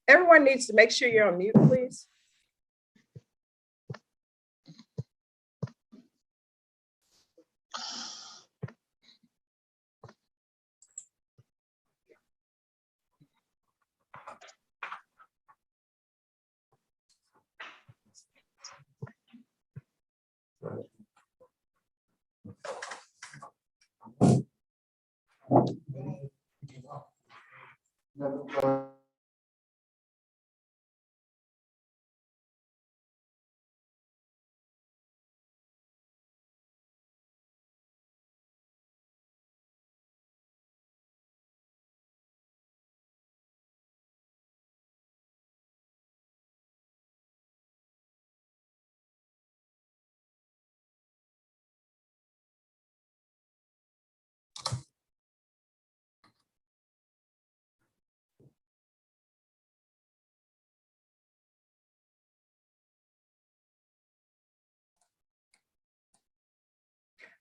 Everyone needs to make sure you're on mute, please.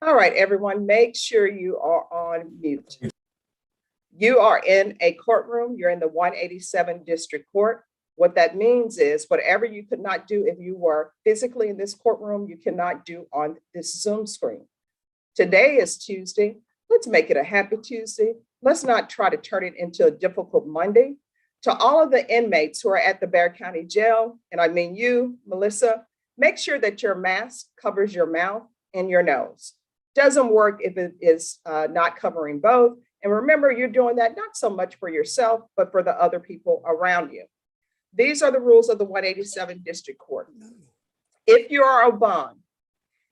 All right, everyone, make sure you are on mute. You are in a courtroom. You're in the 187 District Court. What that means is whatever you could not do if you were physically in this courtroom, you cannot do on this Zoom screen. Today is Tuesday. Let's make it a happy Tuesday. Let's not try to turn it into a difficult Monday. To all of the inmates who are at the Bexar County Jail, and I mean you, Melissa, make sure that your mask covers your mouth and your nose. Doesn't work if it is not covering both. And remember, you're doing that not so much for yourself, but for the other people around you. These are the rules of the 187 District Court. If you are on bond,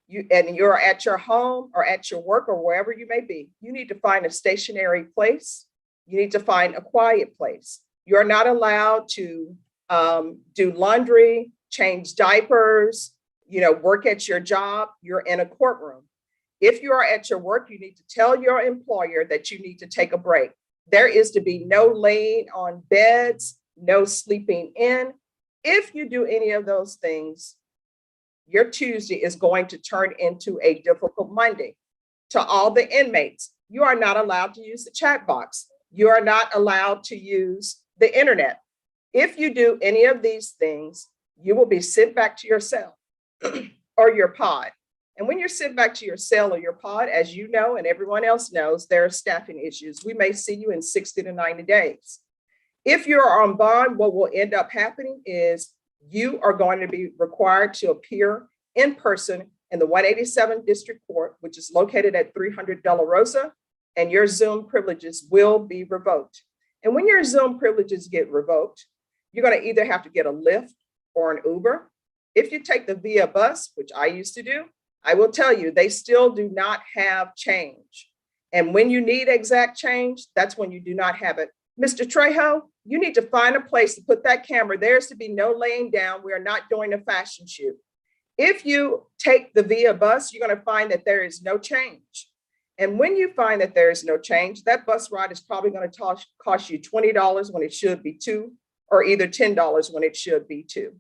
you're at your home or at your work or wherever you may be, you need to find a stationary place. You need to find a quiet place. You're not allowed to do laundry, change diapers, work at your job. You're in a courtroom. If you are at your work, you need to tell your employer that you need to take a break. There is to be no laying on beds, no sleeping in. If you do any of those things, your Tuesday is going to turn into a difficult Monday. To all the inmates, you are not allowed to use the chat box. You are not allowed to use the internet. If you do any of these things, you will be sent back to your cell or your pod. And when you're sent back to your cell or your pod, as you know, and everyone else knows, there are staffing issues. We may see you in 60 to 90 days. If you're on bond, what will end up happening is you are going to be required to appear in person in the 187 District Court, which is located at 300 De La Rosa, and your Zoom privileges will be revoked. And when your Zoom privileges get revoked, you're going to either have to get a Lyft or an Uber. If you take the Via bus, which I used to do, I will tell you, they still do not have change. And when you need exact change, that's when you do not have it. Mr. Trejo, you need to find a place to put that camera. There's to be no laying down. We are not doing a fashion shoot. If you take the Via bus, you're going to find that there is no change. And when you find that there is no change, that bus ride is probably going to cost you $20 when it should be $2, or either $10 when it should be $2.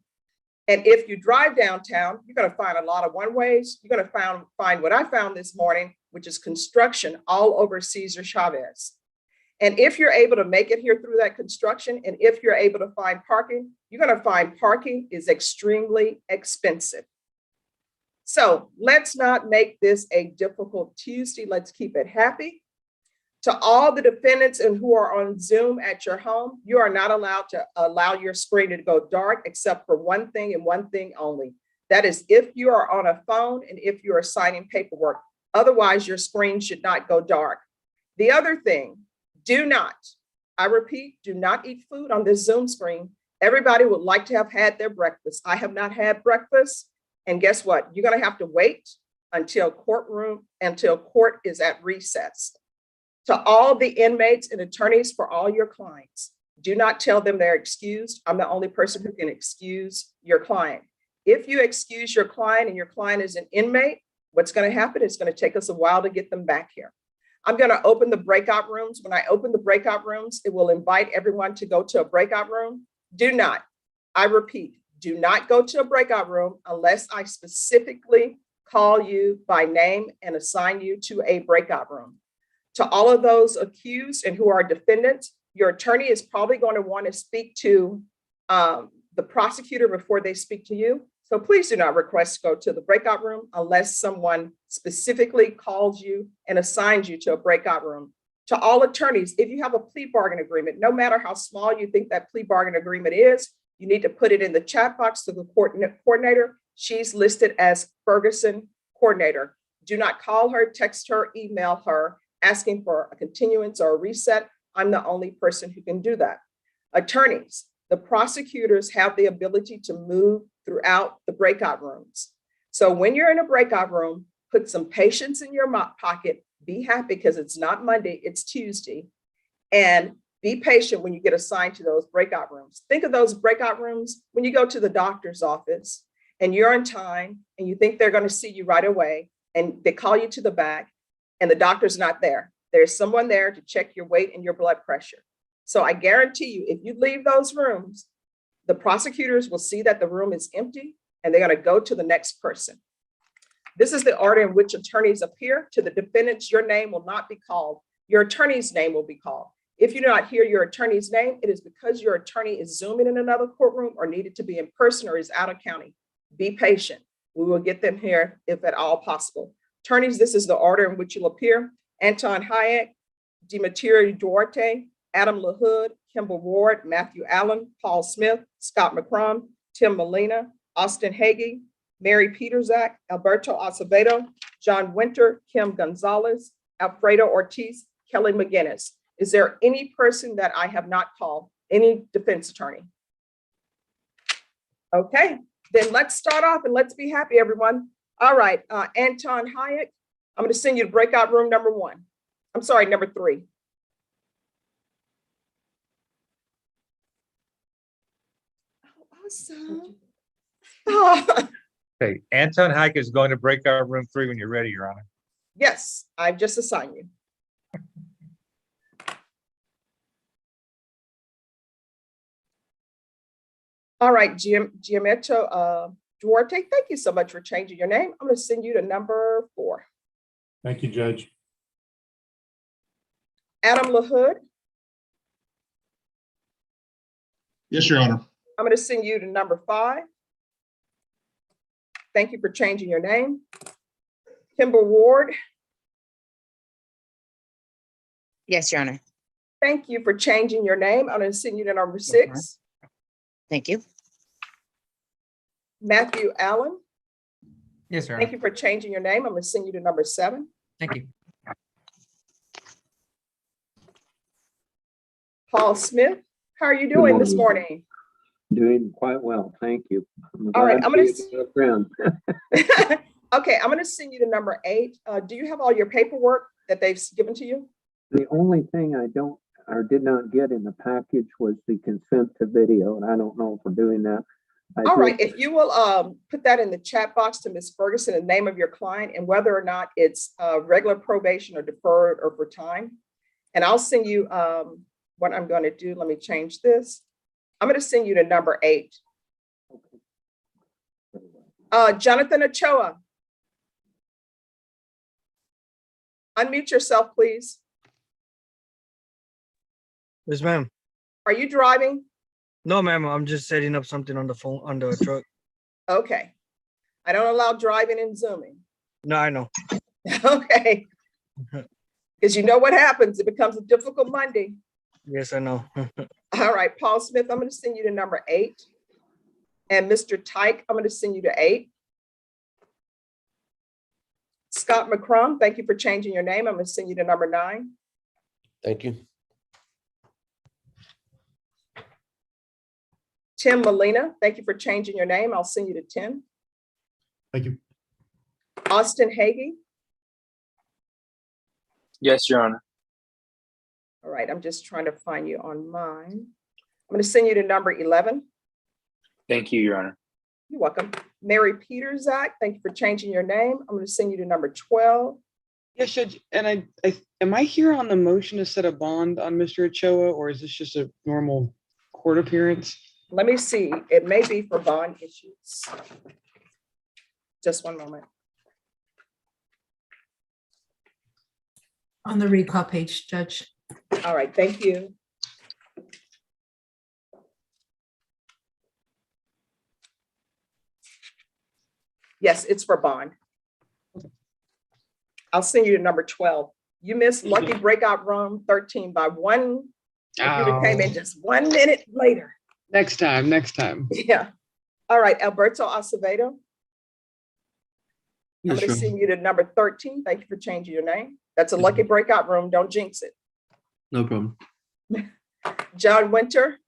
And if you drive downtown, you're going to find a lot of one-ways. You're going to find what I found this morning, which is construction all over Cesar Chavez. And if you're able to make it here through that construction, and if you're able to find parking, you're going to find parking is extremely expensive. So let's not make this a difficult Tuesday. Let's keep it happy. To all the defendants and who are on Zoom at your home, you are not allowed to allow your screen to go dark except for one thing and one thing only. That is if you are on a phone and if you are signing paperwork. Otherwise, your screen should not go dark. The other thing, do not, I repeat, do not eat food on this Zoom screen. Everybody would like to have had their breakfast. I have not had breakfast. And guess what? You're going to have to wait until court is at recess. To all the inmates and attorneys for all your clients, do not tell them they're excused. I'm the only person who can excuse your client. If you excuse your client and your client is an inmate, what's going to happen is going to take us a while to get them back here. I'm going to open the breakout rooms. When I open the breakout rooms, it will invite everyone to go to a breakout room. Do not, I repeat, do not go to a breakout room unless I specifically call you by name and assign you to a breakout room. To all of those accused and who are defendants, your attorney is probably going to want to speak to the prosecutor before they speak to you. So please do not request to go to the breakout room unless someone specifically calls you and assigns you to a breakout room. To all attorneys, if you have a plea bargain agreement, no matter how small you think that plea bargain agreement is, you need to put it in the chat box to the coordinator. She's listed as Ferguson coordinator. Do not call her, text her, email her, asking for a continuance or a reset. I'm the only person who can do that. Attorneys, the prosecutors have the ability to move throughout the breakout rooms. So when you're in a breakout room, put some patience in your pocket, be happy because it's not Monday, it's Tuesday, and be patient when you get assigned to those breakout rooms. Think of those breakout rooms when you go to the doctor's office and you're on time and you think they're going to see you right away and they call you to the back and the doctor's not there. There's someone there to check your weight and your blood pressure. So I guarantee you, if you leave those rooms, the prosecutors will see that the room is empty and they're going to go to the next person. This is the order in which attorneys appear. To the defendants, your name will not be called. Your attorney's name will be called. If you do not hear your attorney's name, it is because your attorney is Zooming in another courtroom or needed to be in person or is out of county. Be patient. We will get them here if at all possible. Attorneys, this is the order in which you'll appear. Anton Hayek, Demetrio Duarte, Adam LaHood, Kimball Ward, Matthew Allen, Paul Smith, Scott McCrum, Tim Molina, Austin Hagee, Mary Peterzak, Alberto Acevedo, John Winter, Kim Gonzalez, Alfredo Ortiz, Kelly McGinnis. Is there any person that I have not called? Any defense attorney? Okay, then let's start off and let's be happy, everyone. All right, Anton Hayek, I'm going to send you to breakout room number 1. I'm sorry, number 3. Oh, awesome. Oh. Okay, Anton Hike is going to breakout room 3 when you're ready, Your Honor. Yes, I've just assigned you. All right, Giametto Duarte, thank you so much for changing your name. I'm going to send you to number 4. Thank you, Judge. Adam LaHood, Yes, Your Honor. I'm going to send you to number 5. Thank you for changing your name. Kimball Ward, Yes, Your Honor. thank you for changing your name. I'm going to send you to number 6. Thank you. Matthew Allen, Yes, Your Honor. thank you for changing your name. I'm going to send you to number 7. Thank you. Paul Smith, how are you doing this morning? Doing quite well, thank you. All right, I'm gonna a friend. Okay, I'm going to send you to number 8. Do you have all your paperwork that they've given to you? The only thing I don't or did not get in the package was the consent to video, and I don't know if we're doing that. All right, if you will put that in the chat box to Ms. Ferguson, the name of your client and whether or not it's regular probation or deferred or for time. And I'll send you what I'm going to do. Let me change this. I'm going to send you to number 8. Jonathan Ochoa. Unmute yourself, please. Yes, ma'am. Are you driving? No, ma'am. I'm just setting up something on the phone, on the truck. Okay. I don't allow driving and Zooming. No, I know. Okay. Because you know what happens. It becomes a difficult Monday. Yes, I know. All right, Paul Smith, I'm going to send you to number 8. And Mr. Tyke, I'm going to send you to 8. Scott McCrum, thank you for changing your name. I'm going to send you to number 9. Thank you. Tim Molina, thank you for changing your name. I'll send you to 10. Thank you. Austin Hagee. Yes, Your Honor. All right, I'm just trying to find you on mine. I'm going to send you to number 11. Thank you, Your Honor. You're welcome. Mary Peterzak, thank you for changing your name. I'm going to send you to number 12. Yes, Judge. And I am I here on the motion to set a bond on Mr. Ochoa, or is this just a normal court appearance? Let me see, it may be for bond issues. Just one moment. On the recall page, Judge. All right, thank you. Yes, it's for bond. I'll send you to number 12. You missed lucky breakout room 13 by one. Computer came in just 1 minute later. Next time, next time. Yeah. All right, Alberto Acevedo. I'm Yes, going to Your send you to number 13. Thank you for changing your name. That's a lucky breakout room. Don't jinx it. No problem. John Winter,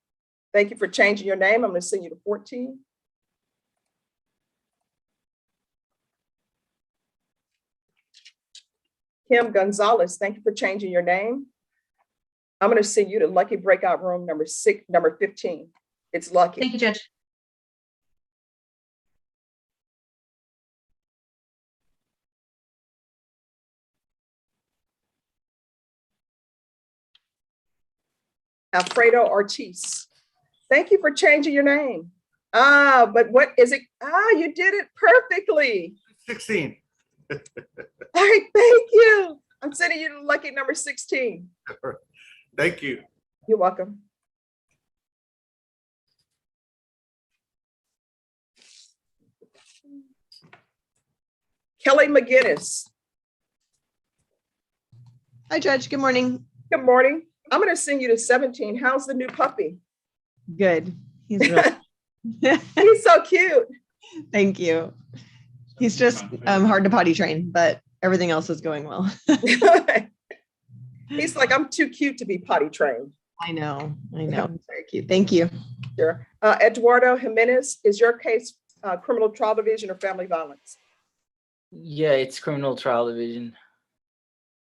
thank you for changing your name. I'm going to send you to 14. Kim Gonzalez, thank you for changing your name. I'm going to send you to lucky breakout room number 15. It's lucky. Thank you, Judge. Alfredo Ortiz, thank you for changing your name. But what is it? You did it perfectly. 16. All right, thank you. I'm sending you to lucky number 16. Thank you. You're welcome. Kelly McGinnis. Hi, Judge. Good morning. Good morning. I'm going to send you to 17. How's the new puppy? Good. He's really He's so cute. Thank you. He's just hard to potty train, but everything else is going well. He's like, I'm too cute to be potty trained. I know. He's very cute. Thank you. Sure. Eduardo Jimenez, is your case criminal trial division or family violence? Yeah, it's criminal trial division.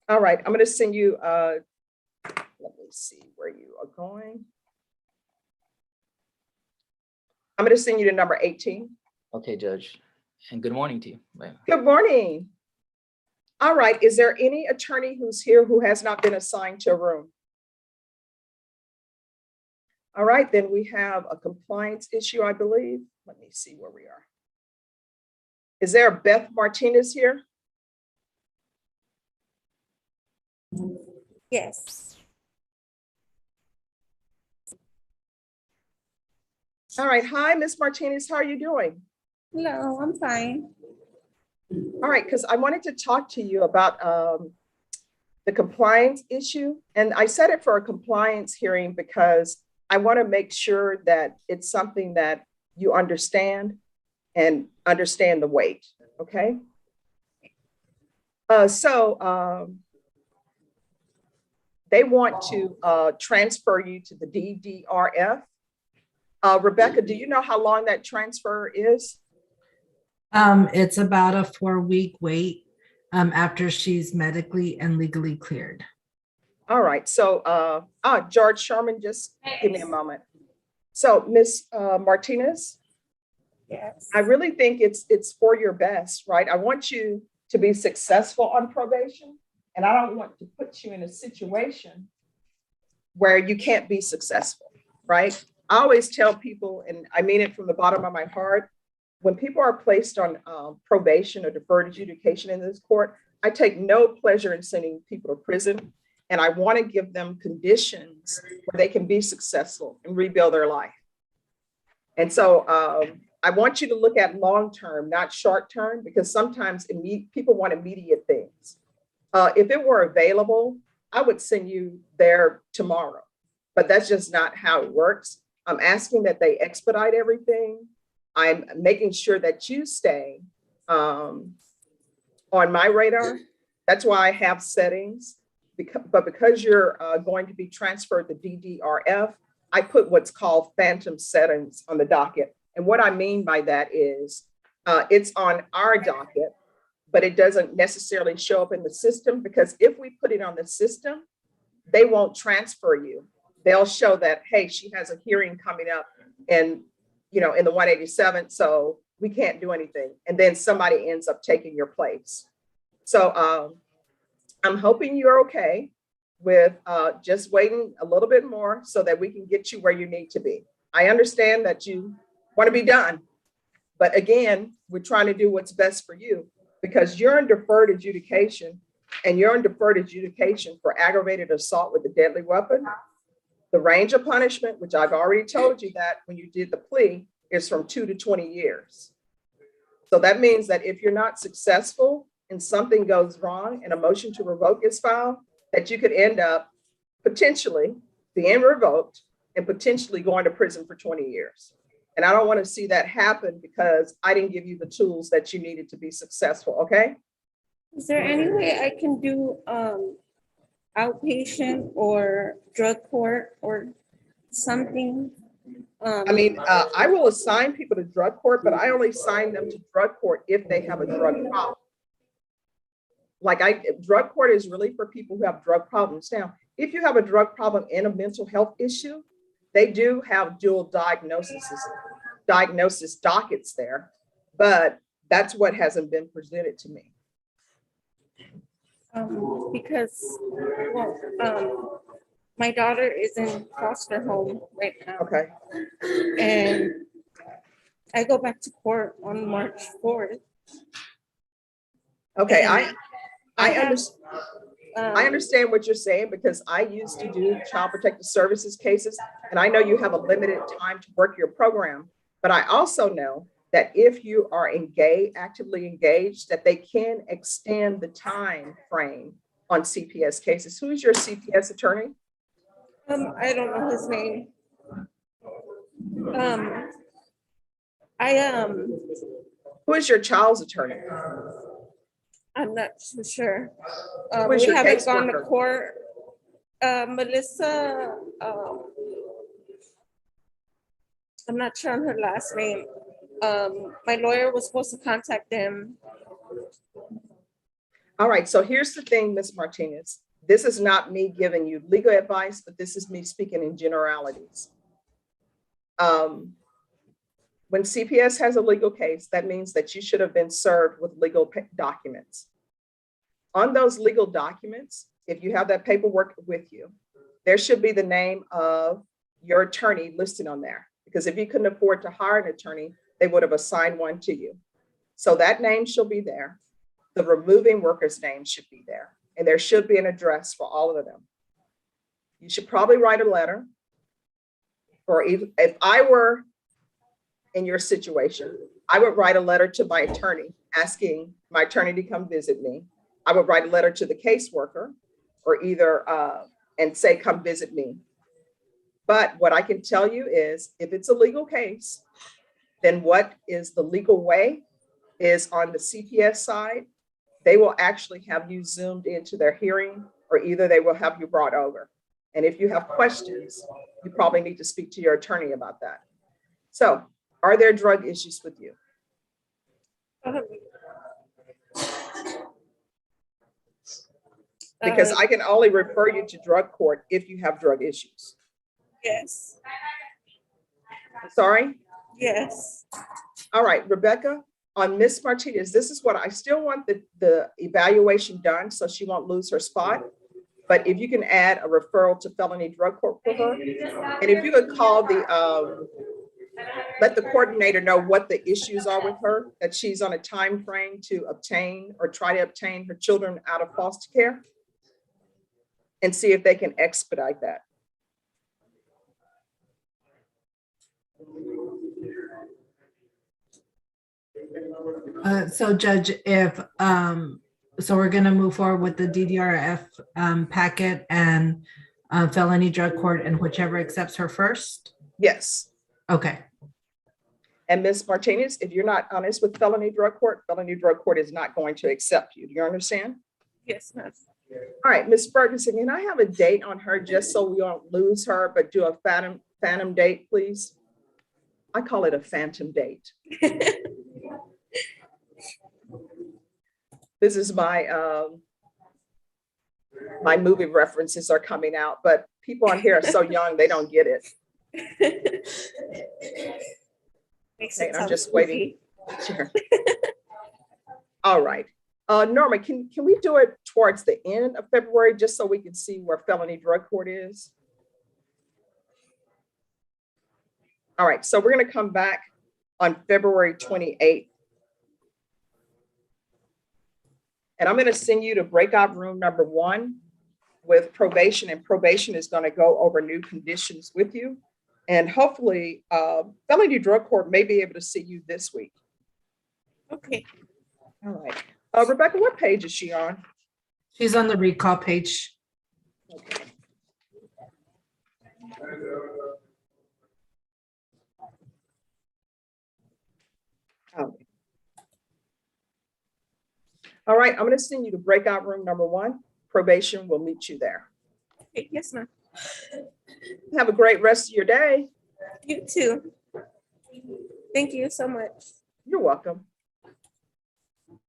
All right, I'm going to send you, let me see where you are going. I'm going to send you to number 18. Okay, Judge. And good morning to you. Bye. Good morning. All right, is there any attorney who's here who has not been assigned to a room? All right, then we have a compliance issue, I believe. Let me see where we are. Is there a Beth Martinez here? Yes. All right, hi, Miss Martinez, how are you doing? Hello, I'm fine. All right, because I wanted to talk to you about the compliance issue. And I set it for a compliance hearing because I want to make sure that it's something that you understand and understand the weight, okay? They want to transfer you to the DDRF. Rebecca, do you know how long that transfer is? It's about a 4-week wait after she's medically and legally cleared. All right, so George Sherman, just give me a moment. So Miss Martinez, Yes. I really think it's for your best, right? I want you to be successful on probation, and I don't want to put you in a situation where you can't be successful, right? I always tell people, and I mean it from the bottom of my heart, when people are placed on probation or deferred adjudication in this court, I take no pleasure in sending people to prison. And I want to give them conditions where they can be successful and rebuild their life. And so I want you to look at long-term, not short-term, because sometimes people want immediate things. If it were available, I would send you there tomorrow, but that's just not how it works. I'm asking that they expedite everything. I'm making sure that you stay on my radar. That's why I have settings. But because you're going to be transferred to DDRF, I put what's called phantom settings on the docket. And what I mean by that is it's on our docket, but it doesn't necessarily show up in the system, because if we put it on the system, they won't transfer you. They'll show that, hey, she has a hearing coming up and, in the 187, so we can't do anything. And then somebody ends up taking your place. So I'm hoping you're okay with just waiting a little bit more so that we can get you where you need to be. I understand that you want to be done. But again, we're trying to do what's best for you because you're in deferred adjudication and you're in deferred adjudication for aggravated assault with a deadly weapon. The range of punishment, which I've already told you that when you did the plea, is from 2 to 20 years. So that means that if you're not successful and something goes wrong and a motion to revoke is filed, that you could end up potentially being revoked and potentially going to prison for 20 years. And I don't want to see that happen because I didn't give you the tools that you needed to be successful, okay? Is there any way I can do outpatient or drug court or something? I will assign people to drug court, but I only assign them to drug court if they have a drug problem. Drug court is really for people who have drug problems. Now, if you have a drug problem and a mental health issue, they do have dual diagnosis dockets there, but that's what hasn't been presented to me. Because, my daughter is in foster home right now. Okay. And I go back to court on March 4th. Okay, And I understand what you're saying because I used to do child protective services cases, and I know you have a limited time to work your program, but I also know that if you are actively engaged, that they can extend the time frame on CPS cases. Who's your CPS attorney? I don't know his name. Who is your child's attorney? I'm not too sure. Who is We your haven't gone to caseworker? court. Melissa, I'm not sure on her last name. My lawyer was supposed to contact them. All right, so here's the thing, Ms. Martinez. This is not me giving you legal advice, but this is me speaking in generalities. When CPS has a legal case, that means that you should have been served with legal documents. On those legal documents, if you have that paperwork with you, there should be the name of your attorney listed on there. Because if you couldn't afford to hire an attorney, they would have assigned one to you. So that name should be there. The removing worker's name should be there. And there should be an address for all of them. You should probably write a letter. Or if I were in your situation, I would write a letter to my attorney, asking my attorney to come visit me. I would write a letter to the caseworker or either and say, come visit me. But what I can tell you is if it's a legal case, then what is the legal way is on the CPS side, they will actually have you zoomed into their hearing or either they will have you brought over. And if you have questions, you probably need to speak to your attorney about that. So are there drug issues with you? Because I can only refer you to drug court if you have drug issues. Yes. Sorry? Yes. All right, Rebecca, on Miss Martinez, this is what I still want the evaluation done so she won't lose her spot. But if you can add a referral to felony drug court for her, and if you could call let the coordinator know what the issues are with her, that she's on a time frame to obtain or try to obtain her children out of foster care, and see if they can expedite that. So Judge, so we're gonna move forward with the DDRF packet and felony drug court and whichever accepts her first? Yes. Okay. And Ms. Martinez, if you're not honest with felony drug court is not going to accept you. Do you understand? Yes, ma'am. All right, Ms. Ferguson, can I have a date on her just so we don't lose her, but do a phantom date, please? I call it a phantom date. This is my my movie references are coming out, but people on here are so young, they don't get it. Okay, I'm just waiting. Sure. All right. Norma, can we do it towards the end of February just so we can see where felony drug court is? All right, so we're going to come back on February 28th. And I'm going to send you to breakout room number 1 with probation, and probation is going to go over new conditions with you. And hopefully, felony drug court may be able to see you this week. Okay. All right. Rebecca, what page is she on? She's on the recall page. Okay. All right, I'm going to send you to breakout room number 1. Probation will meet you there. Okay, yes, ma'am. Have a great rest of your day. You too. Thank you so much. You're welcome.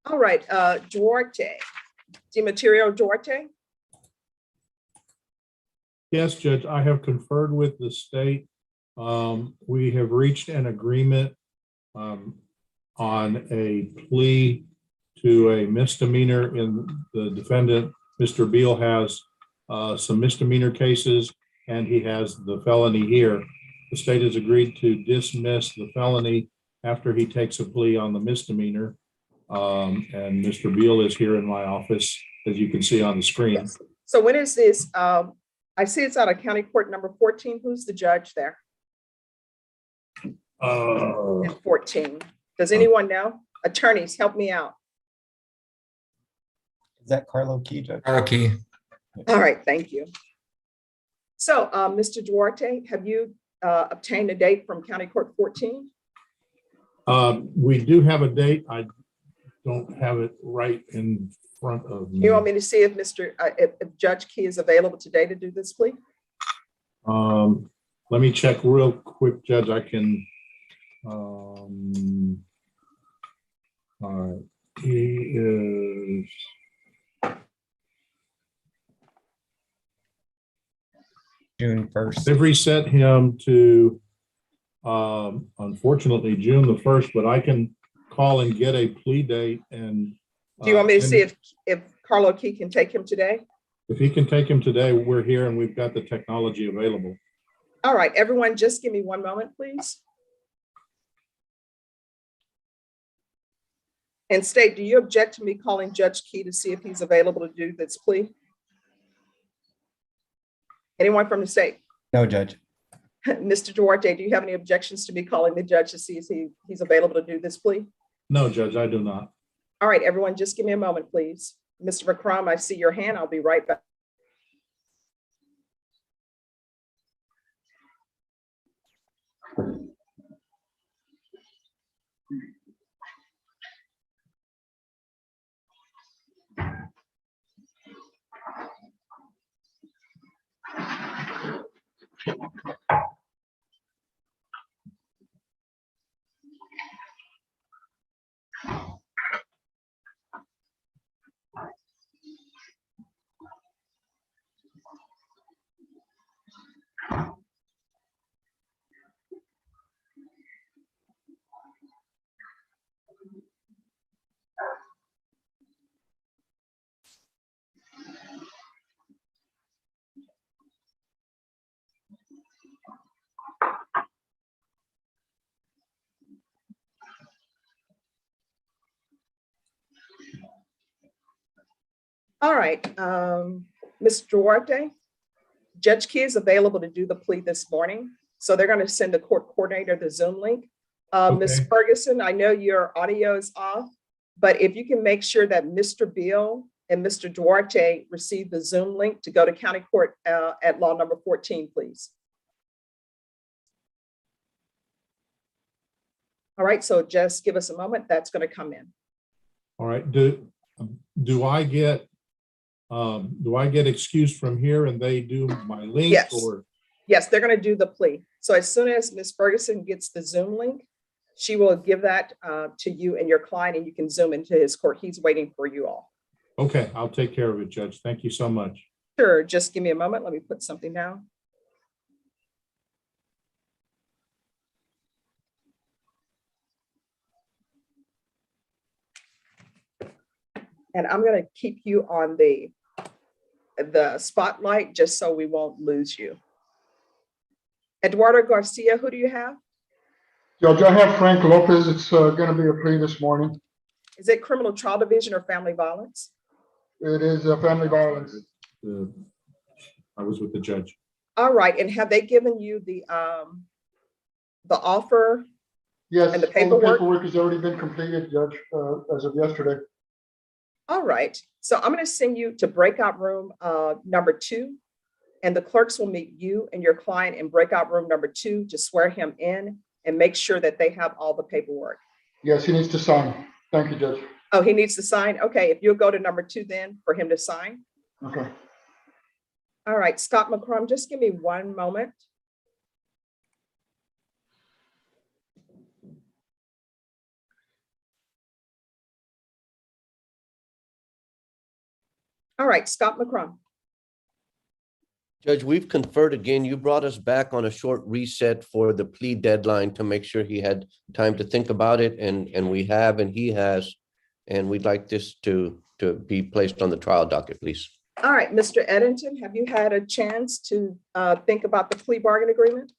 All right, Duarte, Demetrio Duarte. Yes, Judge, I have conferred with the state. We have reached an agreement on a plea to a misdemeanor. In the defendant, Mr. Beal, has some misdemeanor cases, and he has the felony here. The state has agreed to dismiss the felony after he takes a plea on the misdemeanor. And Mr. Beal is here in my office, as you can see on the screen. Yes. So when is this? I see it's out of county court number 14. Who's the judge there? In 14. Does anyone know? Attorneys, help me out. Is that Carlo Key, Judge? Carlo Key. All right, thank you. So, Mr. Duarte, have you obtained a date from county court 14? We do have a date. I don't have it right in front of me. You want me to see if if Judge Key is available today to do this plea? Let me check real quick, Judge. I can. All right. He is. June 1st. They've reset him to, unfortunately, June the 1st, but I can call and get a plea date. And Do you want me to see if Carlo Key can take him today? if he can take him today, we're here and we've got the technology available. All right, everyone, just give me one moment, please. And state, do you object to me calling Judge Key to see if he's available to do this plea? Anyone from the state? No, Judge. Mr. Duarte, do you have any objections to me calling the judge to see if he's available to do this plea? No, Judge, I do not. All right, everyone, just give me a moment, please. Mr. McCrum, I see your hand. I'll be right back. All right, Mr. Duarte, Judge Key is available to do the plea this morning. So they're going to send the court coordinator the Zoom link. Ms. Okay. Ferguson, I know your audio is off, but if you can make sure that Mr. Beal and Mr. Duarte receive the Zoom link to go to county court at law number 14, please. All right, so just give us a moment. That's going to come in. All right. Do I get excused from here and they do my link? Yes. Or Yes, they're going to do the plea. So as soon as Ms. Ferguson gets the Zoom link, she will give that to you and your client, and you can Zoom into his court. He's waiting for you all. okay, I'll take care of it, Judge. Thank you so much. Sure, just give me a moment. Let me put something down. And I'm going to keep you on the spotlight just so we won't lose you. Eduardo Garcia, who do you have? Judge, I have Frank Lopez. It's going to be a plea this morning. Is it criminal trial division or family violence? It is family violence. I was with the judge. All right, and have they given you the offer? Yes, And the all the paperwork? paperwork has already been completed, Judge, as of yesterday. All right, so I'm going to send you to breakout room number 2, and the clerks will meet you and your client in breakout room number 2 to swear him in and make sure that they have all the paperwork. Yes, he needs to sign. Thank you, Judge. Oh, he needs to sign? Okay, if you'll go to number 2 then for him to sign. Okay. All right, Scott McCrum, just give me one moment. All right, Scott McCrum. Judge, we've conferred again. You brought us back on a short reset for the plea deadline to make sure he had time to think about it, and we have, and he has. And we'd like this to be placed on the trial docket, please. All right, Mr. Eddington, have you had a chance to think about the plea bargain agreement?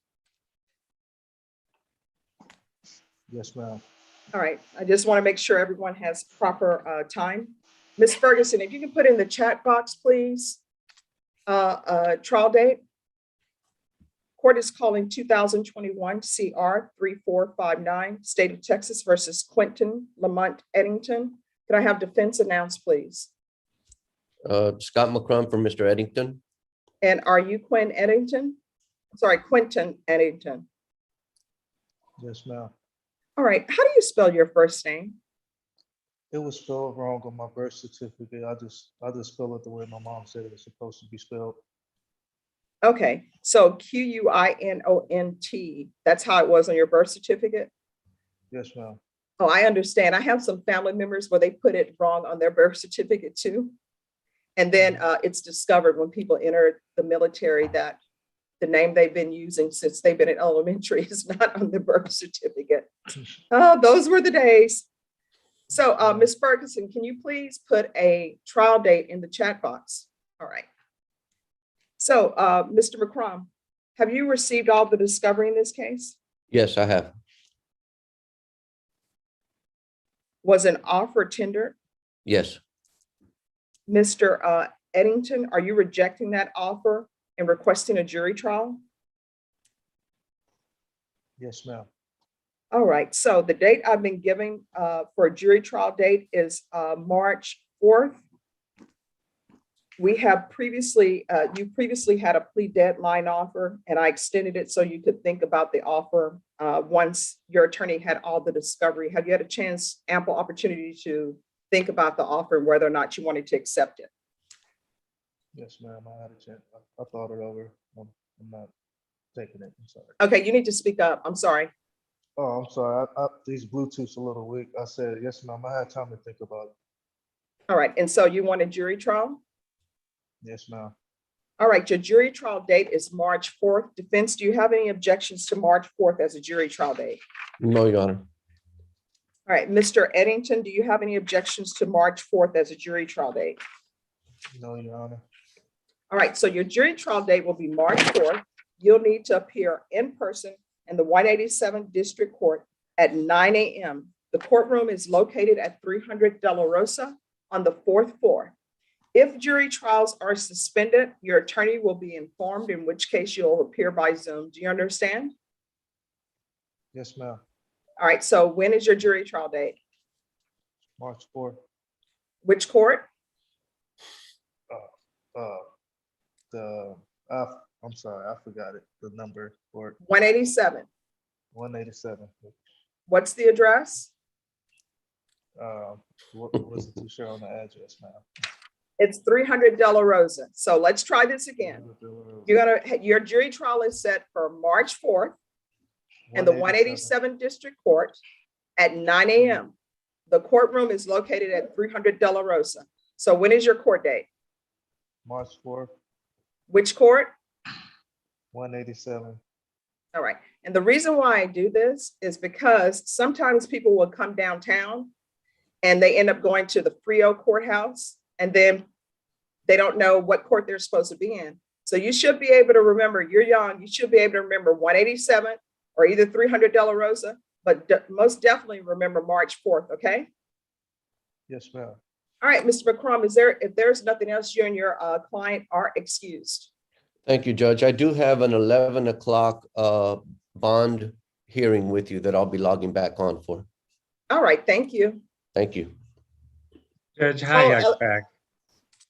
Yes, ma'am. All right, I just want to make sure everyone has proper time. Ms. Ferguson, if you can put in the chat box, please, trial date. Court is calling 2021 CR 3459, State of Texas versus Quentin Lamont Eddington. Can I have defense announced, please? Scott McCrum for Mr. Eddington. And are you Quentin Eddington? Sorry, Quentin Eddington. Yes, ma'am. All right, how do you spell your first name? It was spelled wrong on my birth certificate. I just spelled it the way my mom said it was supposed to be spelled. Okay, so Quinont, that's how it was on your birth certificate? Yes, ma'am. Oh, I understand. I have some family members where they put it wrong on their birth certificate too. And then it's discovered when people enter the military that the name they've been using since they've been in elementary is not on the birth certificate. Oh, those were the days. So Ms. Ferguson, can you please put a trial date in the chat box? All right. So Mr. McCrum, have you received all the discovery in this case? Yes, I have. Was an offer tendered? Yes. Mr. Eddington, are you rejecting that offer and requesting a jury trial? Yes, ma'am. All right, so the date I've been giving for a jury trial date is March 4th. We have previously, you previously had a plea deadline offer, and I extended it so you could think about the offer once your attorney had all the discovery. Have you had a chance, ample opportunity to think about the offer and whether or not you wanted to accept it? Yes, ma'am. I had a chance. I thought it over. I'm not taking it. I'm sorry. Okay, you need to speak up. I'm sorry. Oh, I'm sorry. These Bluetooths a little weak. I said, yes, ma'am. I had time to think about it. All right, and so you want a jury trial? Yes, ma'am. All right, your jury trial date is March 4th. Defense, do you have any objections to March 4th as a jury trial date? No, Your Honor. All right, Mr. Eddington, do you have any objections to March 4th as a jury trial date? No, Your Honor. All right, so your jury trial date will be March 4th. You'll need to appear in person in the 187th District Court at 9 a.m. The courtroom is located at 300 De La Rosa on the 4th floor. If jury trials are suspended, your attorney will be informed, in which case you'll appear by Zoom. Do you understand? Yes, ma'am. All right, so when is your jury trial date? March 4th. Which court? I'm sorry, I forgot it. The number for 187. 187. What's the address? Wasn't too sure on the address, ma'am. It's 300 De La Rosa. So let's try this again. Your jury trial is set for March 4th in the 187th District Court at 9 a.m. The courtroom is located at 300 De La Rosa. So when is your court date? March 4th. Which court? 187. All right. And the reason why I do this is because sometimes people will come downtown and they end up going to the Frio courthouse, and then they don't know what court they're supposed to be in. So you should be able to remember, you're young, you should be able to remember 187 or either 300 De La Rosa but most definitely remember March 4th, okay? Yes, ma'am. All right, Mr. McCrum, if there's nothing else, you and your client are excused. Thank you, Judge. I do have an 11 o'clock bond hearing with you that I'll be logging back on for. All right, thank you. Thank you. Judge Hayek's back.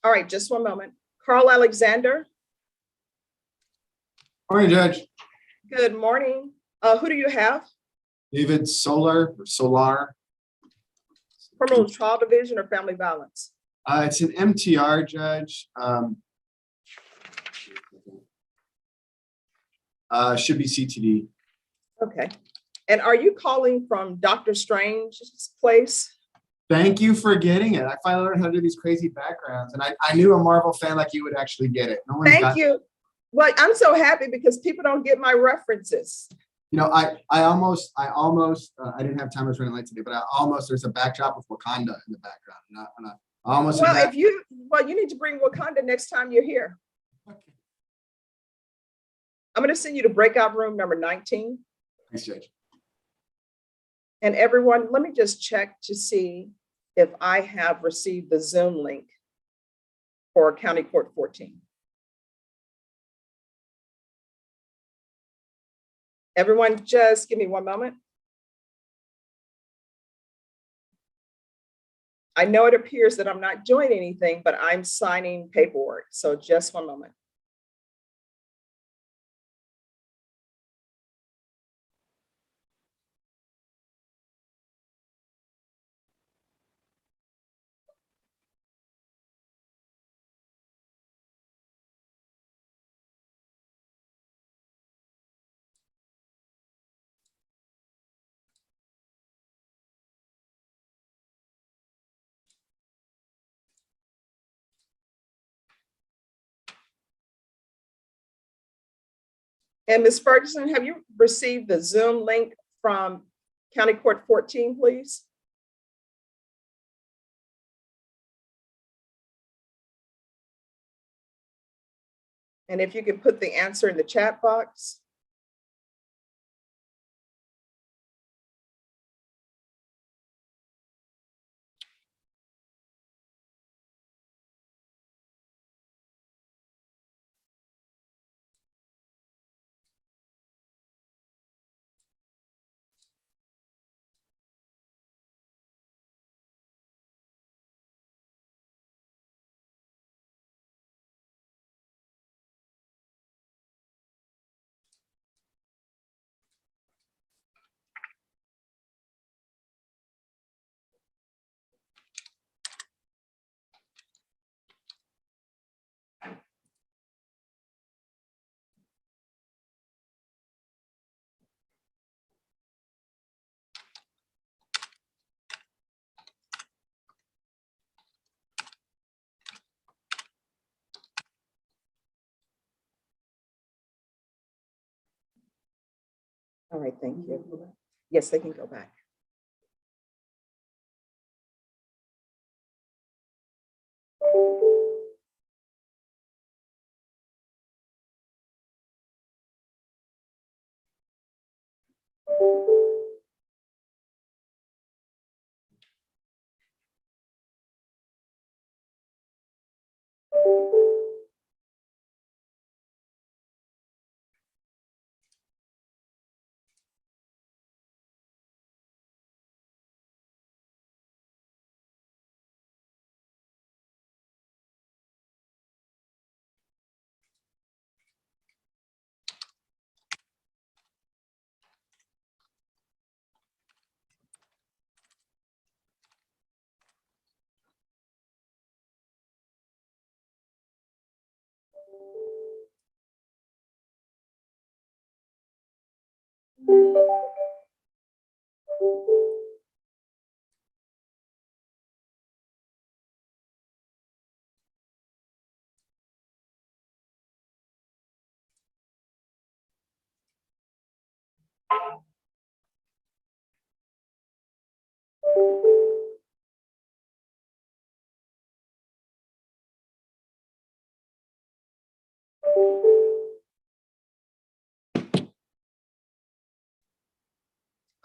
All right, just one moment. Carl Alexander, Morning, Judge. good morning. Who do you have? David Solar or Solar. Criminal Trial Division or Family Violence? It's an MTR, Judge. Should be CTD. Okay. And are you calling from Dr. Strange's place? Thank you for getting it. I finally learned how to do these crazy backgrounds, and I knew a Marvel fan like you would actually get it. No one's Thank got you. Well, I'm so happy because people don't get my references. You know, I almost I didn't have time, I was running late today, but there's a backdrop of Wakanda in the background. I almost Well, had you need to bring Wakanda next time you're here. Okay. I'm going to send you to breakout room number 19. Thanks, Judge. And everyone, let me just check to see if I have received the Zoom link for County Court 14. Everyone, just give me one moment. I know it appears that I'm not doing anything, but I'm signing paperwork. So just one moment. And Ms. Ferguson, have you received the Zoom link from County Court 14, please? And if you could put the answer in the chat box. All right, thank you. Yes, they can go back.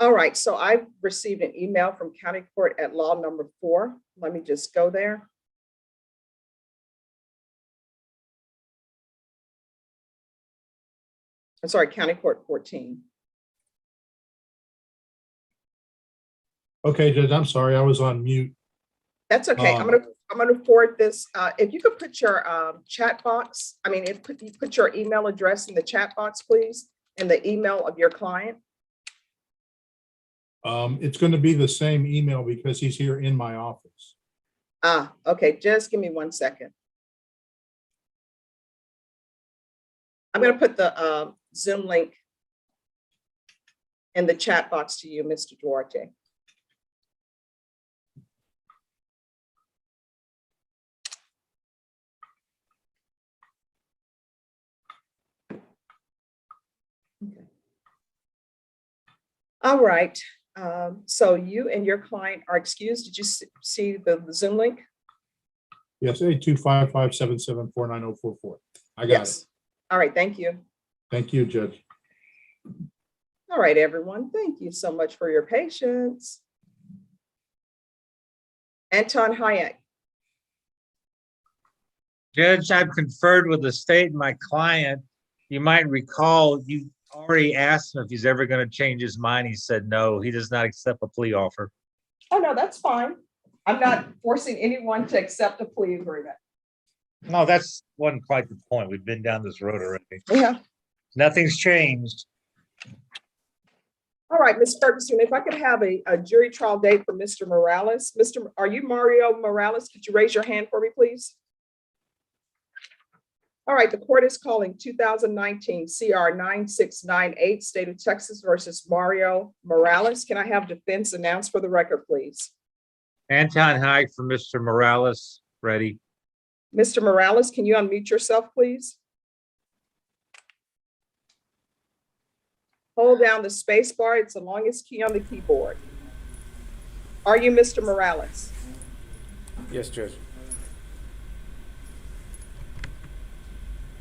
All right, so I've received an email from County Court at Law number 4. Let me just go there. I'm sorry, County Court 14. Okay, Judge, I'm sorry, I was on mute. That's okay. I'm gonna forward this. If you could put your chat box, I mean, if you put your email address in the chat box, please, and the email of your client. It's going to be the same email because he's here in my office. Okay, just give me 1 second. I'm gonna put the Zoom link in the chat box to you, Mr. Duarte. Okay. All right, so you and your client are excused. Did you see the Zoom link? Yes, 825577490444. I got Yes. it. All right, thank you. Thank you, Judge. All right, everyone, thank you so much for your patience. Anton Hayek. Judge, I've conferred with the state and my client. You might recall you already asked him if he's ever going to change his mind. He said no, he does not accept a plea offer. Oh, no, that's fine. I'm not forcing anyone to accept a plea agreement. No, that's wasn't quite the point. We've been down this road already. Yeah. Nothing's changed. All right, Ms. Ferguson, if I could have a jury trial date for Mr. Morales. Are you Mario Morales? Could you raise your hand for me, please? All right, the court is calling 2019 CR 9698, State of Texas versus Mario Morales. Can I have defense announced for the record, please? Anton Hayek for Mr. Morales, ready. Mr. Morales, can you unmute yourself, please? Hold down the space bar. It's the longest key on the keyboard. Are you Mr. Morales? Yes, Judge.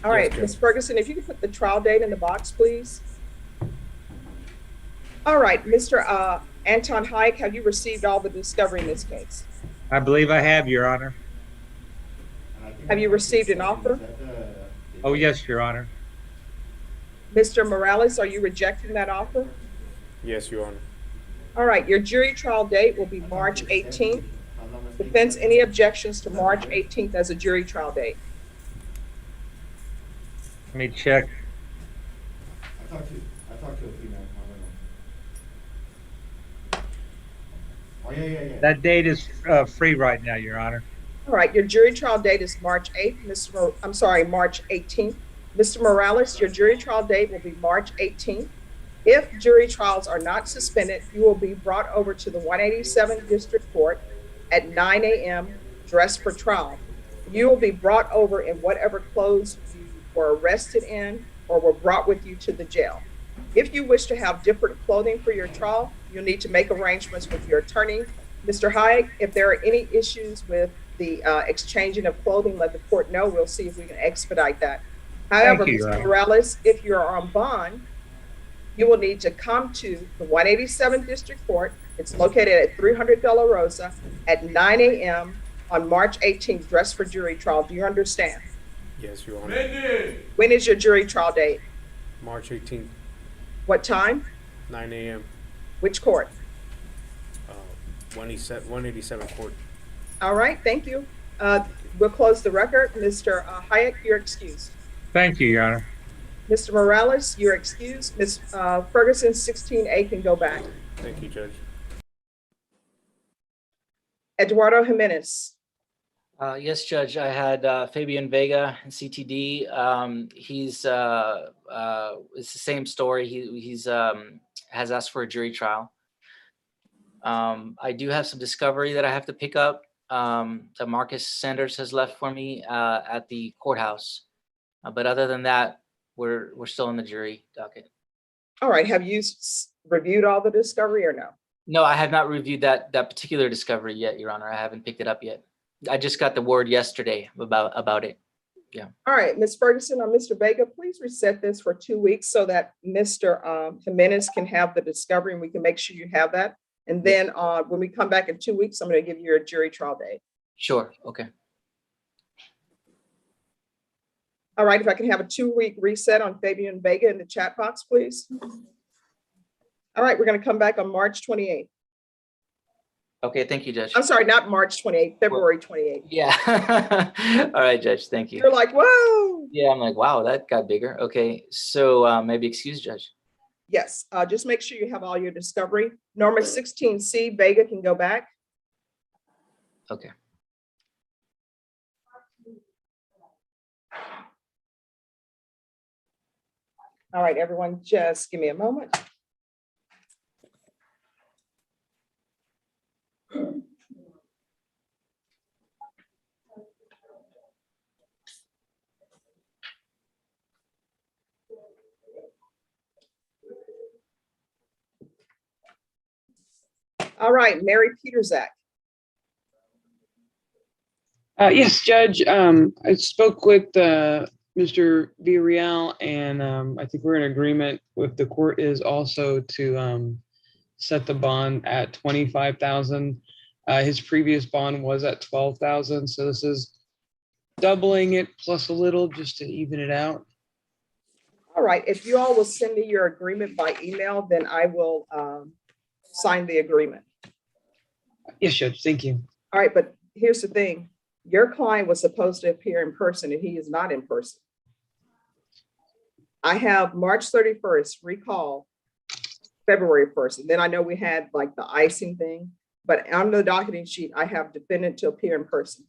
All right, Yes, Ms. Judge. Ferguson, if you could put the trial date in the box, please. All right, Mr. Anton Hayek, have you received all the discovery in this case? I believe I have, Your Honor. Have you received an offer? Oh, yes, Your Honor. Mr. Morales, are you rejecting that offer? Yes, Your Honor. All right, your jury trial date will be March 18th. Defense, any objections to March 18th as a jury trial date? Let me check. I talked to a female. Oh, yeah. That date is free right now, Your Honor. All right, your jury trial date is March 8th. March 18th. Mr. Morales, your jury trial date will be March 18th. If jury trials are not suspended, you will be brought over to the 187 District Court at 9 a.m. dressed for trial. You will be brought over in whatever clothes you were arrested in or were brought with you to the jail. If you wish to have different clothing for your trial, you'll need to make arrangements with your attorney. Mr. Hayek, if there are any issues with the exchanging of clothing, let the court know. We'll see if we can expedite that. However, Thank you, Mr. Morales, if you're on bond, you will need to come to the 187 District Court. It's located at 300 De La Rosa at 9 a.m. on March 18th, dressed for jury trial. Do you understand? Yes, Your Honor. When is your jury trial date? March 18th, What time? 9 a.m. Which court? 187 Court. All right, thank you. We'll close the record. Mr. Hayek, you're excused. Thank you, Your Honor. Mr. Morales, you're excused. Ms. Ferguson, 16A can go back. Thank you, Judge. Eduardo Jimenez. Yes, Judge. I had Fabian Vega in CTD. It's the same story. He's has asked for a jury trial. I do have some discovery that I have to pick up that Marcus Sanders has left for me at the courthouse. But other than that, we're still in the jury docket. All right, have you reviewed all the discovery or no? No, I have not reviewed that particular discovery yet, Your Honor. I haven't picked it up yet. I just got the word yesterday about it. All right, Ms. Ferguson or Mr. Vega, please reset this for 2 weeks so that Mr. Jimenez can have the discovery and we can make sure you have that. And then when we come back in 2 weeks, I'm going to give you a jury trial date. Sure. Okay. All right, if I can have a 2-week reset on Fabian Vega in the chat box, please. All right, we're going to come back on March 28th. Okay. Thank you, Judge. I'm sorry, not March 28th, February 28th. Yeah. All right, Judge. Thank you. You're like, whoa. Yeah, I'm like, wow, that got bigger. Okay. So maybe excuse Judge. Yes, just make sure you have all your discovery. Norma 16C, Vega can go back. Okay. All right, everyone, just give me a moment. All right, Mary Peterzak. Yes, Judge. I spoke with Mr. Villarreal, and I think we're in agreement with the court is also to set the bond at 25,000. His previous bond was at 12,000, so this is doubling it plus a little just to even it out. All right, if you all will send me your agreement by email, then I will sign the agreement. Yes, Judge. Thank you. All right, but here's the thing. Your client was supposed to appear in person and he is not in person. I have March 31st, recall February 1st. And then I know we had like the icing thing, but on the docketing sheet, I have defendant to appear in person.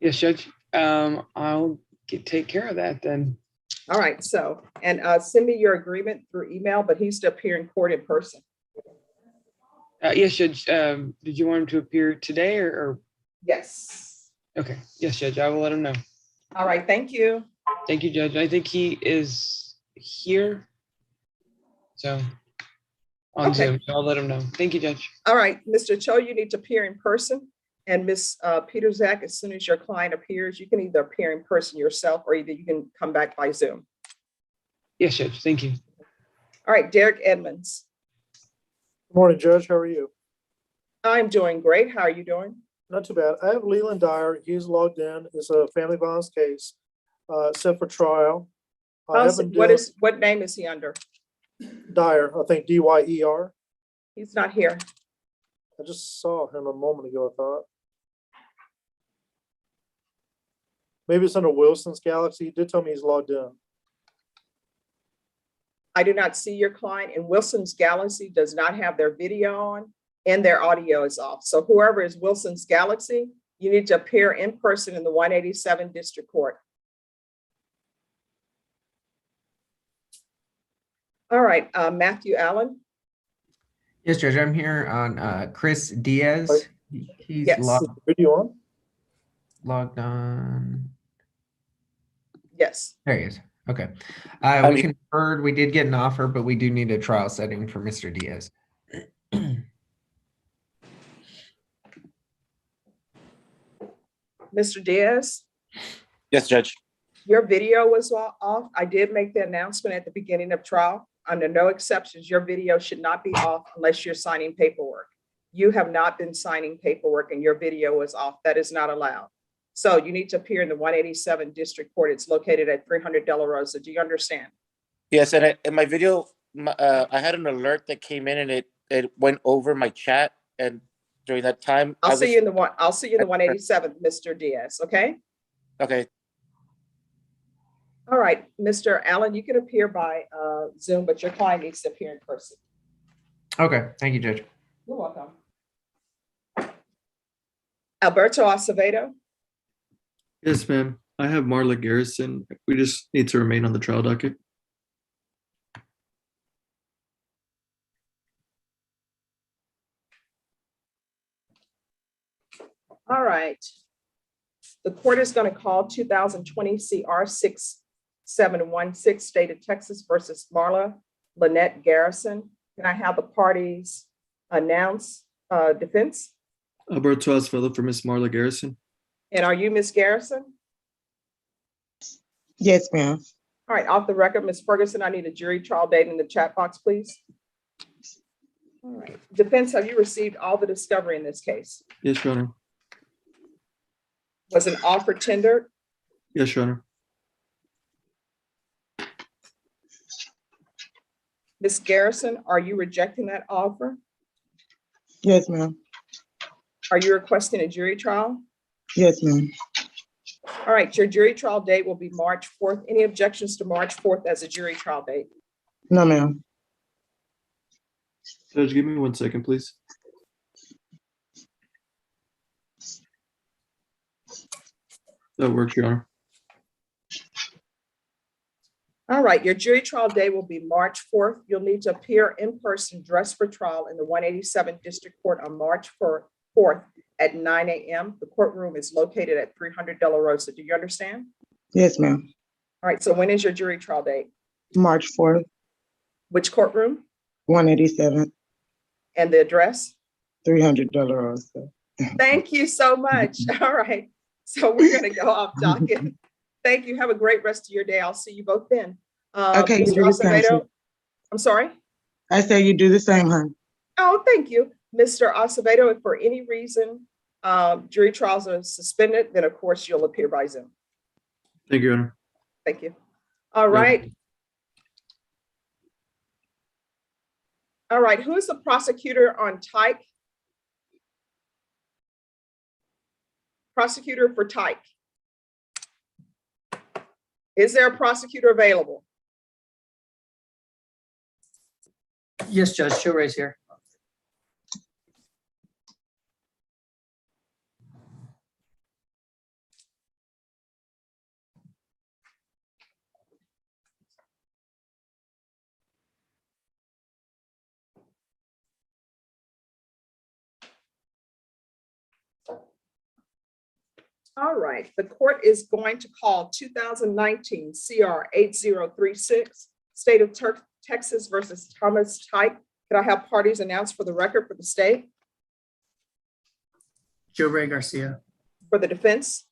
Yes, Judge. I'll take care of that then. All right, so, and send me your agreement through email, but he's to appear in court in person. Yes, Judge. Did you want him to appear today or? Yes. Okay. Yes, Judge. I will let him know. All right, thank you. Thank you, Judge. I think he is here. So on Zoom, so I'll let him know. Thank you, Judge. All right, Mr. Cho, you need to appear in person. And Ms. Peterzak, as soon as your client appears, you can either appear in person yourself or either you can come back by Zoom. Yes, Judge. Thank you. All right, Derek Edmonds. Good morning, Judge. How are you? I'm doing great. How are you doing? Not too bad. I have Leland Dyer. He's logged in. It's a family violence case set for trial. What name is he under? Dyer, I think D-Y-E-R. He's not here. I just saw him a moment ago, I thought. Maybe it's under Wilson's Galaxy. He did tell me he's logged in. I do not see your client, and Wilson's Galaxy does not have their video on and their audio is off. So whoever is Wilson's Galaxy, you need to appear in person in the 187 District Court. All right, Matthew Allen. Yes, Judge, I'm here on Chris Diaz. He's Yes. logged on. Yes. There he is. Okay. We conferred, we did get an offer, but we do need a trial setting for Mr. Diaz. Mr. Diaz, Yes, Judge. your video was off. I did make the announcement at the beginning of trial. Under no exceptions, your video should not be off unless you're signing paperwork. You have not been signing paperwork and your video was off. That is not allowed. So you need to appear in the 187 District Court. It's located at 300 De La Rosa. Do you understand? Yes, and in my video, I had an alert that came in and it went over my chat, and during that time, I'll see you in the 187, Mr. Diaz. Okay. Okay. All right, Mr. Allen, you can appear by Zoom, but your client needs to appear in person. Okay, thank you, Judge. You're welcome. Alberto Acevedo. Yes, ma'am. I have Marla Garrison. We just need to remain on the trial docket. All right. The court is going to call 2020 CR 6716, State of Texas versus Marla Lynette Garrison. Can I have the parties announce defense? Alberto Asfello for Miss Marla Garrison. And are you Ms. Garrison? Yes, ma'am. All right, off the record, Ms. Ferguson, I need a jury trial date in the chat box, please. All right. Defense, have you received all the discovery in this case? Yes, Your Honor. Was an offer tendered? Yes, Your Honor. Ms. Garrison, are you rejecting that offer? Yes, ma'am. Are you requesting a jury trial? Yes, ma'am. All right, your jury trial date will be March 4th. Any objections to March 4th as a jury trial date? No, ma'am. Judge, give me 1 second, please. That works, Your Honor. All right, your jury trial day will be March 4th. You'll need to appear in person, dressed for trial in the 187 District Court on March 4th at 9 a.m. The courtroom is located at 300 De La Rosa. Do you understand? Yes, ma'am. All right, so when is your jury trial date? March 4th, Which courtroom 187, and the address? 300 De La Rosa. Thank you so much. All right, so we're gonna go off docket. Thank you. Have a great rest of your day. I'll see you both then. Okay, you Mr. do the same, Acevedo, sir. I'm sorry? I say you do the same, hon. Oh, thank you. Mr. Acevedo, if for any reason jury trials are suspended, then of course you'll appear by Zoom. Thank you, Your Honor. Thank you. All right. All right, who is the prosecutor on Tyke? Prosecutor for Tyke. Is there a prosecutor available? Yes, Judge, Showray's here. All right, the court is going to call 2019 CR 8036, State of Texas versus Thomas Tyke. Could I have parties announced for the record for the state? Joe Ray Garcia. For the defense?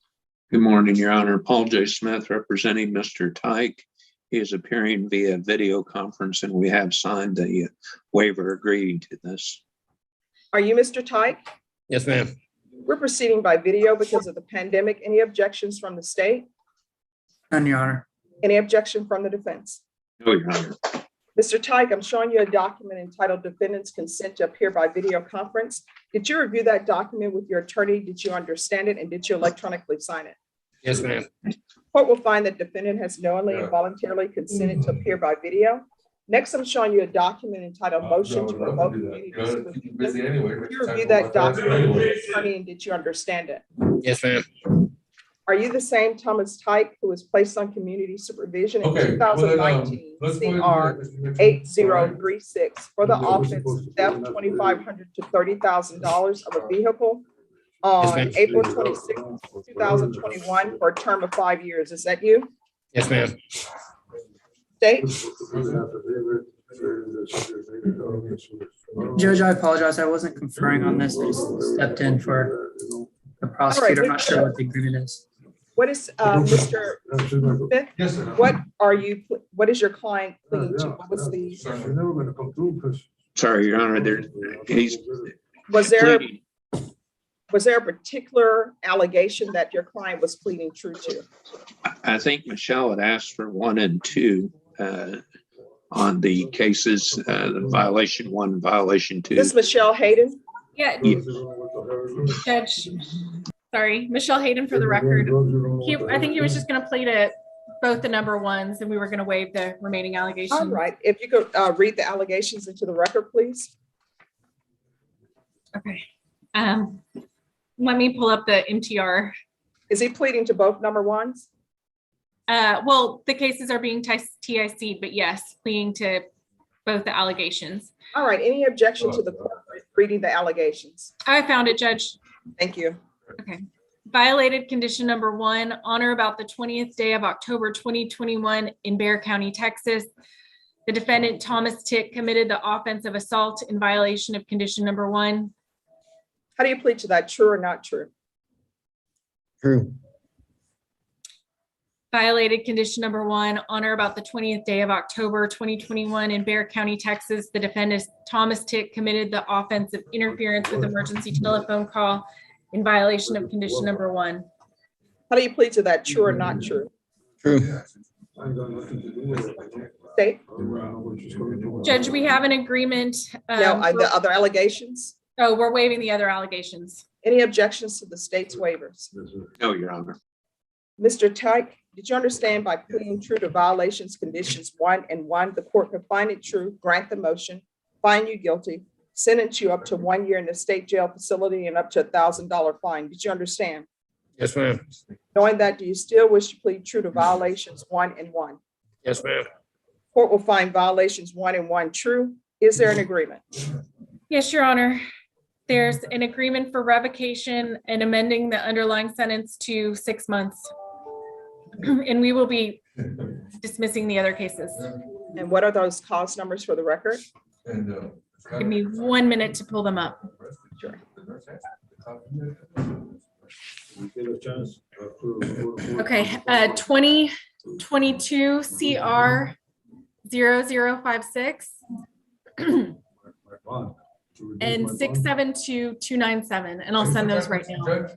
Good morning, Your Honor. Paul J. Smith representing Mr. Tyke. He is appearing via video conference and we have signed the waiver agreeing to this. Are you Mr. Tyke? Yes, ma'am. We're proceeding by video because of the pandemic. Any objections from the state? None, Your Honor. Any objection from the defense? No, Your Honor. Mr. Tyke, I'm showing you a document entitled Defendant's Consent to Appear by Video Conference. Did you review that document with your attorney? Did you understand it? And did you electronically sign it? Yes, ma'am. Court will find that defendant has knowingly and voluntarily consented to appear by video. Next, I'm showing you a document entitled Motion to Revoke Community Supervision. Did you review that document with your attorney and did you understand it? Yes, ma'am. Are you the same Thomas Tyke who was placed on community supervision in 2019 CR 8036 for the offense of theft $2,500 to $30,000 of a vehicle on April 26, 2021 for a term of 5 years? Is that you? Yes, ma'am. State? Judge, I apologize. I wasn't conferring on this. I just stepped in for the prosecutor. I'm not sure what the agreement is. What is Mr. Smith? Yes, sir. What is your client pleading to? What was the? Sorry, Your Honor, Was there pleading. a particular allegation that your client was pleading true to? I think Michelle had asked for 1 and 2 on the cases, the violation 1, violation 2. This Michelle Hayden? Yeah, Yeah. Judge, sorry, Michelle Hayden for the record. I think he was just gonna plead to both the number ones and we were gonna waive the remaining allegations. All right, if you could read the allegations into the record, please. Okay. Let me pull up the MTR. Is he pleading to both number ones? Well, the cases are being TIC, but yes, pleading to both the allegations. All right, any objection to the court reading the allegations? I found it, Judge. Thank you. Okay. Violated condition number 1, on or about the 20th day of October 2021 in Bexar County, Texas. The defendant, Thomas Tyke, committed the offense of assault in violation of condition number 1. How do you plead to that? True or not true? True. Violated condition number 1, on or about the 20th day of October 2021 in Bexar County, Texas. The defendant Thomas Tick committed the offense of interference with emergency telephone call in violation of condition number 1. How do you plead to that? True or not true? True. State? Judge, we have an agreement. No, the other allegations? Oh, we're waiving the other allegations. Any objections to the state's waivers? No, Your Honor. Mr. Tyke, did you understand by pleading true to violations conditions 1 and 1, the court could find it true, grant the motion, find you guilty, sentence you up to 1 year in the state jail facility and up to $1,000 fine? Did you understand? Yes, ma'am. Knowing that, do you still wish to plead true to violations 1 and 1? Yes, ma'am. Court will find violations 1 and 1 true. Is there an agreement? Yes, Your Honor. There's an agreement for revocation and amending the underlying sentence to 6 months. And we will be dismissing the other cases. And what are those cause numbers for the record? Give me 1 minute to pull them up. Sure. Okay, 2022 CR 0056 and 672297, and I'll send those right now.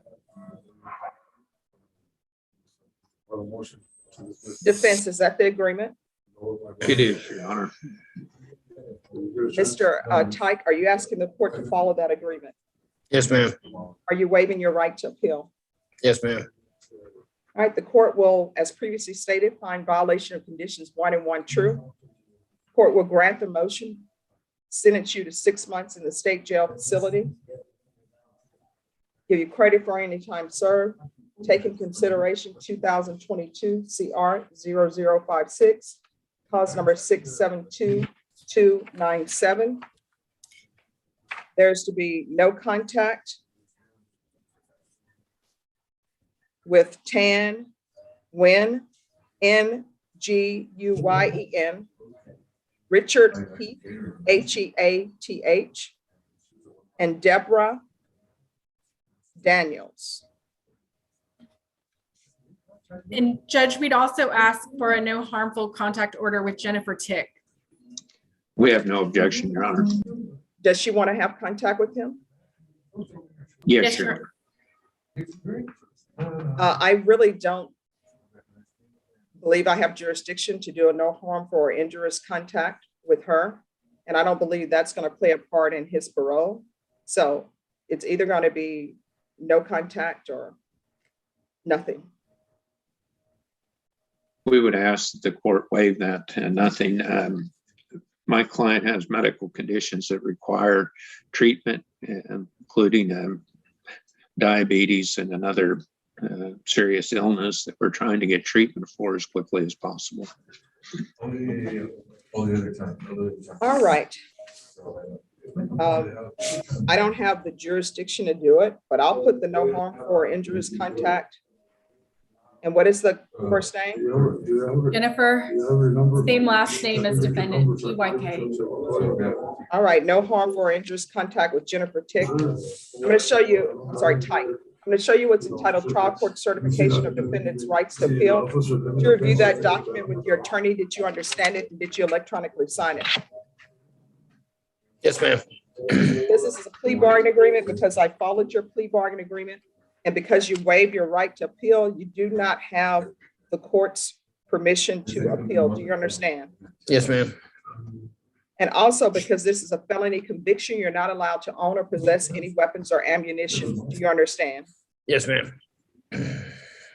Defense, is that the agreement? It is, Your Honor. Mr. Tyke, are you asking the court to follow that agreement? Yes, ma'am. Are you waiving your right to appeal? Yes, ma'am. All right, the court will, as previously stated, find violation of conditions 1 and 1 true. Court will grant the motion, sentence you to 6 months in the state jail facility, give you credit for any time served, take in consideration 2022 CR 0056, cause number 672297. There's to be no contact with Tan Nguyen, Nguyen, Richard Heath, Heath, and Deborah Daniels. And Judge, we'd also ask for a no harmful contact order with Jennifer Tick. We have no objection, Your Honor. Does she want to have contact with him? Yes, Your Honor. I really don't believe I have jurisdiction to do a no harmful or injurious contact with her. And I don't believe that's going to play a part in his parole. So it's either going to be no contact or nothing. We would ask that the court waive that and nothing. My client has medical conditions that require treatment, including diabetes and another serious illness that we're trying to get treatment for as quickly as possible. All right. I don't have the jurisdiction to do it, but I'll put the no harmful or injurious contact. And what is the first name? Jennifer, same last name as defendant, TYK. All right, no harmful or injurious contact with Jennifer Tick. I'm going to show you, I'm sorry, Tyke. I'm going to show you what's entitled Trial Court Certification of Defendant's Rights to Appeal. Did you review that document with your attorney? Did you understand it? And did you electronically sign it? Yes, ma'am. This is a plea bargain agreement because I followed your plea bargain agreement. And because you waive your right to appeal, you do not have the court's permission to appeal. Do you understand? Yes, ma'am. And also because this is a felony conviction, you're not allowed to own or possess any weapons or ammunition. Do you understand? Yes, ma'am.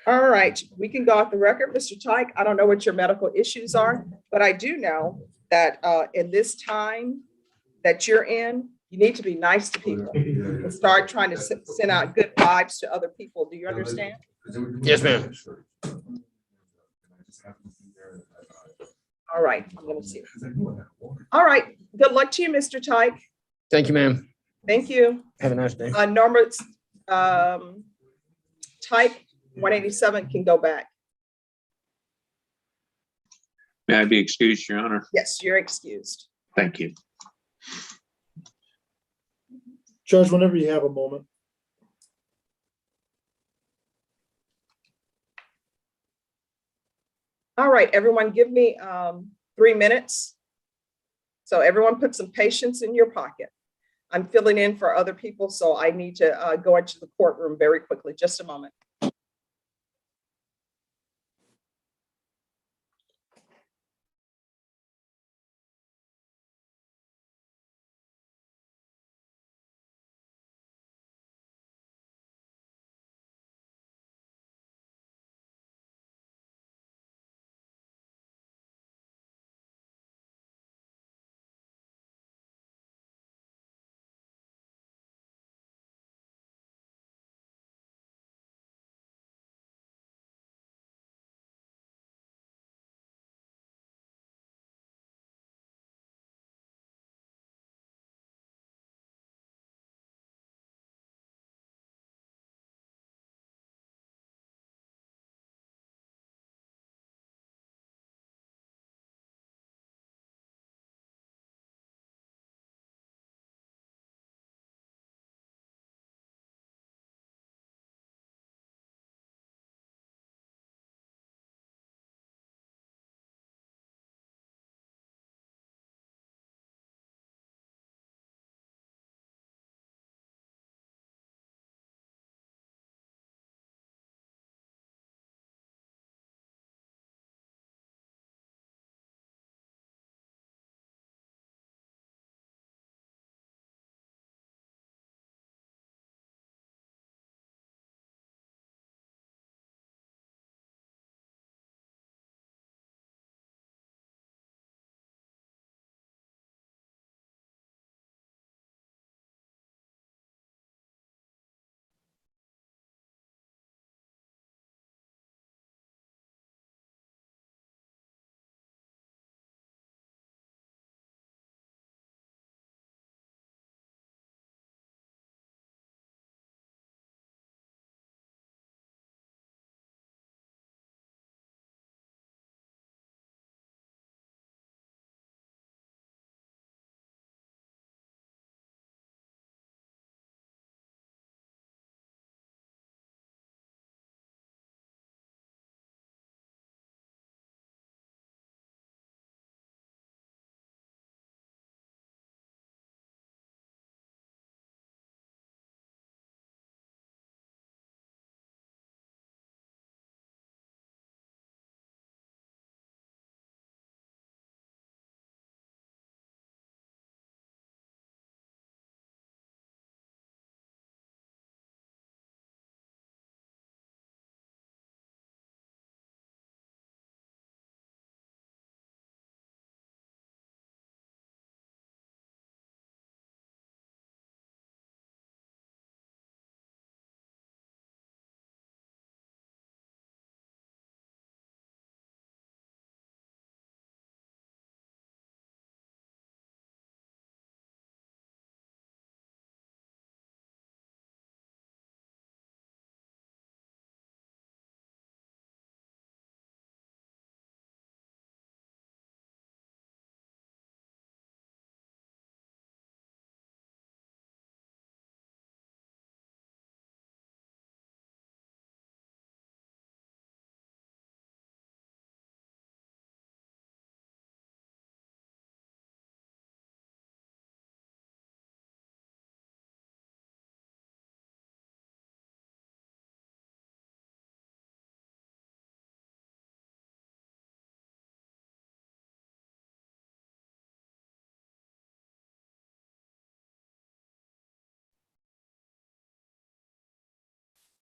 All right, we can go off the record, Mr. Tyke. I don't know what your medical issues are, but I do know that in this time that you're in, you need to be nice to people and start trying to send out good vibes to other people. Do you understand? Yes, ma'am. All right, I'm gonna see. All right, good luck to you, Mr. Tyke. Thank you, ma'am. Thank you. Have a nice day. Norma, Tyke 187 can go back. May I be excused, Your Honor? Yes, you're excused. Thank you. Judge, whenever you have a moment. All right, everyone, give me 3 minutes. So everyone put some patience in your pocket. I'm filling in for other people, so I need to go into the courtroom very quickly. Just a moment.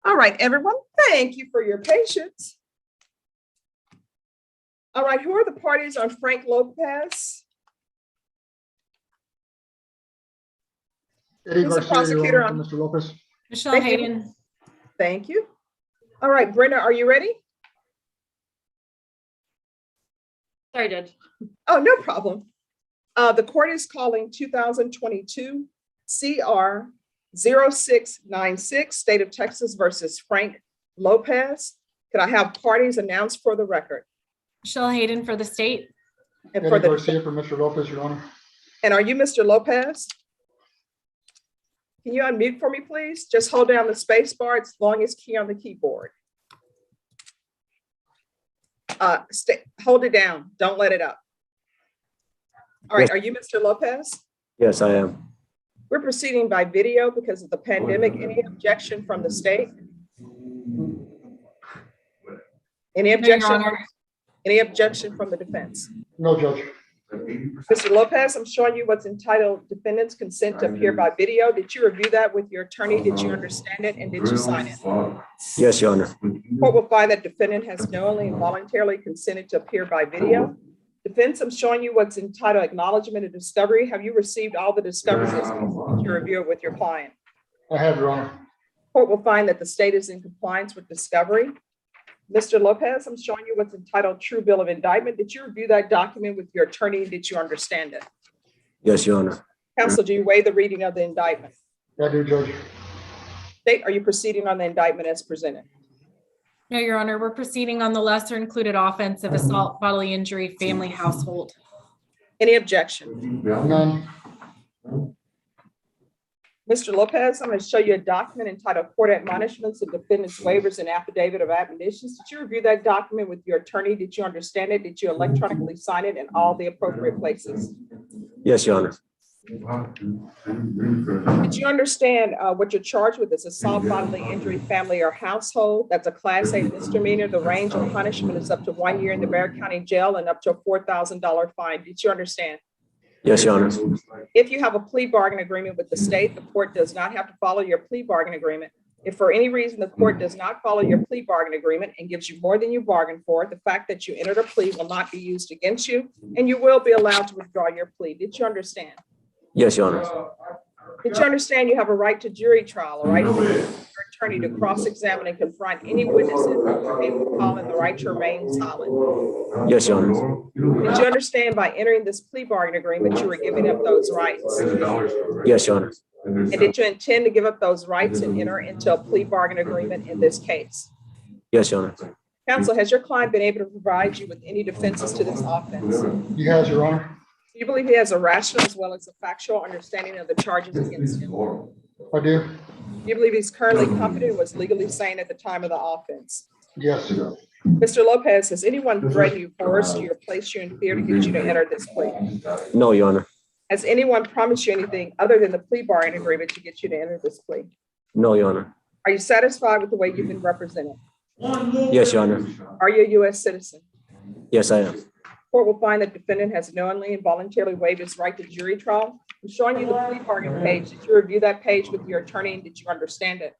All right, everyone, thank you for your patience. All right, who are the parties on Frank Lopez? Eddie Who's the Garcia, Your prosecutor Honor, on? for Mr. Lopez. Michelle Thank you. Hayden. Thank you. All right, Brenda, are you ready? Sorry, Judge. Oh, no problem. The court is calling 2022 CR 0696, State of Texas versus Frank Lopez. Could I have parties announced for the record? Michelle Hayden for the state. And Eddie for the, Garcia for Mr. Lopez, Your Honor. and are you Mr. Lopez? Can you unmute for me, please? Just hold down the space bar. It's the longest key on the keyboard. Hold it down. Don't let it up. All right, are you Mr. Lopez? Yes, I am. We're proceeding by video because of the pandemic. Any objection from the state? Any No, Your objection? Honor. Any objection from the defense? No, Judge. Mr. Lopez, I'm showing you what's entitled defendant's consent to appear by video. Did you review that with your attorney? Did you understand it and did you sign it? Yes, Your Honor. Court will find that defendant has knowingly and voluntarily consented to appear by video. Defense, I'm showing you what's entitled acknowledgement of discovery. Have you received all the discoveries to review it with your client? I have, Your Honor. Court will find that the state is in compliance with discovery. Mr. Lopez, I'm showing you what's entitled true bill of indictment. Did you review that document with your attorney? Did you understand it? Yes, Your Honor. Counsel, do you waive the reading of the indictment? I do, Judge. State, are you proceeding on the indictment as presented? No, Your Honor, we're proceeding on the lesser included offense of assault, bodily injury, family, household. Any objection? None. Mr. Lopez, I'm going to show you a document entitled Court Admonishments and Defendant's Waivers and Affidavit of Admonitions. Did you review that document with your attorney? Did you understand it? Did you electronically sign it in all the appropriate places? Yes, Your Honor. Did you understand what you're charged with is assault, bodily injury, family, or household? That's a Class A misdemeanor. The range of punishment is up to 1 year in the Bexar County Jail and up to a $4,000 fine. Did you understand? Yes, Your Honor. If you have a plea bargain agreement with the state, the court does not have to follow your plea bargain agreement. If for any reason the court does not follow your plea bargain agreement and gives you more than you bargained for, the fact that you entered a plea will not be used against you, and you will be allowed to withdraw your plea. Did you understand? Yes, Your Honor. Did you understand you have a right to jury trial, a right for your attorney to cross-examine and confront any witnesses, calling the right to remain silent? Yes, Your Honor. Did you understand by entering this plea bargain agreement, you were giving up those rights? Yes, Your Honor. And did you intend to give up those rights and enter into a plea bargain agreement in this case? Yes, Your Honor. Counsel, has your client been able to provide you with any defenses to this offense? He has, Your Honor. Do you believe he has a rational as well as a factual understanding of the charges against him? I do. Do you believe he's currently competent and was legally sane at the time of the offense? Yes. Mr. Lopez, has anyone threatened you, coerced you, or placed you in fear to get you to enter this plea? No, Your Honor. Has anyone promised you anything other than the plea bargain agreement to get you to enter this plea? No, Your Honor. Are you satisfied with the way you've been represented? Yes, Your Honor. Are you a U.S. citizen? Yes, I am. Court will find that defendant has knowingly and voluntarily waived his right to jury trial. I'm showing you the plea bargain page. Did you review that page with your attorney and did you understand it?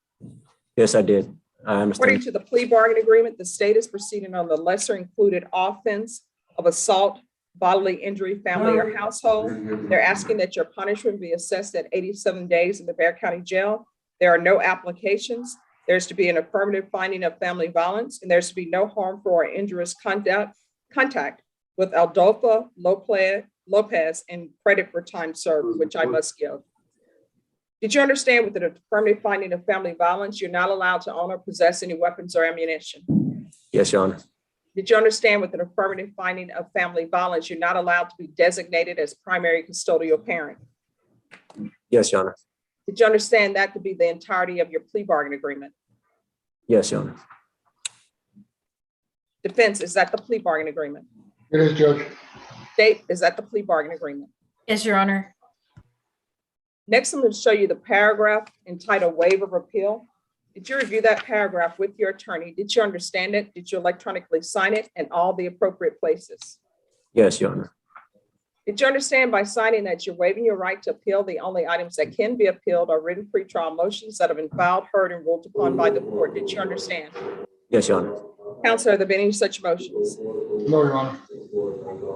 Yes, I did. I According understand. to the plea bargain agreement, the state is proceeding on the lesser included offense of assault, bodily injury, family, or household. They're asking that your punishment be assessed at 87 days in the Bexar County Jail. There are no applications. There's to be an affirmative finding of family violence, and there's to be no harmful or injurious contact with Adolfo Lopez and credit for time served, which I must give. Did you understand with the affirmative finding of family violence, you're not allowed to own or possess any weapons or ammunition? Yes, Your Honor. Did you understand with an affirmative finding of family violence, you're not allowed to be designated as primary custodial parent? Yes, Your Honor. Did you understand that to be the entirety of your plea bargain agreement? Yes, Your Honor. Defense, is that the plea bargain agreement? It is, Judge. State, is that the plea bargain agreement? Yes, Your Honor. Next, I'm going to show you the paragraph entitled Waiver of Appeal. Did you review that paragraph with your attorney? Did you understand it? Did you electronically sign it in all the appropriate places? Yes, Your Honor. Did you understand by signing that you're waiving your right to appeal the only items that can be appealed are written pretrial motions that have been filed, heard, and ruled upon by the court? Did you understand? Yes, Your Honor. Counselor, have there been any such motions? No, Your Honor.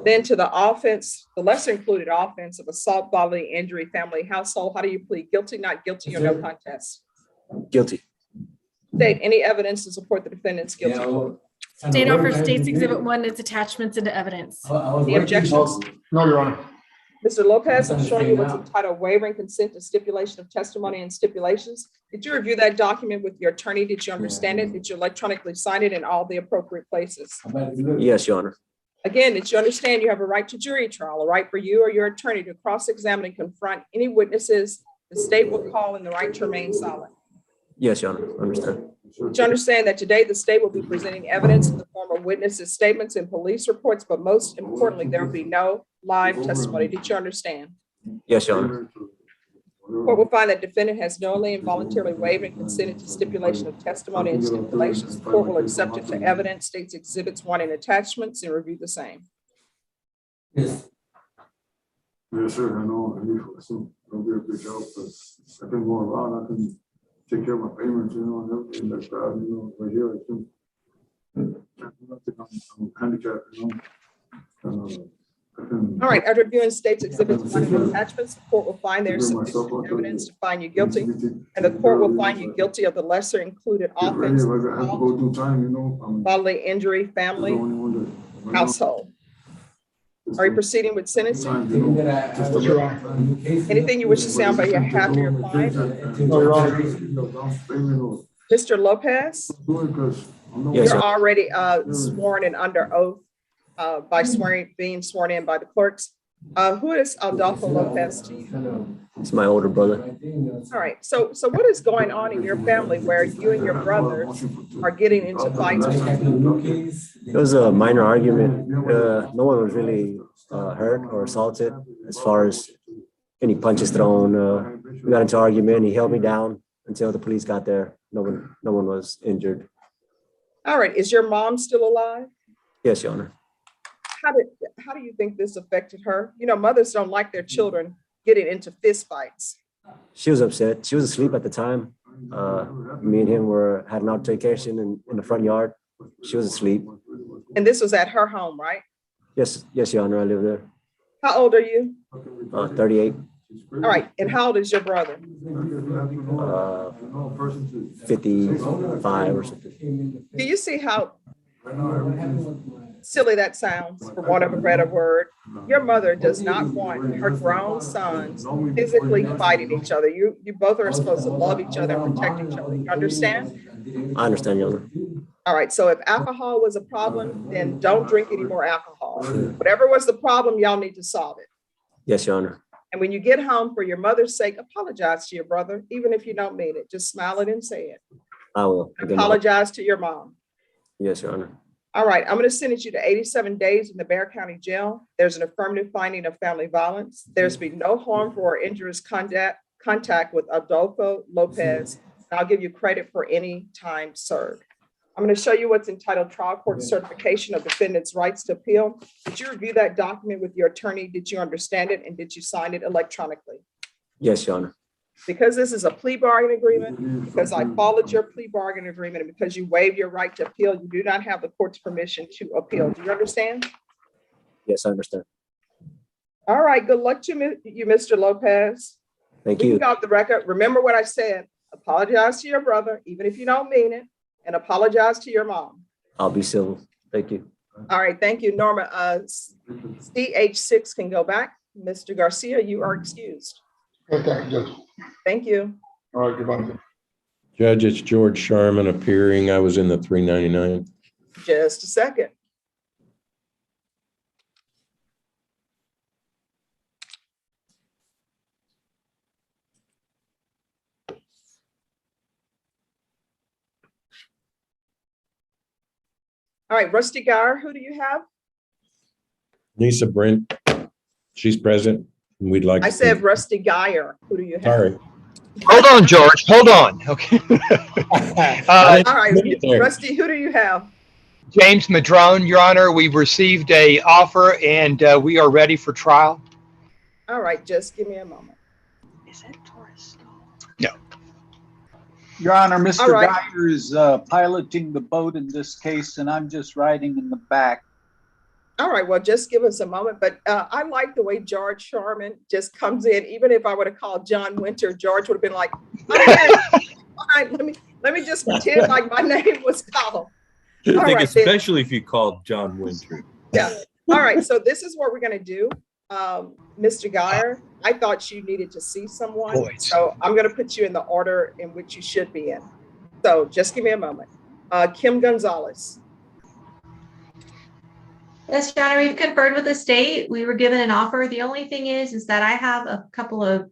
Then to the offense, the lesser included offense of assault, bodily injury, family, household, how do you plead? Guilty, not guilty, or no contest? Guilty. State, any evidence to support the defendant's guilty? State offers State's Exhibit 1 its attachments into evidence. Any objections? No, Your Honor. Mr. Lopez, I'm showing you what's entitled Waivering Consent to Stipulation of Testimony and Stipulations. Did you review that document with your attorney? Did you understand it? Did you electronically sign it in all the appropriate places? Yes, Your Honor. Again, did you understand you have a right to jury trial, a right for you or your attorney to cross-examine and confront any witnesses the state will call and the right to remain silent? Yes, Your Honor. Understand. Did you understand that today the state will be presenting evidence in the form of from witnesses' statements and police reports, but most importantly, there will be no live testimony. Did you understand? Yes, Your Honor. Court will find that defendant has knowingly and voluntarily waived and consented to stipulation of testimony and stipulations. The court will accept it to evidence, states exhibits 1 and attachments, and review the same. Yes, sir, I know, it'll be a big help, but I've been going around, I can take care of my payments, and everything like that, right here, I'm handicapped, All right, after reviewing states exhibits 1 and attachments, the court will find there's sufficient evidence to find you guilty, and the court will find you guilty of the lesser included offense, bodily injury, family, household. Are you proceeding with sentencing? Anything you wish to say on behalf of your client? Mr. Lopez? Yes, You're already sworn and under oath by being sworn in by the clerks. Who is Adolfo Lopez to you? it's my older brother. All right, so what is going on in your family where you and your brothers are getting into fights? It was a minor argument. No one was really hurt or assaulted as far as any punches thrown. We got into an argument. He held me down until the police got there. No one was injured. All right, is your mom still alive? Yes, Your Honor. How do you think this affected her? You know, mothers don't like their children getting into fist fights. She was upset. She was asleep at the time. Me and him had an altercation in the front yard. She was asleep. And this was at her home, right? Yes, Your Honor. I live there. How old are you? 38. All right, and how old is your brother? 55 or something. Do you see how silly that sounds, for want of a better word? Your mother does not want her grown sons physically fighting each other. You both are supposed to love each other and protect each other. You understand? I understand, Your Honor. All right, so if alcohol was a problem, then don't drink any more alcohol. Whatever was the problem, y'all need to solve it. Yes, Your Honor. And when you get home, for your mother's sake, apologize to your brother, even if you don't mean it. Just smile it and say it. I will. Apologize to your mom. Yes, Your Honor. All right, I'm going to sentence you to 87 days in the Bexar County Jail. There's an affirmative finding of family violence. There's been no harmful or injurious contact with Adolfo Lopez. And I'll give you credit for any time served. I'm going to show you what's entitled Trial Court Certification of Defendant's Rights to Appeal. Did you review that document with your attorney? Did you understand it? And did you sign it electronically? Yes, Your Honor. Because this is a plea bargain agreement, because I followed your plea bargain agreement, and because you waived your right to appeal, you do not have the court's permission to appeal. Do you understand? Yes, I understand. All right, good luck to you, Mr. Lopez. Thank We you. can go off the record. Remember what I said. Apologize to your brother, even if you don't mean it, and apologize to your mom. I'll be civil. Thank you. All right, thank you, Norma. CH6 can go back. Mr. Garcia, you are excused. Okay, Judge. Thank you. All right, goodbye. Judge, it's George Sharman appearing. I was in the 399. Just a second. All right, Rusty Geyer, who do you have? Lisa Brent, she's present. And we'd like. I said Rusty Geyer. Who do you have? Sorry. Hold on, George. Hold on. Okay. All right, Rusty, who do you have? James Madrone, Your Honor, we've received a offer and we are ready for trial. All right, just give me a moment. Is that Taurus? No. Your Honor, All Mr. right. Geyer is piloting the boat in this case, and I'm just riding in the back. All right, well, just give us a moment. But I like the way George Sharman just comes in. Even if I would have called John Winter, George would have been like, okay, fine, let me just pretend like my name was called. I All think right, then. especially if you called John Winter. Yeah. All right, so this is what we're going to do. Mr. Geyer, I thought you needed to see someone. So I'm going to put you in the order in which you should be in. So just give me a moment. Kim Gonzalez. Yes, Your Honor, we've conferred with the state. We were given an offer. The only thing is that I have a couple of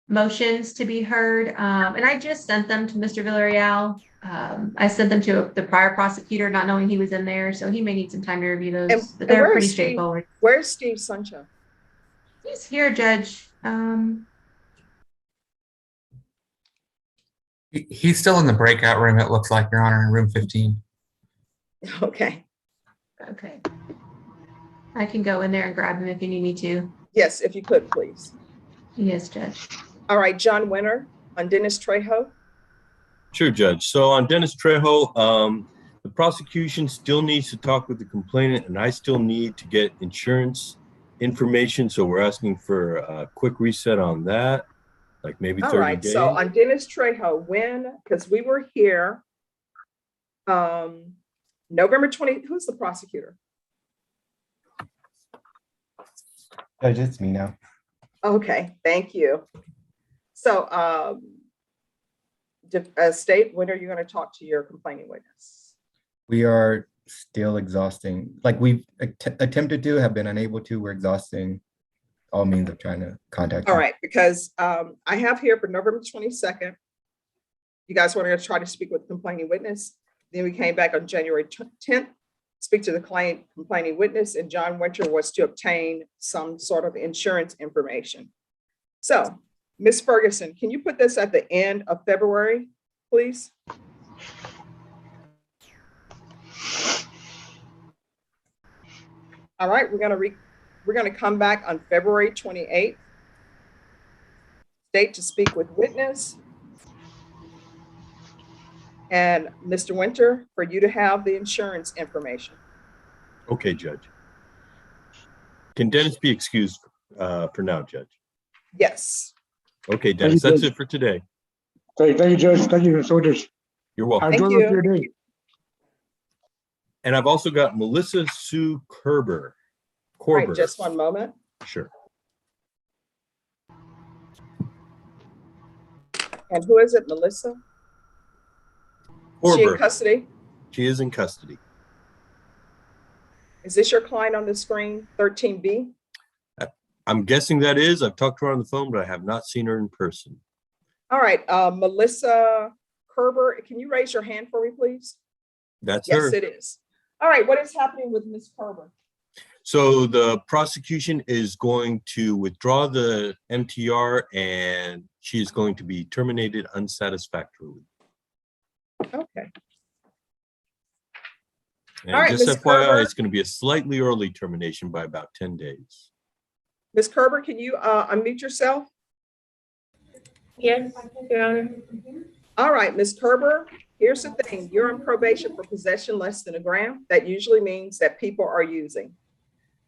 motions to be heard. And I just sent them to Mr. Villarreal. I sent them to the prior prosecutor, not knowing he was in there, so he may need some time to review those, And, but and they're where pretty is Steve? straightforward. Where's Steve Sancho? He's here, Judge. He's still in the breakout room, it looks like, Your Honor, in room 15. Okay. Okay. I can go in there and grab him if you need me to. Yes, if you could, please. Yes, Judge. All right, John Winter on Dennis Trejo. Sure, Judge. So on Dennis Trejo, the prosecution still needs to talk with the complainant, and I still need to get insurance information. So we're asking for a quick reset on that, like maybe 30 All right, days. so on Dennis Trejo, because we were here, November 20, who's the prosecutor? Judge, it's me now. Okay, thank you. So, State, when are you going to talk to your complaining witness? We are still exhausting. Like we've attempted to, have been unable to. We're exhausting all means of trying to contact All them. right, because I have here for November 22nd, you guys wanted to try to speak with the complaining witness. Then we came back on January 10th, speak to the complaining witness, and John Winter was to obtain some sort of insurance information. So, Ms. Ferguson, can you put this at the end of February, please? All right, we're gonna come back on February 28th. Date to speak with witness. And Mr. Winter, for you to have the insurance information. Okay, Judge. Can Dennis be excused for now, Judge? Yes. Okay, Dennis, that's it for today. Thank you, Judge. Thank you, soldiers. You're welcome. Thank you. Your day. And I've also got Melissa Sue Korber. All right, just one moment. Sure. And who is it, Melissa? Is she in custody? She is in custody. Is this your client on the screen, 13B? I'm guessing that is. I've talked to her on the phone, but I have not seen her in person. All right, Melissa Kerber, can you raise your hand for me, please? That's yes, her. Yes, it is. All right, what is happening with Ms. Kerber? So the prosecution is going to withdraw the MTR and she is going to be terminated unsatisfactorily. Okay. And all right, just Ms. FYI, Kerber, it's going to be a slightly early termination by about 10 days. Ms. Kerber, can you unmute yourself? Yes, Your Honor. All right, Ms. Kerber, here's the thing. You're on probation for possession less than a gram. That usually means that people are using.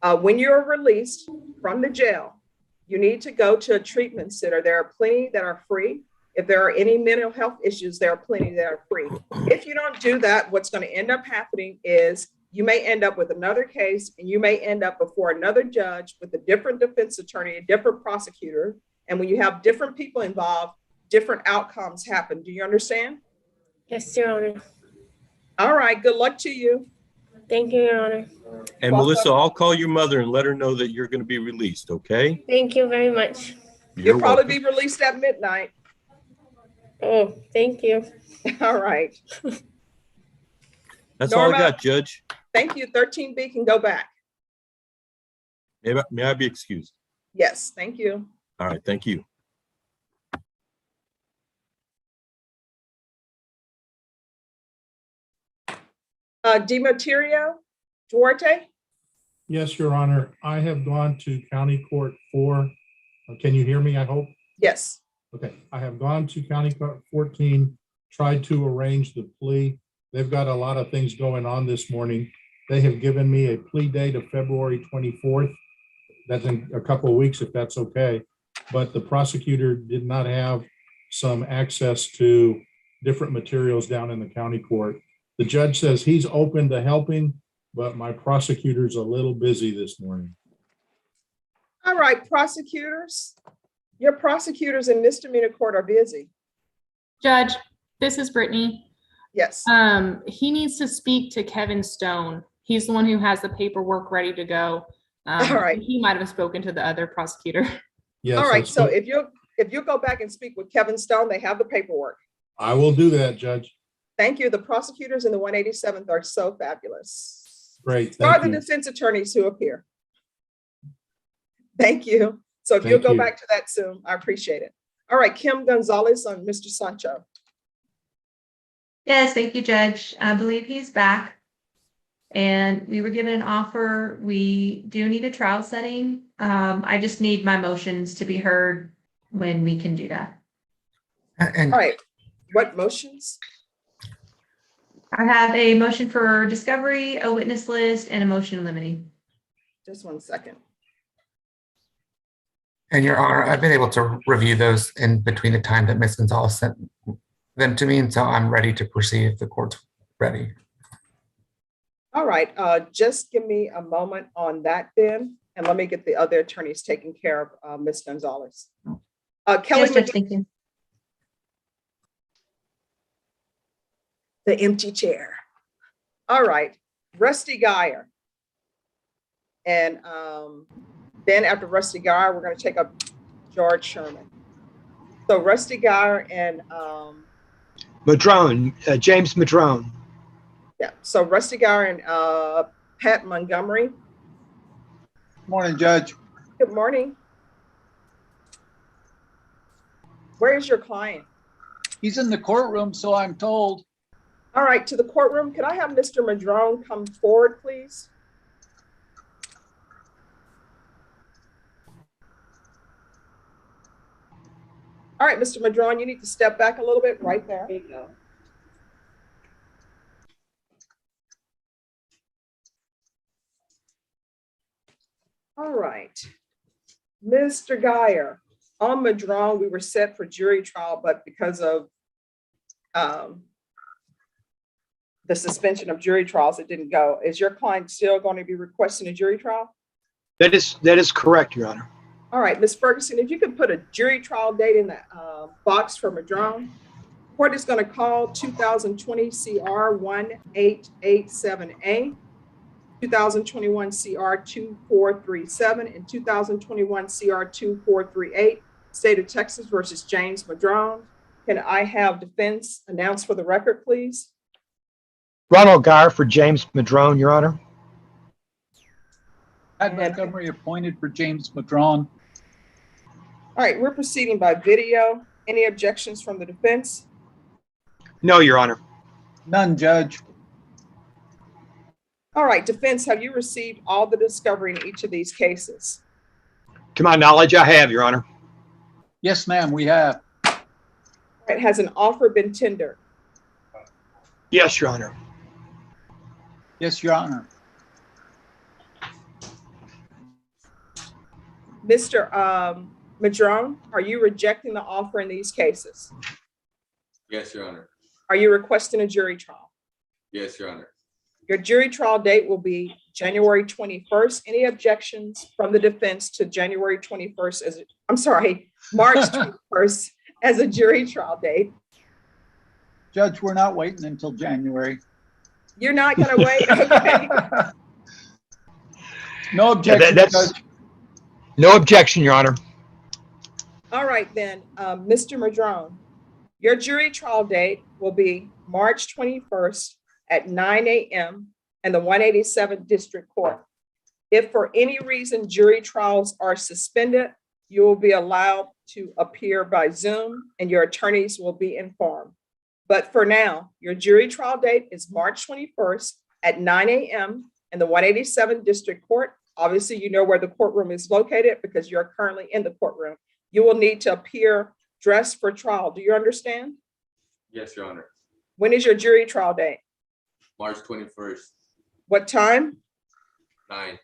When you're released from the jail, you need to go to a treatment center. There are plenty that are free. If there are any mental health issues, there are plenty that are free. If you don't do that, what's going to end up happening is you may end up with another case and you may end up before another judge with a different defense attorney, a different prosecutor. And when you have different people involved, different outcomes happen. Do you understand? Yes, Your Honor. All right. Good luck to you. Thank you, Your Honor. And Melissa, I'll call your mother and let her know that you're going to be released, okay? Thank you very much. You'll probably be released at midnight. Oh, thank you. All right. That's Norma, all I got, Judge. Thank you. 13B can go back. May I be excused? Yes, thank you. All right, thank you. Demeterio Duarte? Yes, Your Honor. I have gone to County Court 4. Can you hear me, I hope? Yes. Okay. I have gone to County Court 14, tried to arrange the plea. They've got a lot of things going on this morning. They have given me a plea date of February 24th. That's in a couple of weeks, if that's okay. But the prosecutor did not have some access to different materials down in the county court. The judge says he's open to helping, but my prosecutor's a little busy this morning. All right, prosecutors. Your prosecutors in misdemeanor court are busy. Judge, this is Brittany. Yes. He needs to speak to Kevin Stone. He's the one who has the paperwork ready to go. All right. He might have spoken to the other prosecutor. Yes. All right. So if you go back and speak with Kevin Stone, they have the paperwork. I will do that, Judge. Thank you. The prosecutors in the 187th are so fabulous. Great, Who are thank the you. defense attorneys who appear? Thank you. So if you'll Thank go you. back to that soon, I appreciate it. All right, Kim Gonzalez on Mr. Sancho. Yes, thank you, Judge. I believe he's back. And we were given an offer. We do need a trial setting. I just need my motions to be heard when we can do that. And All right, what motions? I have a motion for discovery, a witness list, and a motion limiting. Just 1 second. And Your Honor, I've been able to review those in between the time that Ms. Gonzalez sent them to me, and so I'm ready to proceed if the court's ready. All right, just give me a moment on that then, and let me get the other attorneys taken care of, Ms. Gonzalez. Kelly, Yes, Judge, thank you. the empty chair. All right, Rusty Geyer. And then after Rusty Geyer, we're going to take up George Sherman. So Rusty Geyer and Madrone, James Madrone. yeah, so Rusty Geyer and Pat Montgomery. Morning, Judge. Good morning. Where is your client? He's in the courtroom, so I'm told. All right, to the courtroom. Could I have Mr. Madrone come forward, please? All right, Mr. Madrone, you need to step back a little bit right there. There you go. All right, Mr. Geyer, on Madrone, we were set for jury trial, but because of the suspension of jury trials, it didn't go. Is your client still going to be requesting a jury trial? That is correct, Your Honor. All right, Ms. Ferguson, if you could put a jury trial date in the box for Madrone. Court is going to call 2020 CR 1887A, 2021 CR 2437, and 2021 CR 2438, State of Texas versus James Madrone. Can I have defense announced for the record, please? Ronald Geyer for James Madrone, Your Honor. Pat Montgomery appointed for James Madrone. All right, we're proceeding by video. Any objections from the defense? No, Your Honor. None, Judge. All right, defense, have you received all the discovery in each of these cases? To my knowledge, I have, Your Honor. Yes, ma'am, we have. All right, has an offer been tendered? Yes, Your Honor. Yes, Your Honor. Mr. Madrone, are you rejecting the offer in these cases? Yes, Your Honor. Are you requesting a jury trial? Yes, Your Honor. Your jury trial date will be January 21st. Any objections from the defense to January 21st as, I'm sorry, March 21st as a jury trial date? Judge, we're not waiting until January. You're not going to wait? Okay. No objection, Judge. No objection, Your Honor. All right, then, Mr. Madrone, your jury trial date will be March 21st at 9 a.m. in the 187th District Court. If for any reason jury trials are suspended, you will be allowed to appear by Zoom and your attorneys will be informed. But for now, your jury trial date is March 21st at 9 a.m. in the 187th District Court. Obviously, you know where the courtroom is located because you're currently in the courtroom. You will need to appear dressed for trial. Do you understand? Yes, Your Honor. When is your jury trial date? March 21st, What time? 9.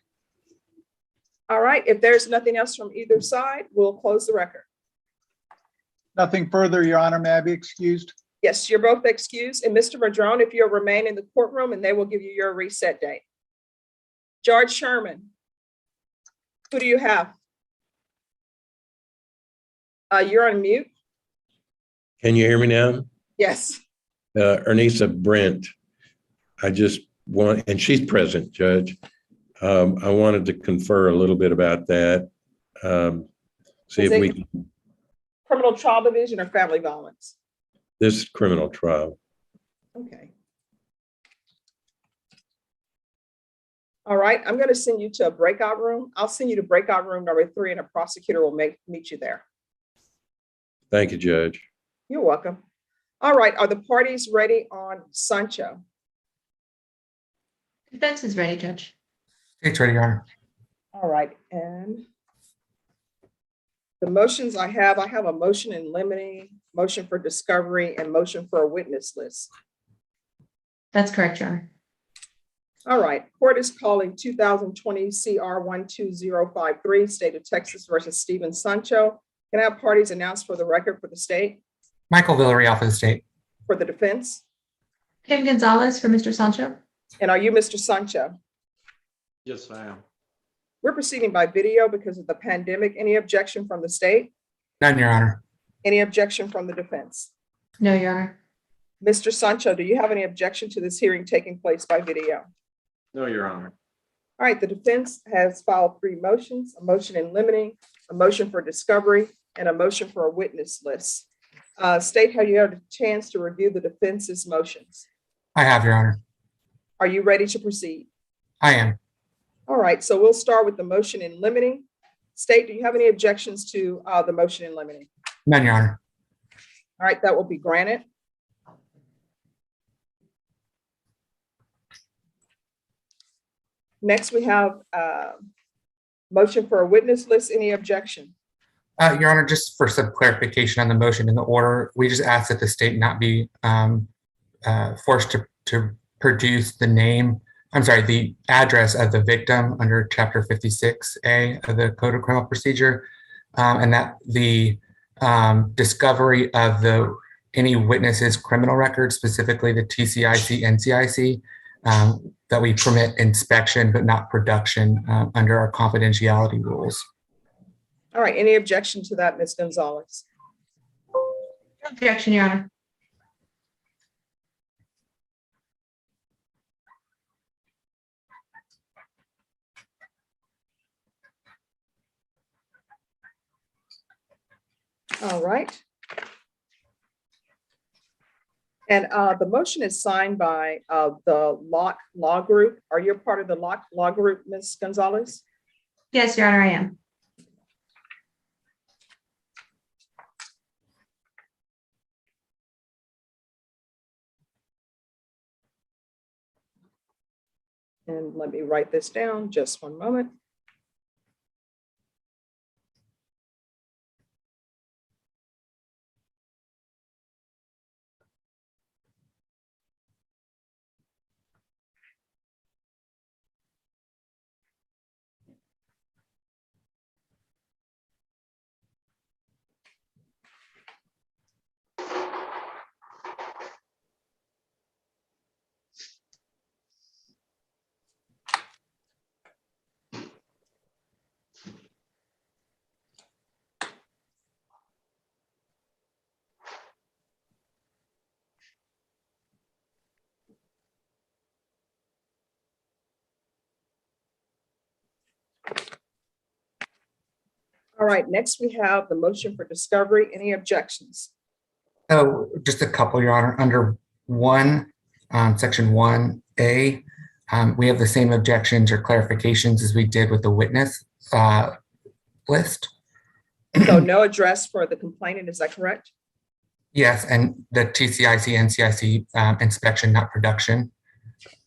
All right, if there's nothing else from either side, we'll close the record. Nothing further, Your Honor. May I be excused? Yes, you're both excused. And Mr. Madrone, if you'll remain in the courtroom and they will give you your reset date. George Sherman, who do you have? You're on mute. Can you hear me now? Yes. Ernisa Brent. I just want, and she's present, Judge. I wanted to confer a little bit about that. See Is if it we can, criminal trial division or family violence? this criminal trial. Okay. All right, I'm going to send you to a breakout room. I'll send you to breakout room number 3 and a prosecutor will meet you there. Thank you, Judge. You're welcome. All right, are the parties ready on Sancho? Defense is ready, Judge. State's ready, Your Honor. All right, and the motions I have a motion in limine, motion for discovery, and motion for a witness list. That's correct, Your Honor. All right, court is calling 2020 CR 12053, State of Texas versus Stephen Sancho. Can I have parties announced for the record for the state? Michael Villarreal for the state. For the defense? Kim Gonzalez for Mr. Sancho. And are you Mr. Sancho? Yes, I am. We're proceeding by video because of the pandemic. Any objection from the state? None, Your Honor. Any objection from the defense? No, Your Honor. Mr. Sancho, do you have any objection to this hearing taking place by video? No, Your Honor. All right, the defense has filed 3 motions, a motion in limine, a motion for discovery, and a motion for a witness list. State, have you had a chance to review the defense's motions? I have, Your Honor. Are you ready to proceed? I am. All right, so we'll start with the motion in limine. State, do you have any objections to the motion in limine? None, Your Honor. All right, that will be granted. Next, we have motion for a witness list. Any objection? Your Honor, just for some clarification on the motion in the order, we just ask that the state not be forced to produce the address of the victim under Chapter 56A of the Code of Criminal Procedure, and that the discovery of any witnesses' criminal records, specifically the TCIC, NCIC, that we permit inspection but not production under our confidentiality rules. All right, any objection to that, Ms. Gonzalez? No objection, Your Honor. All right. And the motion is signed by the Locke Law Group. Are you a part of the Locke Law Group, Ms. Gonzalez? Yes, Your Honor, I am. And let me write this down, just one moment. All right, next we have the motion for discovery. Any objections? Oh, just a couple, Your Honor. Under Section 1A, we have the same objections or clarifications as we did with the witness list. So no address for the complainant, is that correct? Yes, and the TCIC, NCIC inspection, not production.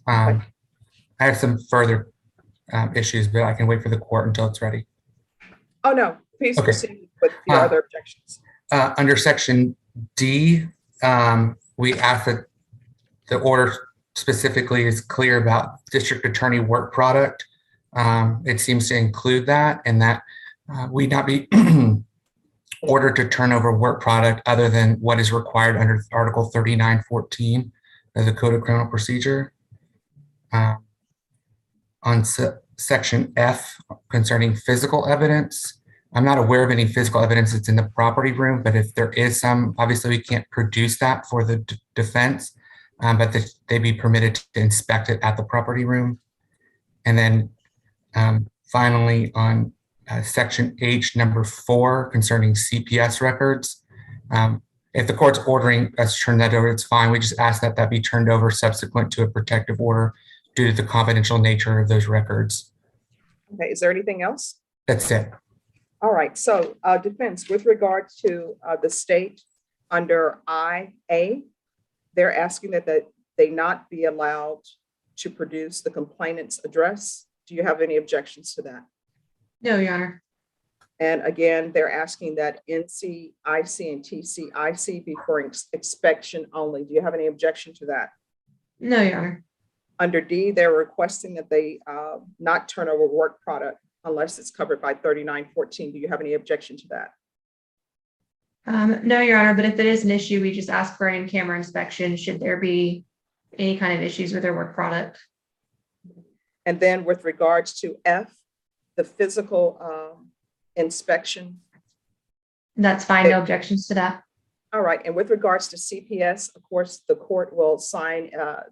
I have some further issues, but I can wait for the court until it's ready. Oh, no, please Okay. proceed with your other objections. Under Section D, we ask that the order specifically is clear about district attorney work product. It seems to include that, and that we not be ordered to turn over work product other than what is required under Article 3914 of the Code of Criminal Procedure. On Section F concerning physical evidence, I'm not aware of any physical evidence that's in the property room, but if there is some, obviously we can't produce that for the defense, but they be permitted to inspect it at the property room. And then finally on Section H, number 4, concerning CPS records, If the court's ordering us to turn that over, it's fine. We just ask that that be turned over subsequent to a protective order due to the confidential nature of those records. Okay, is there anything else? That's it. All right, so defense, with regard to the state under IA, they're asking that they not be allowed to produce the complainant's address. Do you have any objections to that? No, Your Honor. And again, they're asking that NCIC and TCIC be for inspection only. Do you have any objection to that? No, Your Honor. Under D, they're requesting that they not turn over work product unless it's covered by 3914. Do you have any objection to that? No, Your Honor, but if it is an issue, we just ask for an in-camera inspection should there be any kind of issues with their work product. And then with regards to F, the physical inspection. That's fine, no objections to that. All right, and with regards to CPS, of course, the court will sign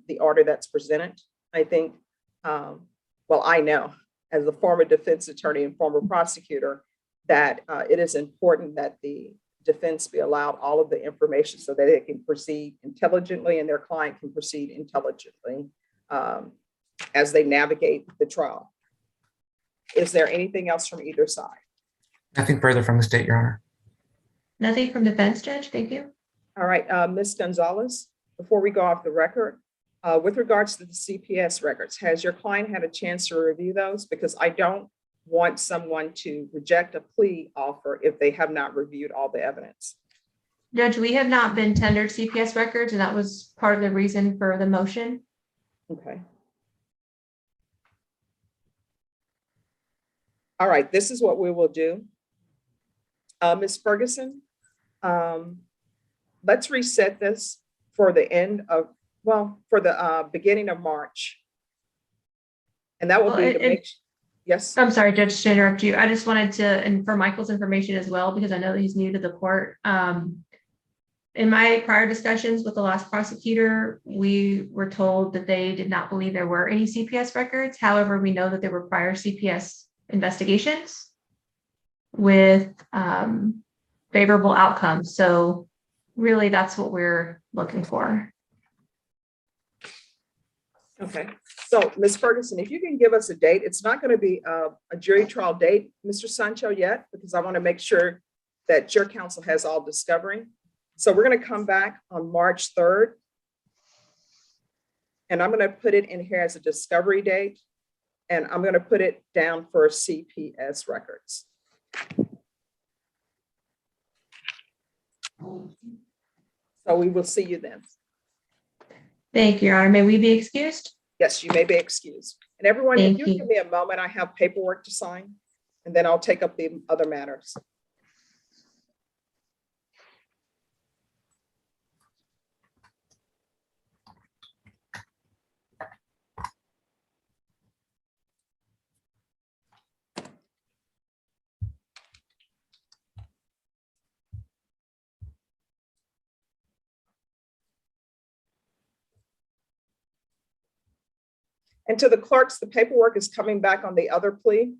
the order that's presented. I think, well, I know as a former defense attorney and former prosecutor that it is important that the defense be allowed all of the information so that it can proceed intelligently and their client can proceed intelligently as they navigate the trial. Is there anything else from either side? Nothing further from the state, Your Honor. Nothing from defense, Judge. Thank you. All right, Ms. Gonzalez, before we go off the record, with regards to the CPS records, has your client had a chance to review those? Because I don't want someone to reject a plea offer if they have not reviewed all the evidence. Judge, we have not been tendered CPS records, and that was part of the reason for the motion. Okay. All right, this is what we will do. Ms. Ferguson, let's reset this for the end of, well, for the beginning of March. And that will be to make, yes. I'm sorry, Judge, to interrupt you. I just wanted to, and for Michael's information as well, because I know that he's new to the court. In my prior discussions with the last prosecutor, we were told that they did not believe there were any CPS records. However, we know that there were prior CPS investigations with favorable outcomes. So really that's what we're looking for. Okay, so Ms. Ferguson, if you can give us a date, it's not going to be a jury trial date, Mr. Sancho, yet, because I want to make sure that your counsel has all discovery. So we're going to come back on March 3rd. And I'm going to put it in here as a discovery date. And I'm going to put it down for CPS records. So we will see you then. Thank you, Your Honor. May we be excused? Yes, you may be excused. And everyone, if you give me a moment, I have paperwork to sign, and then I'll take up the other matters. And to the clerks, the paperwork is coming back on the other plea.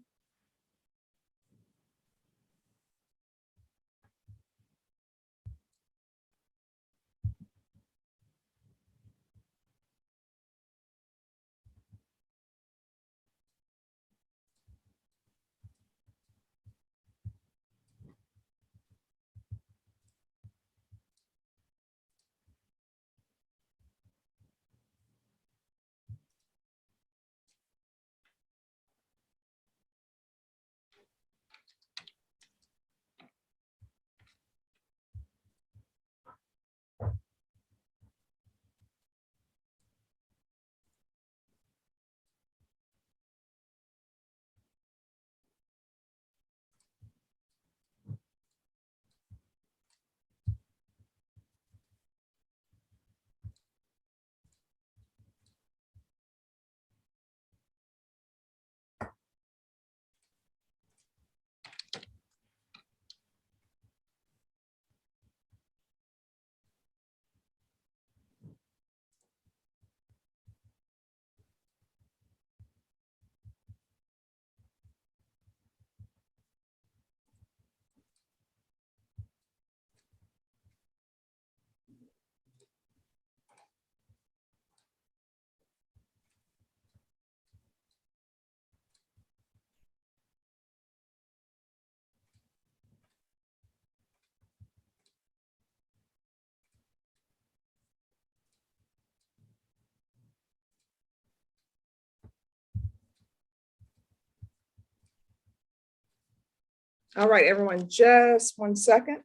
All right, everyone, just 1 second.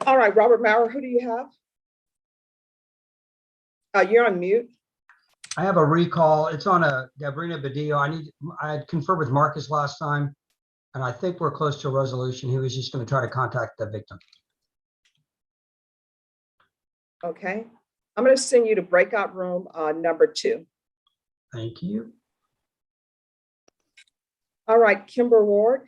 All right, Robert Maurer, who do you have? You're on mute. I have a recall. It's on a Gabrina Badillo. I had conferred with Marcus last time, and I think we're close to a resolution. He was just going to try to contact the victim. Okay, I'm going to send you to breakout room number 2. Thank you. All right, Kimber Ward.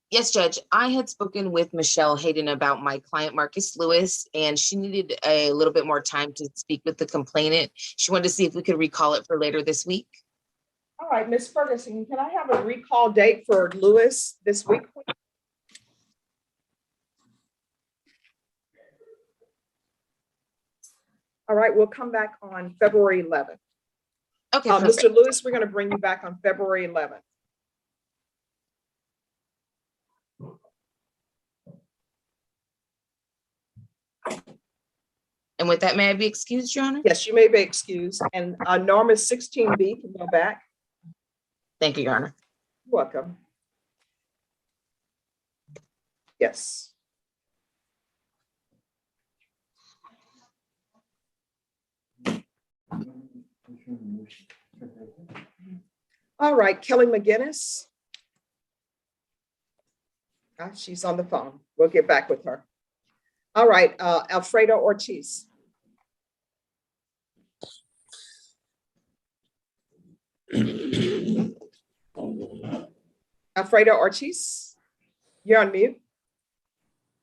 Yes, Judge. I had spoken with Michelle Hayden about my client, Marcus Lewis, and she needed a little bit more time to speak with the complainant. She wanted to see if we could recall it for later this week. All right, Ms. Ferguson, can I have a recall date for Lewis this week? All right, we'll come back on February 11th. Okay, Mr. Lewis, we're going to bring you back on February 11th. And with that, may I be excused, Your Honor? Yes, you may be excused. And Norma 16B can go back. Thank you, Your Honor. You're welcome. Yes. All right, Kelly McGinnis. She's on the phone. We'll get back with her. All right, Alfredo Ortiz. Alfredo Ortiz, you're on mute.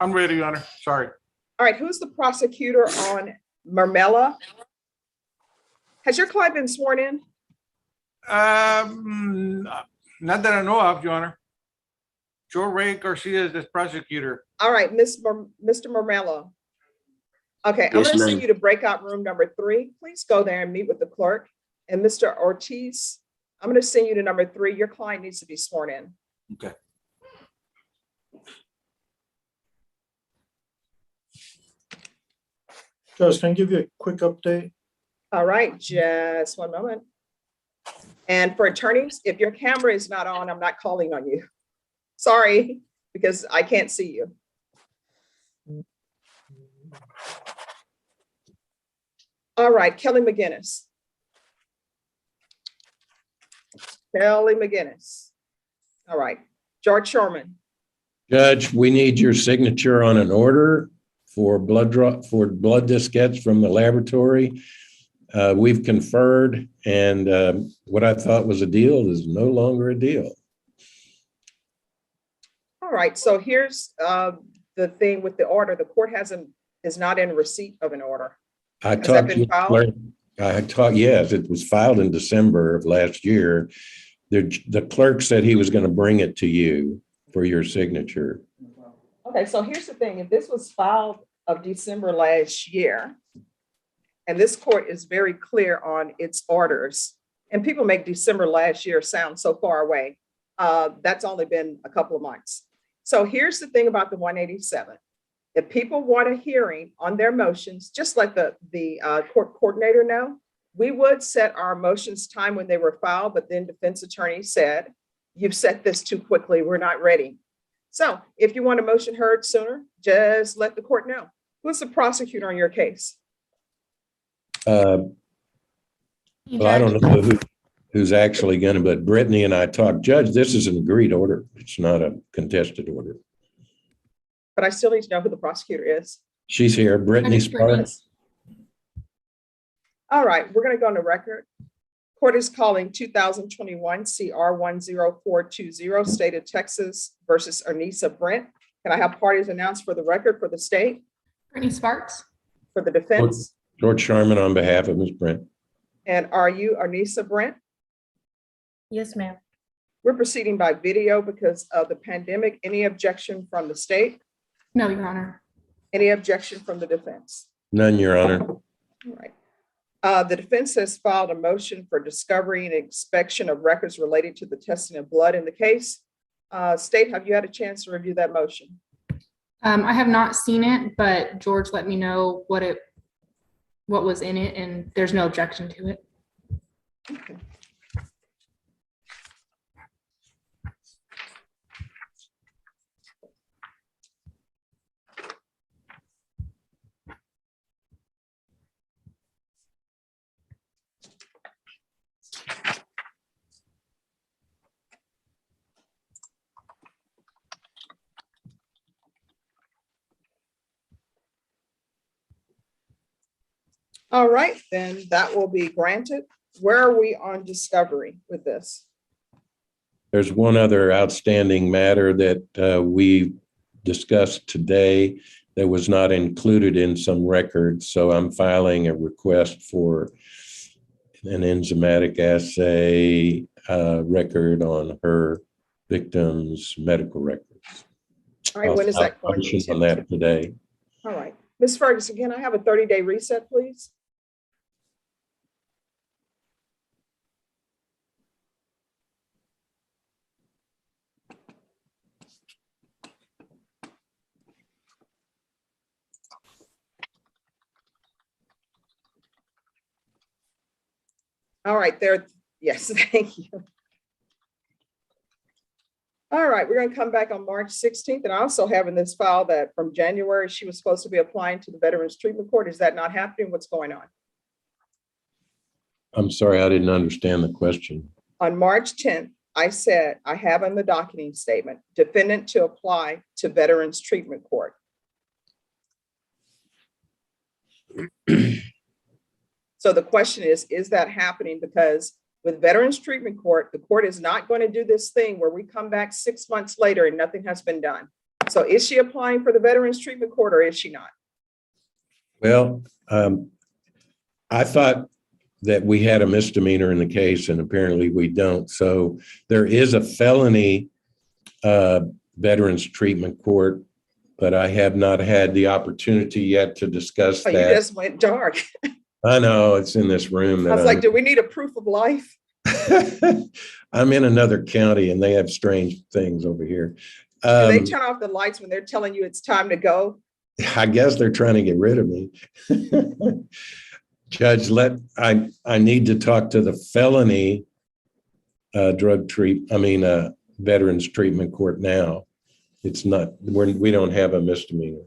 I'm ready, Your Honor. Sorry. All right, who's the prosecutor on Marmella? Has your client been sworn in? Not that I know of, Your Honor. Joe Ray Garcia is the prosecutor. All right, Mr. Marmella. Okay, I'm going to send you to breakout room number 3. Please go there and meet with the clerk. And Mr. Ortiz, I'm going to send you to number 3. Your client needs to be sworn in. Okay. Judge, can I give you a quick update? All right, just 1 moment. And for attorneys, if your camera is not on, I'm not calling on you. Sorry, because I can't see you. All right, Kelly McGinnis. Kelly McGinnis. All right, George Sherman. Judge, we need your signature on an order for blood diskettes from the laboratory. We've conferred, and what I thought was a deal is no longer a deal. All right, so here's the thing with the order. The court is not in receipt of an order. Has that been filed? Yes, it was filed in December of last year. The clerk said he was going to bring it to you for your signature. Okay, so here's the thing. If this was filed of December last year, and this court is very clear on its orders, and people make December last year sound so far away. That's only been a couple of months. So here's the thing about the 187. If people want a hearing on their motions, just let the court coordinator know. We would set our motions time when they were filed, but then defense attorney said, you've set this too quickly, we're not ready. So if you want a motion heard sooner, just let the court know. Who's the prosecutor on your case? Well, I don't know who's actually going to, but Brittany and I talked. Judge, this is an agreed order. It's not a contested order. But I still need to know who the prosecutor is. She's here, Brittany Sparks. All right, we're going to go on the record. Court is calling 2021 CR 10420, State of Texas versus Ernisa Brent. Can I have parties announced for the record for the state? Brittany Sparks. For the defense? George Sharman on behalf of Ms. Brent. And are you Ernisa Brent? Yes, ma'am. We're proceeding by video because of the pandemic. Any objection from the state? No, Your Honor. Any objection from the defense? None, Your Honor. All right. The defense has filed a motion for discovery and inspection of records related to the testing of blood in the case. State, have you had a chance to review that motion? I have not seen it, but George let me know what was in it, and there's no objection to it. Okay. All right, then that will be granted. Where are we on discovery with this? There's one other outstanding matter that we discussed today that was not included in some records. So I'm filing a request for an enzymatic assay record on her victim's medical records. All right, when is that going to be? On that today. All right. Ms. Ferguson, can I have a 30-day reset, please? All right, there. Yes, thank you. All right, we're going to come back on March 16th. And I also have in this file that from January, she was supposed to be applying to the Veterans Treatment Court. Is that not happening? What's going on? I'm sorry, I didn't understand the question. On March 10th, I said, I have in the docketing statement, defendant to apply to Veterans Treatment Court. So the question is that happening? Because with Veterans Treatment Court, the court is not going to do this thing where we come back 6 months later and nothing has been done. So is she applying for the Veterans Treatment Court or is she not? Well, I thought that we had a misdemeanor in the case and apparently we don't. So there is a felony Veterans Treatment Court, but I have not had the opportunity yet to discuss that. You just went dark. I know, it's in this room. I was like, do we need a proof of life? I'm in another county and they have strange things over here. Do they turn off the lights when they're telling you it's time to go? I guess they're trying to get rid of me. Judge, I need to talk to the felony Veterans Treatment Court now. It's not, we don't have a misdemeanor.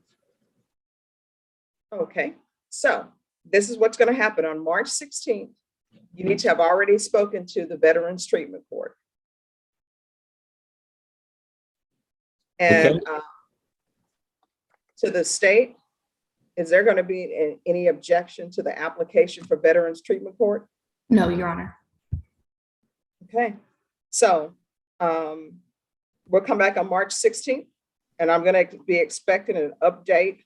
Okay, so this is what's going to happen on March 16th. You need to have already spoken to the Veterans Treatment Court. And Okay. To the state, is there going to be any objection to the application for Veterans Treatment Court? No, Your Honor. Okay, so we'll come back on March 16th, and I'm going to be expecting an update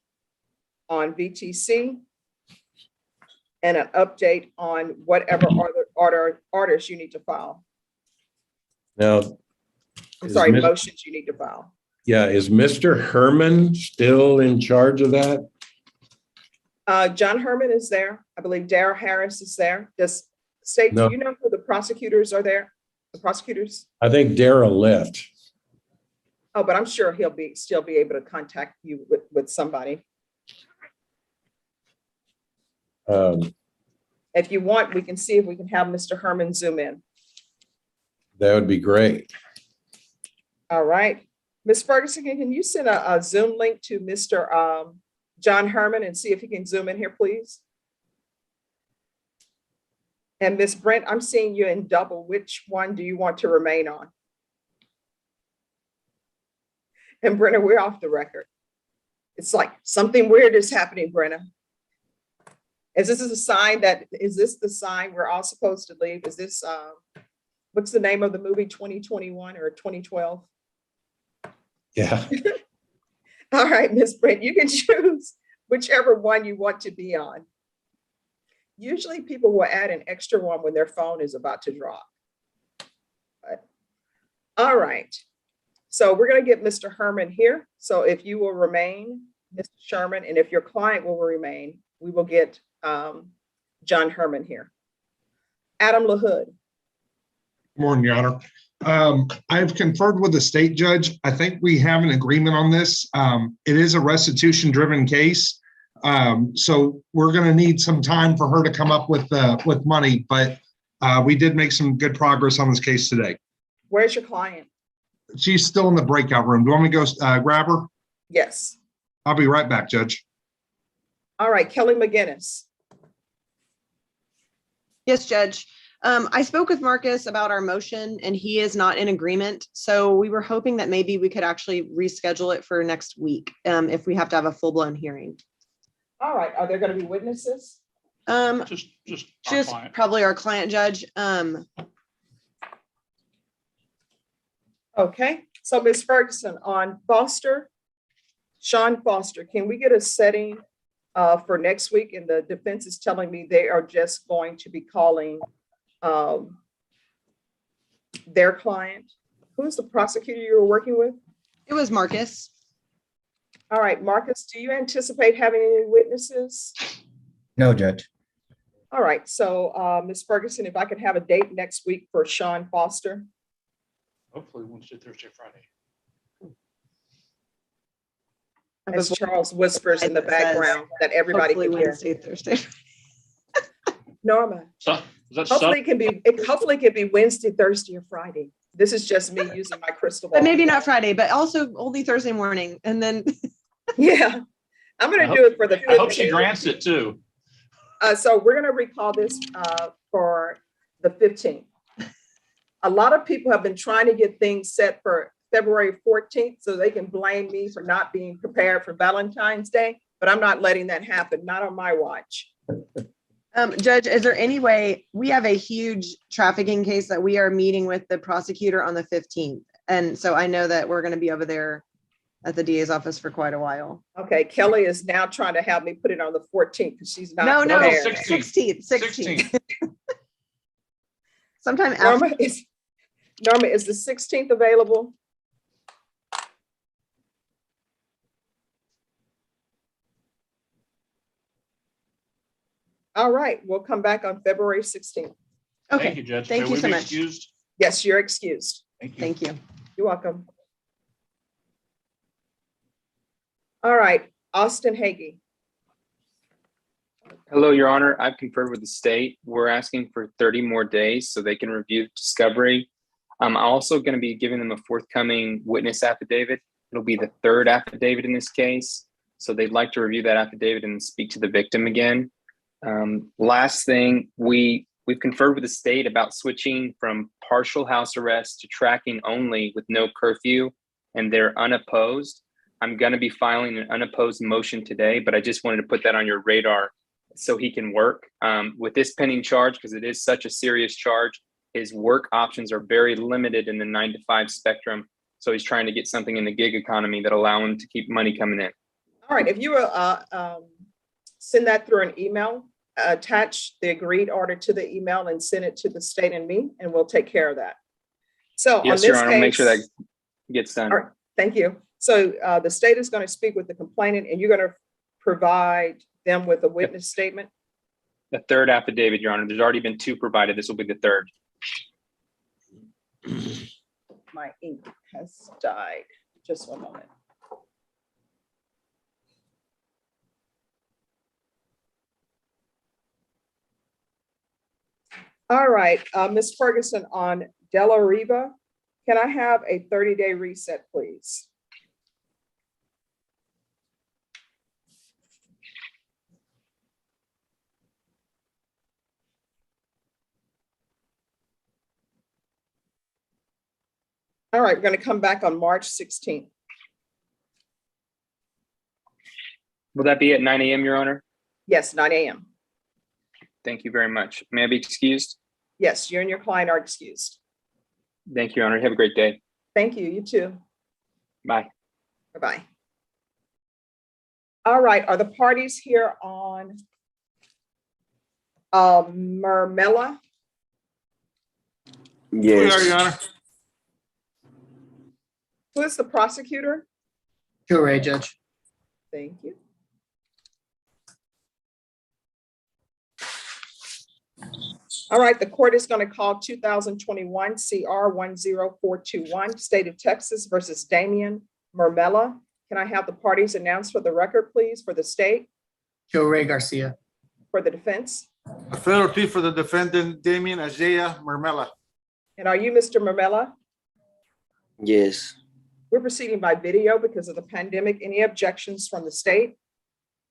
on VTC and an update on whatever orders you need to file. Now, I'm sorry, motions you need to file. Yeah, is Mr. Herman still in charge of that? John Herman is there. I believe Darrell Harris is there. Does state, No. do you know who the prosecutors are there? The prosecutors? I think Darrell left. Oh, but I'm sure he'll still be able to contact you with somebody. If you want, we can see if we can have Mr. Herman zoom in. That would be great. All right. Ms. Ferguson, can you send a Zoom link to Mr. John Herman and see if he can zoom in here, please? And Ms. Brent, I'm seeing you in double. Which one do you want to remain on? And Brenna, we're off the record. It's like something weird is happening, Brenna. Is this a sign that, is this the sign we're all supposed to leave? Is this, what's the name of the movie, 2021 or 2012? Yeah. All right, Ms. Brent, you can choose whichever one you want to be on. Usually people will add an extra one when their phone is about to drop. But, all right. So we're going to get Mr. Herman here. So if you will remain, Mr. Sherman, and if your client will remain, we will get John Herman here. Adam LaHood. Morning, Your Honor. I've conferred with the state judge. I think we have an agreement on this. It is a restitution driven case. So we're going to need some time for her to come up with money, but we did make some good progress on this case today. Where's your client? She's still in the breakout room. Do you want me to go grab her? Yes. I'll be right back, Judge. All right, Kelly McGinnis. Yes, Judge. I spoke with Marcus about our motion and he is not in agreement. So we were hoping that maybe we could actually reschedule it for next week if we have to have a full-blown hearing. All right, are there going to be witnesses? Just probably our client, Judge. Okay, so Ms. Ferguson, on Foster, Sean Foster, can we get a setting for next week? And the defense is telling me they are just going to be calling their client. Who's the prosecutor you were working with? It was Marcus. All right, Marcus, do you anticipate having any witnesses? No, Judge. All right, so Ms. Ferguson, if I could have a date next week for Sean Foster. Hopefully Wednesday, Thursday, Friday. As Charles whispers in the background that everybody can hear. Wednesday, Thursday. Norma. So, hopefully it can be Wednesday, Thursday, or Friday. This is just me using my crystal ball. But maybe not Friday, but also only Thursday morning. And then yeah, I'm going to do it for the 15th. I hope she grants it too. So we're going to recall this for the 15th. A lot of people have been trying to get things set for February 14th so they can blame me for not being prepared for Valentine's Day, but I'm not letting that happen, not on my watch. Judge, is there any way, we have a huge trafficking case that we are meeting with the prosecutor on the 15th. And so I know that we're going to be over there at the DA's office for quite a while. Okay, Kelly is now trying to have me put it on the 14th because she's not No, prepared. 16th. Sometime Norma, after. Norma, is the 16th available? All right, we'll come back on February 16th. Okay. Thank you, Judge. Thank May you we so be much. excused? Yes, you're excused. Thank you. Thank you. You're welcome. All right, Austin Hagee. Hello, Your Honor. I've conferred with the state. We're asking for 30 more days so they can review discovery. I'm also going to be giving them a forthcoming witness affidavit. It'll be the third affidavit in this case. So they'd like to review that affidavit and speak to the victim again. Last thing, we've conferred with the state about switching from partial house arrest to tracking only with no curfew, and they're unopposed. I'm going to be filing an unopposed motion today, but I just wanted to put that on your radar so he can work. With this pending charge, because it is such a serious charge, his work options are very limited in the 9 to 5 spectrum. So he's trying to get something in the gig economy that allow him to keep money coming in. All right, if you will send that through an email, attach the agreed order to the email and send it to the state and me, and we'll take care of that. So Yes, on Your this Honor, case, make sure that gets done. all right, thank you. So the state is going to speak with the complainant and you're going to provide them with a witness statement. The third affidavit, Your Honor. There's already been 2 provided. This will be the third. My ink has died. Just one moment. All right, Ms. Ferguson, on Della Riva, can I have a 30-day reset, please? All right, we're going to come back on March 16th. Will that be at 9 a.m., Your Honor? Yes, 9 a.m. Thank you very much. May I be excused? Yes, you and your client are excused. Thank you, Your Honor. Have a great day. Thank you. You too. Bye. Bye-bye. All right, are the parties here on Murmella? We are, Your Honor. Who is the prosecutor? Joe Ray, Judge. Thank you. All right, the court is going to call 2021 CR 10421, State of Texas versus Damian Murmella. Can I have the parties announced for the record, please, for the state? Joe Ray Garcia. For the defense? A federal plea for the defendant, Damian Ajaya Murmella. And are you Mr. Murmella? Yes. We're proceeding by video because of the pandemic. Any objections from the state?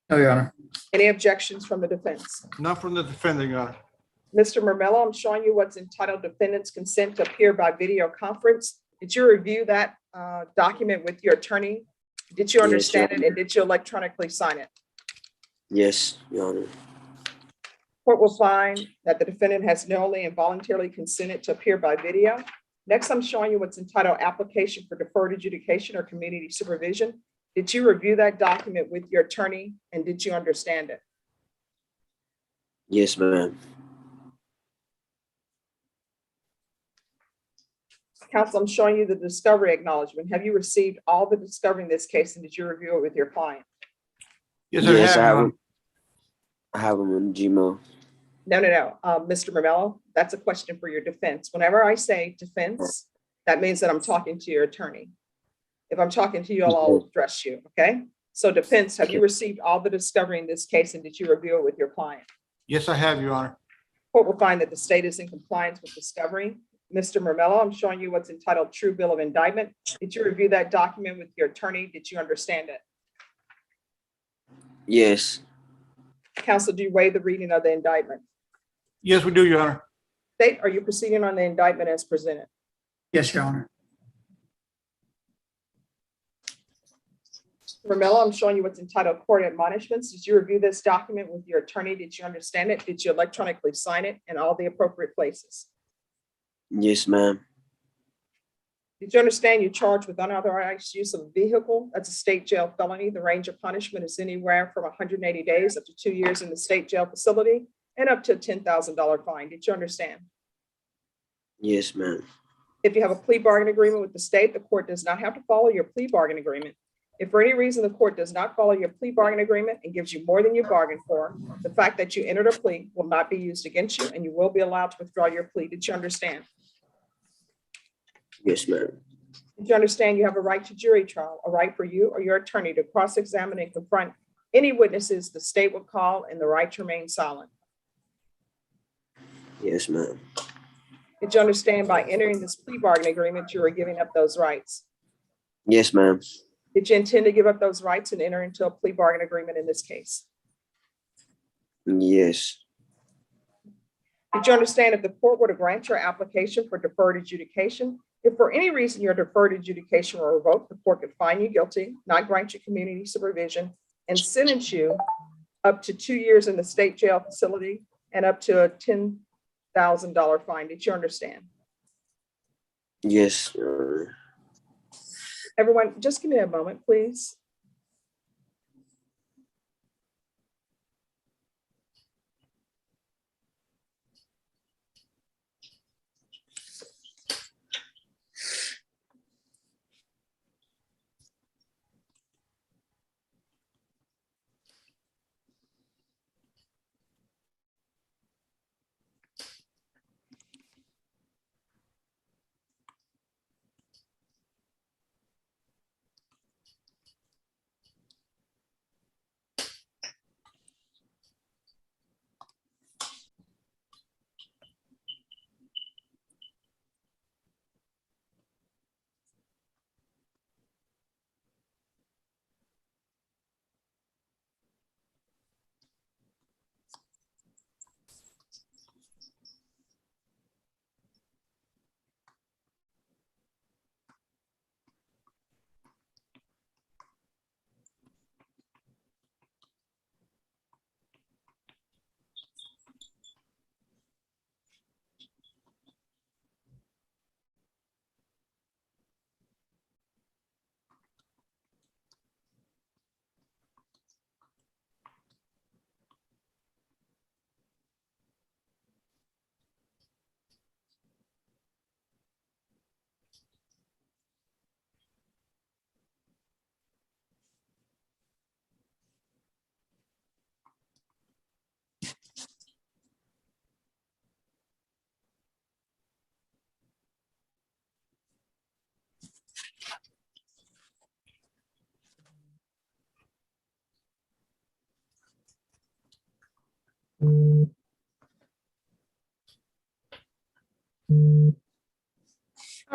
No, Your Honor. Any objections from the defense? Not from the defendant, Your Honor. Mr. Murmella, I'm showing you what's entitled defendant's consent to appear by video conference. Did you review that document with your attorney? Did you understand it and did you electronically sign it? Yes, Your Honor. Court will find that the defendant has knowingly and voluntarily consented to appear by video. Next, I'm showing you what's entitled application for deferred adjudication or community supervision. Did you review that document with your attorney and did you understand it? Yes, ma'am. Counsel, I'm showing you the discovery acknowledgement. Have you received all the discovery in this case and did you review it with your client? Yes, Yes, I have, Your Honor. I have them in Gmail. No. Mr. Murmella, that's a question for your defense. Whenever I say defense, that means that I'm talking to your attorney. If I'm talking to you, I'll address you, okay? So defense, have you received all the discovery in this case and did you review it with your client? Yes, I have, Your Honor. Court will find that the state is in compliance with discovery. Mr. Murmella, I'm showing you what's entitled true bill of indictment. Did you review that document with your attorney? Did you understand it? Yes. Counsel, do you waive the reading of the indictment? Yes, we do, Your Honor. State, are you proceeding on the indictment as presented? Yes, Your Honor. Murmella, I'm showing you what's entitled court admonishments. Did you review this document with your attorney? Did you understand it? Did you electronically sign it in all the appropriate places? Yes, ma'am. Did you understand you're charged with unauthorized use of a vehicle? That's a state jail felony. The range of punishment is anywhere from 180 days up to 2 years in the state jail facility and up to a $10,000 fine. Did you understand? Yes, ma'am. If you have a plea bargain agreement with the state, the court does not have to follow your plea bargain agreement. If for any reason the court does not follow your plea bargain agreement and gives you more than you bargained for, the fact that you entered a plea will not be used against you and you will be allowed to withdraw your plea. Did you understand? Yes, ma'am. Did you understand you have a right to jury trial, a right for you or your attorney to cross-examine and confront any witnesses the state will call and the right to remain silent? Yes, ma'am. Did you understand by entering this plea bargain agreement, you were giving up those rights? Yes, ma'am. Did you intend to give up those rights and enter into a plea bargain agreement in this case? Yes. Did you understand if the court were to grant your application for deferred adjudication, if for any reason your deferred adjudication were revoked, the court could find you guilty, not grant you community supervision, and sentence you up to 2 years in the state jail facility and up to a $10,000 fine? Did you understand? Yes. Everyone, just give me a moment, please.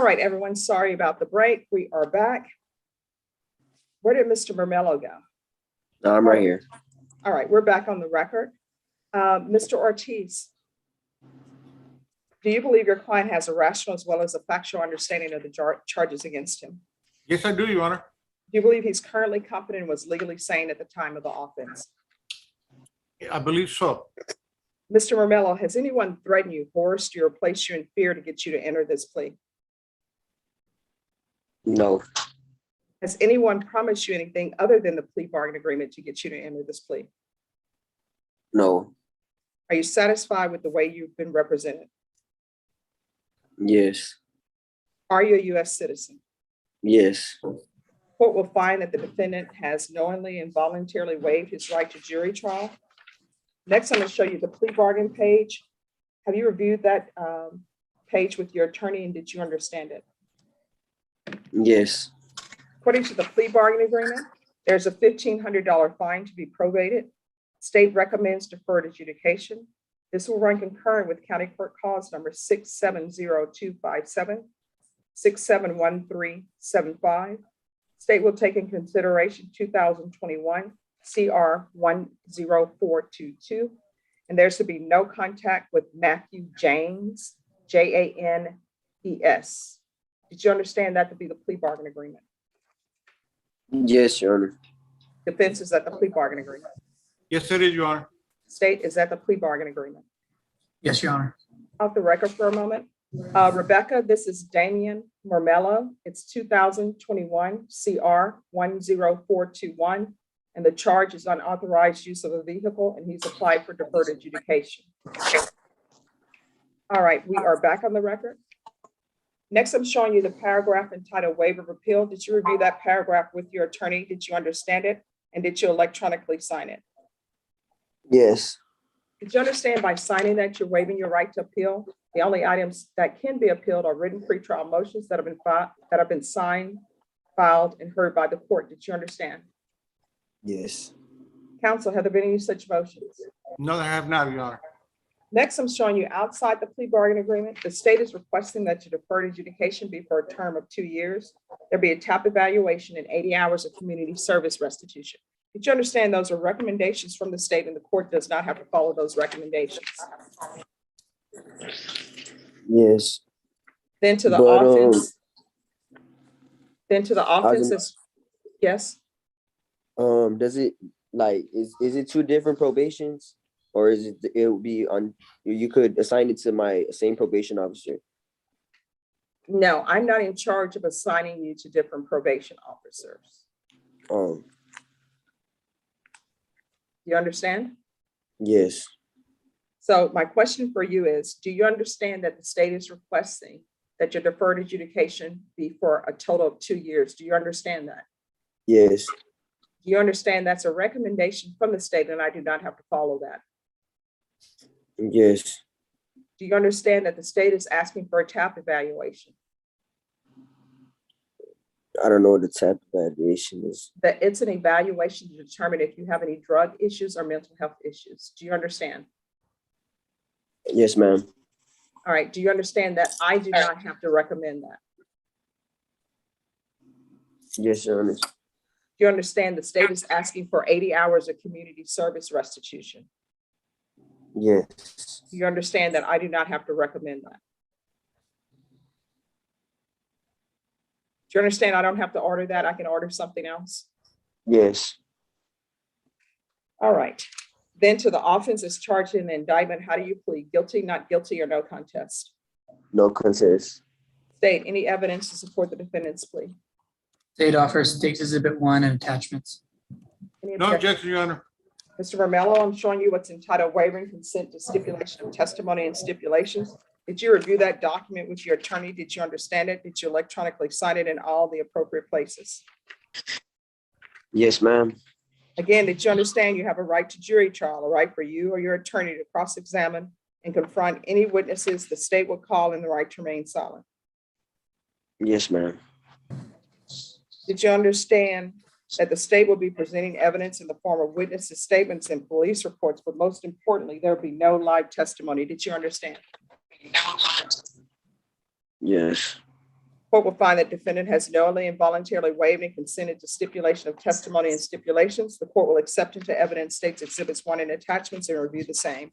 right, everyone, sorry about the break. We are back. Where did Mr. Mermello go? No, I'm right here. All right, we're back on the record. Mr. Ortiz, do you believe your client has a rational as well as a factual understanding of the charges against him? Yes, I do, Your Honor. Do you believe he's currently competent and was legally sane at the time of the offense? I believe so. Mr. Mermello, has anyone threatened you, coerced you, or placed you in fear to get you to enter this plea? No, Has anyone promised you anything other than the plea bargain agreement to get you to enter this plea? no, Are you satisfied with the way you've been represented? yes, Are you a U.S. citizen? yes, Court will find that the defendant has knowingly and voluntarily waived his right to jury trial. Next, I'm going to show you the plea bargain page. Have you reviewed that page with your attorney and did you understand it? yes, According to the plea bargain agreement, there's a $1,500 fine to be probated. State recommends deferred adjudication. This will run concurrent with County Court Cause number 670257, 671375. State will take in consideration 2021 CR 10422, and there's to be no contact with Matthew James, Janes. Did you understand that to be the plea bargain agreement? yes, Your Honor. Defense, is that the plea bargain agreement? Yes, it is, Your Honor. State, is that the plea bargain agreement? Yes, Your Honor. Off the record for a moment. Rebecca, this is Damian Mermello. It's 2021 CR 10421. And the charge is unauthorized use of a vehicle, and he's applied for deferred adjudication. All right, we are back on the record. Next, I'm showing you the paragraph entitled Waiver of Appeal. Did you review that paragraph with your attorney? Did you understand it? And did you electronically sign it? Yes, Did you understand by signing that you're waiving your right to appeal? The only items that can be appealed are written pretrial motions that have been signed, filed, and heard by the court. Did you understand? yes, Counsel, have there been any such motions? No, I have not, Your Honor. Next, I'm showing you outside the plea bargain agreement, the state is requesting that your deferred adjudication be for a term of 2 years. There be a TAP evaluation and 80 hours of community service restitution. Did you understand those are recommendations from the state and the court does not have to follow those recommendations? yes. Then to the But, offense. Then to the offense is, yes? Does it like is it 2 different probations, or is it will be on? You could assign it to my same probation officer. No, I'm not in charge of assigning you to different probation officers. You understand? Yes, So my question for you is, do you understand that the state is requesting that your deferred adjudication be for a total of 2 years? Do you understand that? yes, Do you understand that's a recommendation from the state and I do not have to follow that? yes, Do you understand that the state is asking for a TAP evaluation? I don't know what the type of evaluation is. That it's an evaluation to determine if you have any drug issues or mental health issues. Do you understand? Yes, ma'am. All right. Do you understand that I do not have to recommend that? Yes, Your Honor. Do you understand the state is asking for 80 hours of community service restitution? Yes, Do you understand that I do not have to recommend that? Do you understand I don't have to order that? I can order something else? yes, All right. Then to the offense is charged in the indictment. How do you plead? Guilty, not guilty, or no contest? no contest. State, any evidence to support the defendant's plea? State offers State's Exhibit 1 and attachments. Any No objection? objection, Your Honor. Mr. Mermello, I'm showing you what's entitled waiving consent to stipulation of testimony and stipulations. Did you review that document with your attorney? Did you understand it? Did you electronically sign it in all the appropriate places? Yes, ma'am. Again, did you understand you have a right to jury trial, a right for you or your attorney to cross-examine and confront any witnesses the state will call and the right to remain silent? Yes, ma'am. Did you understand that the state will be presenting evidence in the form of witnesses' statements and police reports, but most importantly, there will be no live testimony? Did you understand? Yes. Court will find that defendant has knowingly and voluntarily waived and consented to stipulation of testimony and stipulations. The court will accept into evidence states exhibits 1 and attachments and review the same.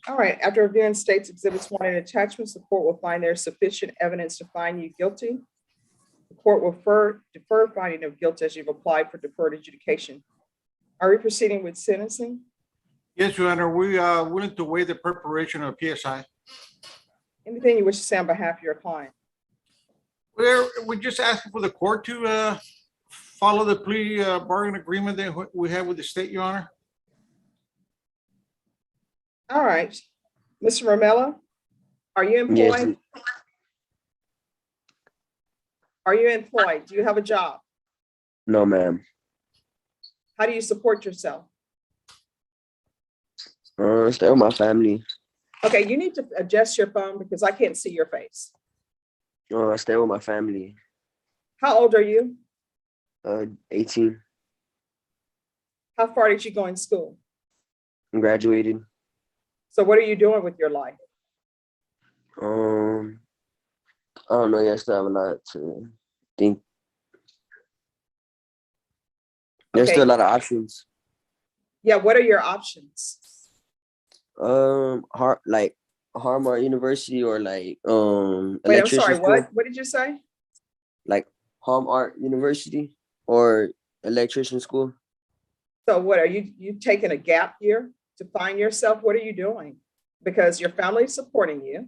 All right, after reviewing states exhibits 1 and attachments, the court will find there is sufficient evidence to find you guilty. The court will defer finding of guilt as you've applied for deferred adjudication. Are we proceeding with sentencing? Yes, Your Honor, we are willing to waive the preparation of PSI. Anything you wish to say on webehalf of your client? We're just asking for the court to follow the plea bargain agreement that we have with the state, Your Honor. All right, Mr. Romella, are you employed? Yes. Are you employed? Do you have a job? No, ma'am. How do you support yourself? Stay with my family. Okay, you need to adjust your phone because I can't see your face. I stay with my family. How old are you? 18. How far did you go in school? I'm graduated. So what are you doing with your life? I don't know. I still have a lot to think. There's still a lot of options. Yeah, what are your options? Like Harvard University or like Wait, I'm electrician sorry, school. what did you say? Like Harvard University or electrician school. So what are you taking a gap year to find yourself? What are you doing? Because your family is supporting you.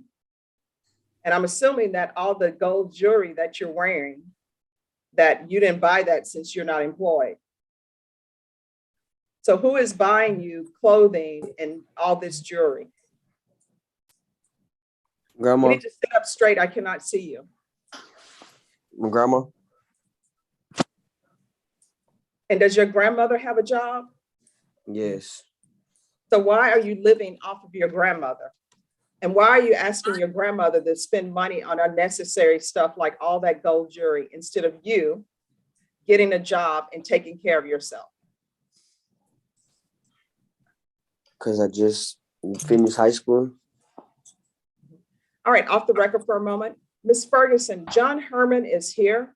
And I'm assuming that all the gold jewelry that you're wearing, that you didn't buy that since you're not employed. So who is buying you clothing and all this jewelry? Grandma. You need to sit up straight. I cannot see you. My grandma. And does your grandmother have a job? Yes. So why are you living off of your grandmother? And why are you asking your grandmother to spend money on unnecessary stuff like all that gold jewelry instead of you getting a job and taking care of yourself? Because I just finished high school. All right, off the record for a moment. Ms. Ferguson, John Herman is here.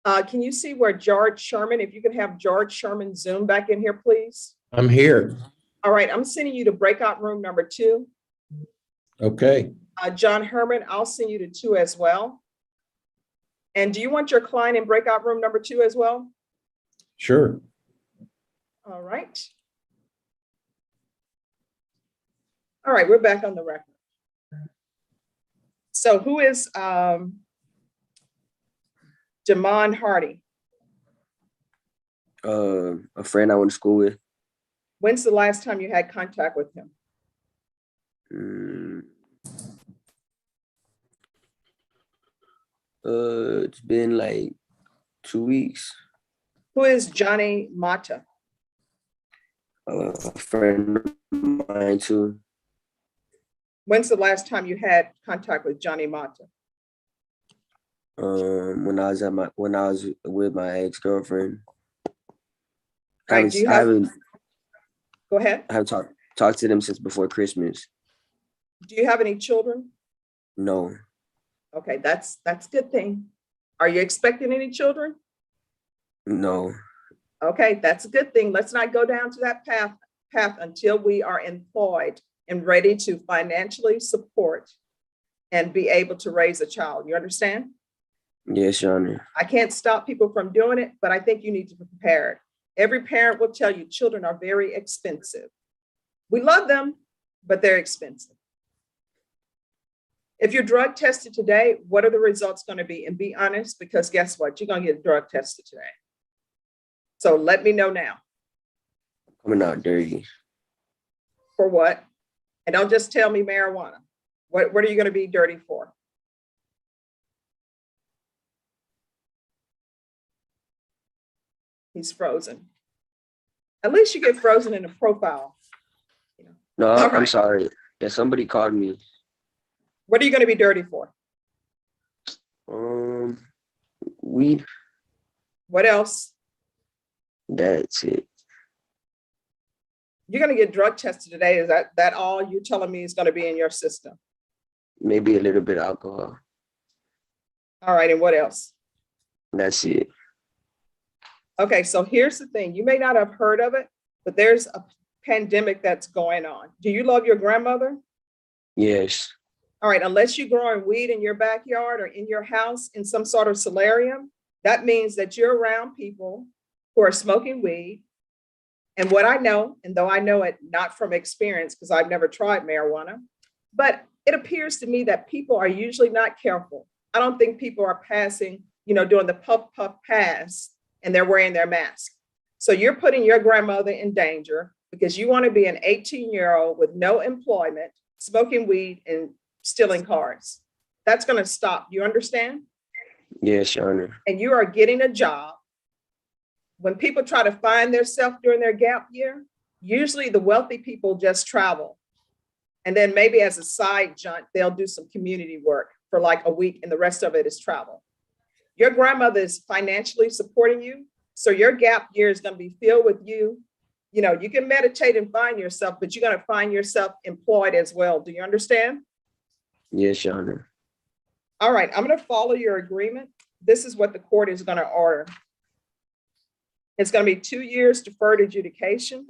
Can you see where George Sherman, if you could have George Sherman Zoom back in here, please? I'm here. All right, I'm sending you to breakout room number 2. Okay. John Herman, I'll send you to 2 as well. And do you want your client in breakout room number 2 as well? Sure. All right. All right, we're back on the record. So who is Jamon Hardy? A friend I went to school with. When's the last time you had contact with him? It's been like 2 weeks. Who is Johnny Mata? A friend of mine too. When's the last time you had contact with Johnny Mata? When I was with my ex-girlfriend. Right, do you have, go ahead. I haven't talked to them since before Christmas. Do you have any children? No. Okay, that's a good thing. Are you expecting any children? No. Okay, that's a good thing. Let's not go down to that path until we are employed and ready to financially support and be able to raise a child. You understand? Yes, Your Honor. I can't stop people from doing it, but I think you need to be prepared. Every parent will tell you children are very expensive. We love them, but they're expensive. If you're drug tested today, what are the results going to be? And be honest, because guess what? You're going to get drug tested today. So let me know now. Coming out dirty. For what? And don't just tell me marijuana. What are you going to be dirty for? He's frozen. At least you get frozen in a profile. No, All I'm right. sorry. Yeah, somebody called me. What are you going to be dirty for? Weed. What else? That's it. You're going to get drug tested today. Is that all you're telling me is going to be in your system? Maybe a little bit of alcohol. All right. And what else? That's it. Okay. So here's the thing. You may not have heard of it, but there's a pandemic that's going on. Do you love your grandmother? Yes. All right. Unless you're growing weed in your backyard or in your house in some sort of solarium, that means that you're around people who are smoking weed. And what I know, and though I know it not from experience because I've never tried marijuana, but it appears to me that people are usually not careful. I don't think people are passing, doing the puff, puff, pass, and they're wearing their mask. So you're putting your grandmother in danger because you want to be an 18-year-old with no employment, smoking weed and stealing cars. That's going to stop. You understand? Yes, Your Honor. And you are getting a job. When people try to find themselves during their gap year, usually the wealthy people just travel. And then maybe as a side jaunt, they'll do some community work for like a week and the rest of it is travel. Your grandmother is financially supporting you. So your gap year is going to be filled with you. You can meditate and find yourself, but you're going to find yourself employed as well. Do you understand? Yes, Your Honor. All right, I'm going to follow your agreement. This is what the court is going to order. It's going to be 2 years deferred adjudication,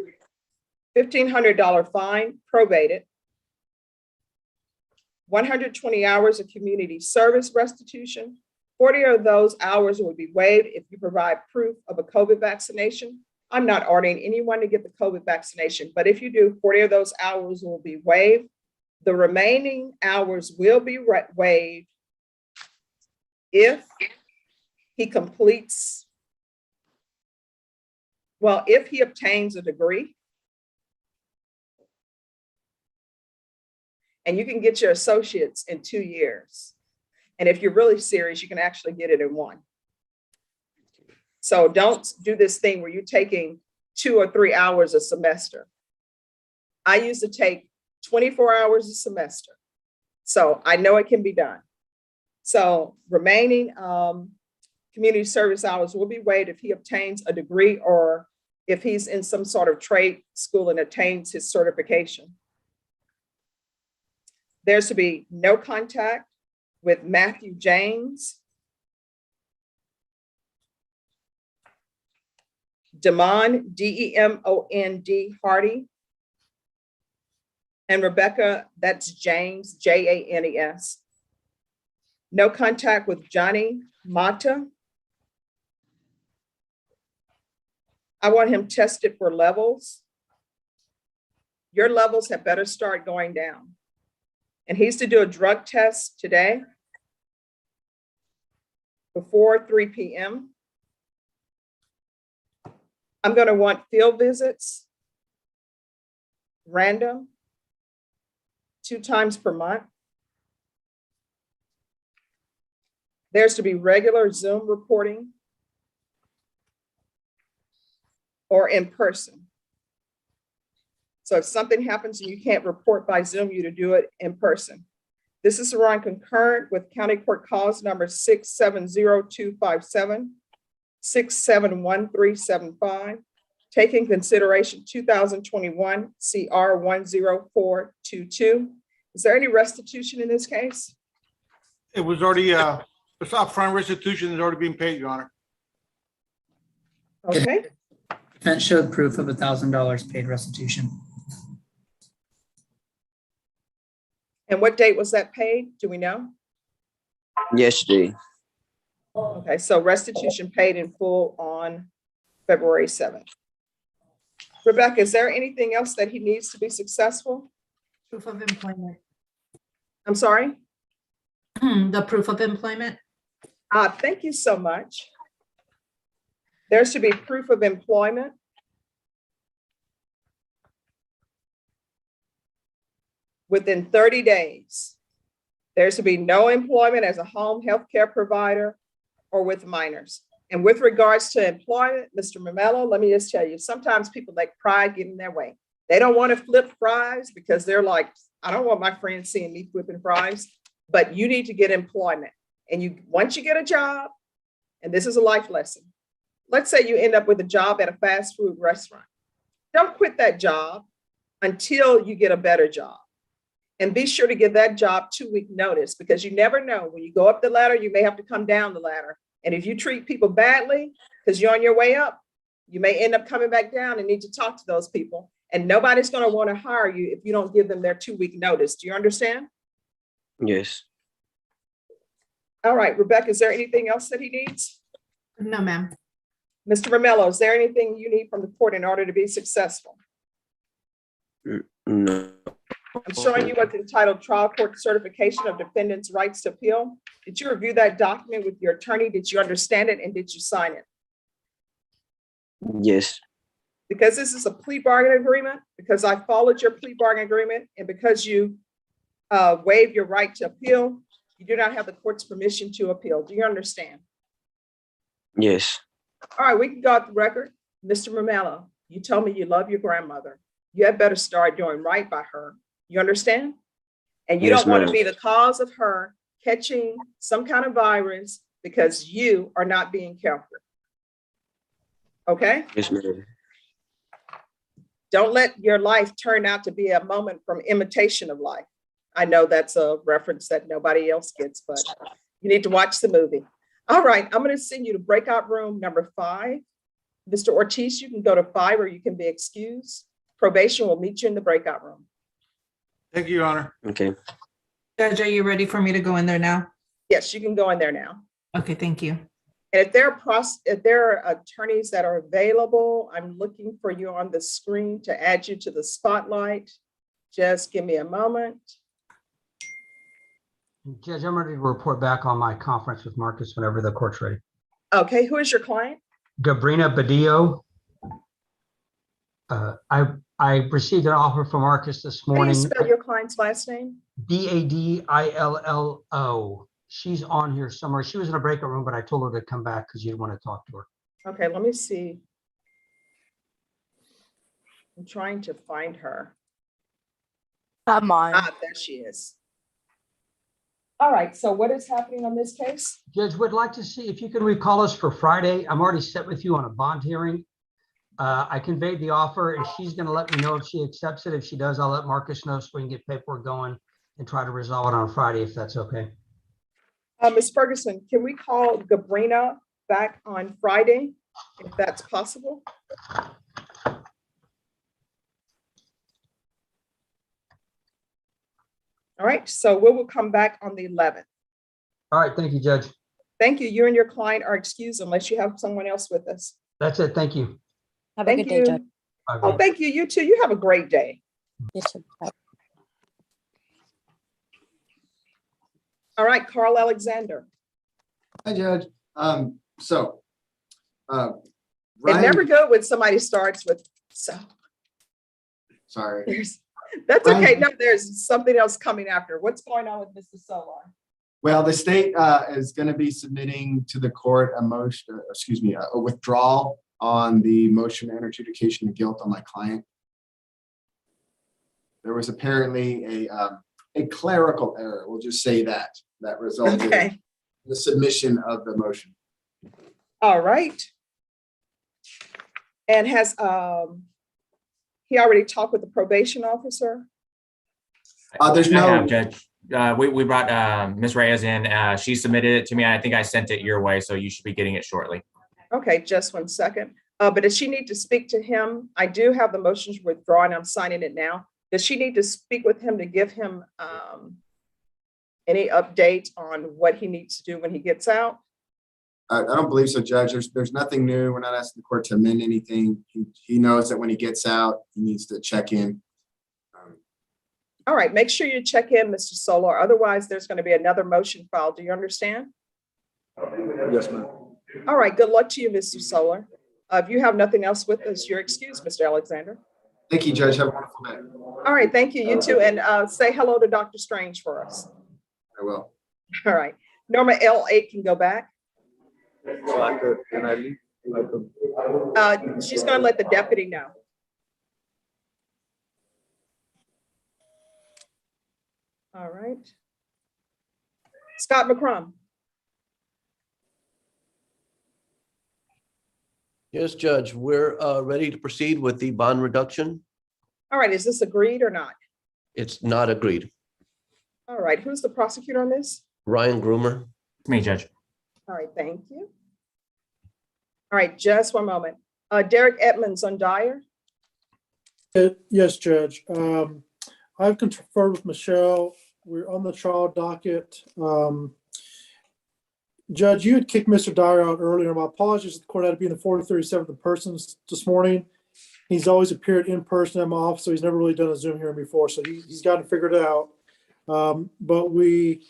$1,500 fine, probated, 120 hours of community service restitution. 40 of those hours will be waived if you provide proof of a COVID vaccination. I'm not ordering anyone to get the COVID vaccination, but if you do, 40 of those hours will be waived. The remaining hours will be waived if he completes, if he obtains a degree. And you can get your associates in 2 years. And if you're really serious, you can actually get it in 1. So don't do this thing where you're taking 2 or 3 hours a semester. I used to take 24 hours a semester. So I know it can be done. So remaining community service hours will be waived if he obtains a degree or if he's in some sort of trade school and attains his certification. There's to be no contact with Matthew James, Demond, D-E-M-O-N-D, Hardy, and Rebecca, that's James, J-A-N-E-S. No contact with Johnny Mata. I want him tested for levels. Your levels have better start going down. And he's to do a drug test today before 3 p.m. I'm going to want field visits, random, 2 times per month. There's to be regular Zoom reporting or in person. So if something happens and you can't report by Zoom, you to do it in person. This is to run concurrent with County Court Cause number 670-257, 671375, taking consideration 2021 CR 10422. Is there any restitution in this case? It was already, it's upfront restitution is already being paid, Your Honor. Okay. Defense showed proof of $1,000 paid restitution. And what date was that paid? Do we know? Yesterday. Okay, so restitution paid in full on February 7th. Rebecca, is there anything else that he needs to be successful? Proof of employment. I'm sorry? The proof of employment. Thank you so much. There should be proof of employment. Within 30 days. There should be no employment as a home health care provider or with minors. And with regards to employment, Mr. Mamelo, let me just tell you, sometimes people let pride get in their way. They don't want to flip fries because they're like, I don't want my friends seeing me flipping fries, but you need to get employment. And once you get a job, and this is a life lesson, let's say you end up with a job at a fast food restaurant. Don't quit that job until you get a better job. And be sure to give that job 2-week notice, because you never know, when you go up the ladder, you may have to come down the ladder. And if you treat people badly because you're on your way up, you may end up coming back down and need to talk to those people. And nobody's going to want to hire you if you don't give them their 2-week notice. Do you understand? Yes. All right, Rebecca, is there anything else that he needs? No, ma'am. Mr. Romello, is there anything you need from the court in order to be successful? No. I'm showing you what's entitled Trial Court Certification of Defendant's Rights to Appeal. Did you review that document with your attorney? Did you understand it, and did you sign it? Yes. Because this is a plea bargain agreement, because I followed your plea bargain agreement, and because you waived your right to appeal, you do not have the court's permission to appeal. Do you understand? Yes. All right, we can go off the record. Mr. Romello, you told me you love your grandmother. You had better start doing right by her. You understand? And you Yes, don't want to ma'am. be the cause of her catching some kind of virus because you are not being careful. Okay? Yes, ma'am. Don't let your life turn out to be a moment from imitation of life. I know that's a reference that nobody else gets, but you need to watch the movie. All right, I'm going to send you to breakout room number 5. Mr. Ortiz, you can go to 5 or you can be excused. Probation will meet you in the breakout room. Thank you, Your Honor. Okay. Judge, are you ready for me to go in there now? Yes, you can go in there now. Okay, thank you. And if there are attorneys that are available, I'm looking for you on the screen to add you to the spotlight. Just give me a moment. Judge, I'm ready to report back on my conference with Marcus whenever the court's ready. Okay, who is your client? Gabrina Badillo. I received an offer from Marcus this How do you morning. spell your client's last name? Badillo. She's on here somewhere. She was in a breakout room, but I told her to come back because you want to talk to her. Okay, let me see. I'm trying to find her. Come on. There she is. All right, so what is happening on this case? Judge, would like to see if you can recall us for Friday. I'm already set with you on a bond hearing. I conveyed the offer and she's going to let me know if she accepts it. If she does, I'll let Marcus know so we can get paperwork going and try to resolve it on Friday if that's okay. Ms. Ferguson, can we call Gabrina back on Friday if that's possible? All right, so we will come back on the 11th. All right, thank you, Judge. Thank you. You and your client are excused unless you have someone else with us. That's it. Thank you. Have Thank a good day, you. Judge. Oh, thank you. You too. You have a great day. Yes, sir. Bye. All right, Carl Alexander. Hi, Judge. It's Ryan- never good when somebody starts with so. Sorry. That's Ryan- okay. No, there's something else coming after. What's going on with Mr. Solar? Well, the state is going to be submitting to the court a motion, a withdrawal on the motion to enter adjudication of guilt on my client. There was apparently a clerical error. We'll just say that resulted in the submission of the motion. All right. And has he already talked with the probation officer? There's no- I have, Judge. We brought Ms. Reyes in. She submitted it to me. I think I sent it your way, so you should be getting it shortly. Okay, just 1 second. But does she need to speak to him? I do have the motions withdrawn. I'm signing it now. Does she need to speak with him to give him any update on what he needs to do when he gets out? I don't believe so, Judge. There's nothing new. We're not asking the court to amend anything. He knows that when he gets out, he needs to check in. All right, make sure you check in, Mr. Solar. Otherwise, there's going to be another motion filed. Do you understand? Yes, ma'am. All right, good luck to you, Mr. Solar. If you have nothing else with us, you're excused, Mr. Alexander. Thank you, Judge. Have a wonderful day. All right, thank you. You too. And say hello to Dr. Strange for us. I will. All right. Norma L8 can go back. So I could, can I leave? She's going to let the deputy know. All right. Scott McCrum. Yes, Judge, we're ready to proceed with the bond reduction. All right, is this agreed or not? It's not agreed. All right, who's the prosecutor on this? Ryan Groomer. Me, Judge. All right, thank you. All right, just one moment. Derek Edmonds on Dyer. Yes, Judge. I've conferred with Michelle. We're on the trial docket. Judge, you had kicked Mr. Dyer out earlier. My apologies. The court had to be in the 437th in person this morning. He's always appeared in person at my office, so he's never really done a Zoom hearing before. So he's got it figured out. But we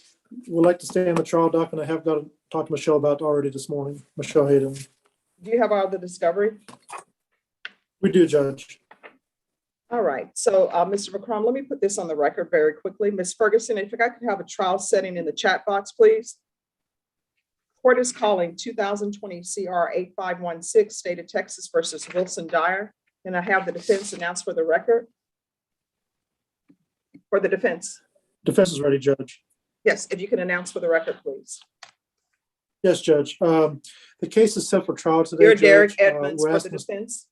would like to stay on the trial docket, and I have got to talk to Michelle about it already this morning. Michelle Hayden. Do you have all the discovery? We do, Judge. All right, so Mr. McCrum, let me put this on the record very quickly. Ms. Ferguson, if I could have a trial setting in the chat box, please. Court is calling 2020 CR 8516, State of Texas versus Wilson Dyer. And I have the defense announced for the record. For the defense. Defense is ready, Judge. Yes, if you can announce for the record, please. Yes, Judge. The case is set for trial today. You're Judge. Derek Edmonds We're for the asking- defense.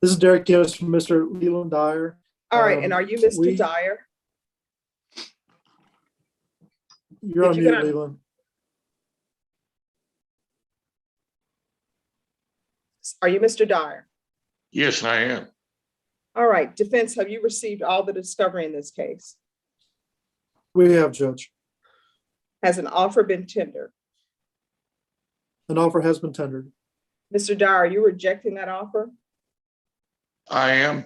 This is Derek Edmonds from Mr. Leland Dyer. All right, and are you Mr. we- Dyer? You're on If you mute, can- Leland. Are you Mr. Dyer? Yes, I am. All right, defense, have you received all the discovery in this case? We have, Judge. Has an offer been tendered? An offer has been tendered. Mr. Dyer, are you rejecting that offer? I am.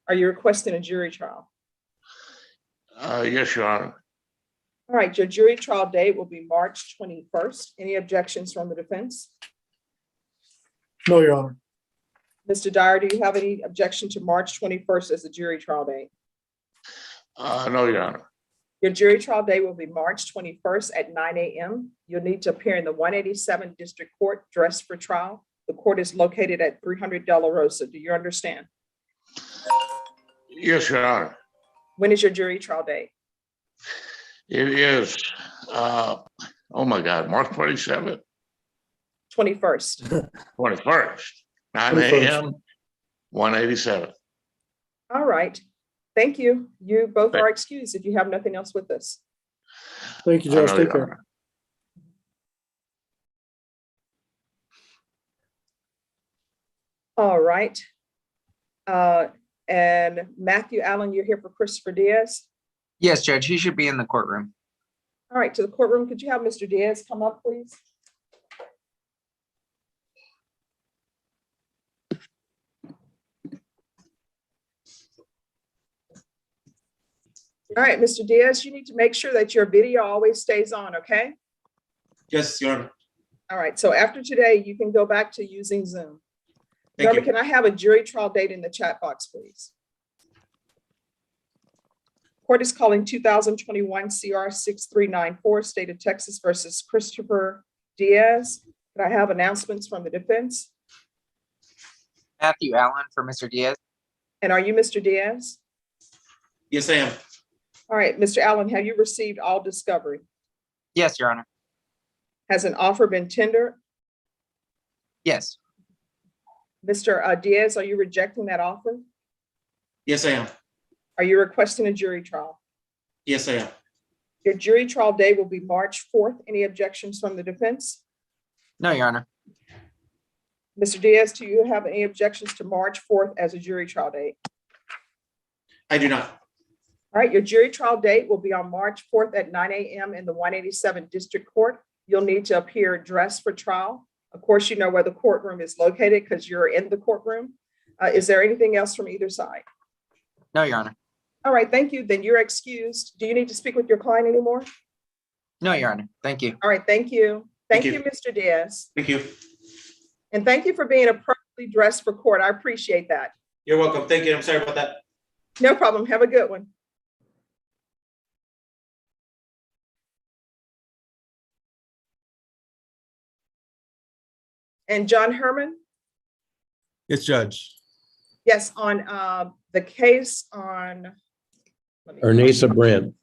Are you requesting a jury trial? Yes, Your Honor. All right, your jury trial date will be March 21st. Any objections from the defense? No, Your Honor. Mr. Dyer, do you have any objection to March 21st as the jury trial date? No, Your Honor. Your jury trial date will be March 21st at 9 a.m. You'll need to appear in the 187 District Court dressed for trial. The court is located at 300 De La Rosa. Do you understand? Yes, Your Honor. When is your jury trial date? It is, oh my God, March 27th, 21st. 21st, 9 21st. a.m., 187. All right. Thank you. You both are excused if you have nothing else with us. Thank you, Judge. know, Take Your care. Honor. All right. And Matthew Allen, you're here for Christopher Diaz. Yes, Judge, he should be in the courtroom. All right, to the courtroom. Could you have Mr. Diaz come up, please? All right, Mr. Diaz, you need to make sure that your video always stays on, okay? Yes, Your Honor. All right, so after today, you can go back to using Zoom. Thank Norma, you. can I have a jury trial date in the chat box, please? Court is calling 2021 CR 6394, State of Texas versus Christopher Diaz. Could I have announcements from the defense? Matthew Allen for Mr. Diaz. And are you Mr. Diaz? Yes, I am. All right, Mr. Allen, have you received all discovery? Yes, Your Honor. Has an offer been tendered? Yes. Mr. Diaz, are you rejecting that offer? Yes, I am. Are you requesting a jury trial? Yes, I am. Your jury trial day will be March 4th. Any objections from the defense? No, Your Honor. Mr. Diaz, do you have any objections to March 4th as a jury trial date? I do not. All right, your jury trial date will be on March 4th at 9 a.m. in the 187 District Court. you'll need to appear dressed for trial. Of course, you know where the courtroom is located because you're in the courtroom. Is there anything else from either side? No, Your Honor. All right, thank you. Then you're excused. Do you need to speak with your client anymore? No, Your Honor. Thank you. All right, thank you. Thank Thank you, you. Mr. Diaz. Thank you. And thank you for being appropriately dressed for court. I appreciate that. You're welcome. Thank you. I'm sorry about that. No problem. Have a good one. And John Herman? Yes, Judge. Yes, on the case on. Ernesa Brent.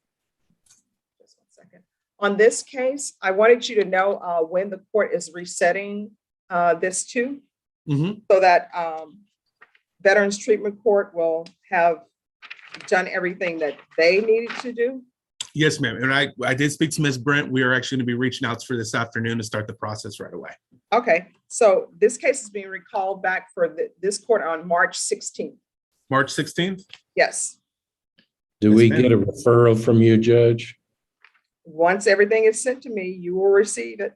Just 1 second. On this case, I wanted you to know when the court is resetting this too, so that Veterans Treatment Court will have done everything that they needed to do. Yes, ma'am. And I did speak to Ms. Brent. We are actually going to be reaching out for this afternoon to start the process right away. Okay, so this case is being recalled back for this court on March 16th. March 16th? Yes, Do we get a referral from you, Judge? once everything is sent to me, you will receive it.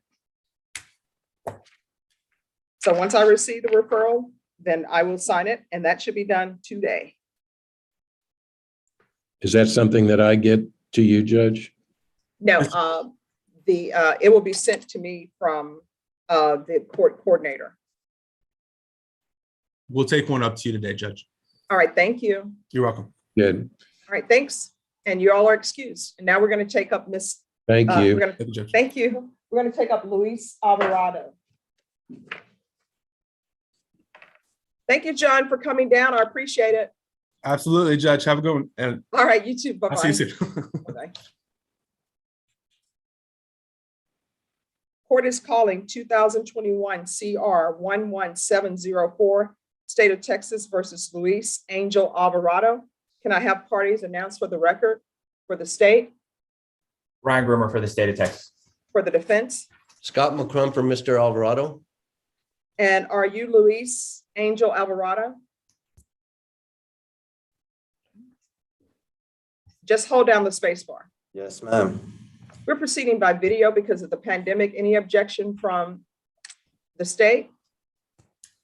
So once I receive the referral, then I will sign it, and that should be done today. Is that something that I get to you, Judge? No, it will be sent to me from the court coordinator. We'll take one up to you today, Judge. All right, thank you. You're welcome. Good. All right, thanks. And you all are excused. And now we're going to take up Miss. Thank you. Thank you. We're going to take up Luis Alvarado. Thank you, John, for coming down. I appreciate it. Absolutely, Judge. Have a good one. And All right, you too. Bye-bye. I'll see you soon. Bye-bye. Court is calling 2021 CR 11704, State of Texas versus Luis Angel Alvarado. Can I have parties announced for the record for the state, Ryan Groomer for the state of Texas. for the defense? Scott McCrum for Mr. Alvarado. And are you Luis Angel Alvarado? Just hold down the space bar. Yes, ma'am. We're proceeding by video because of the pandemic. Any objection from the state?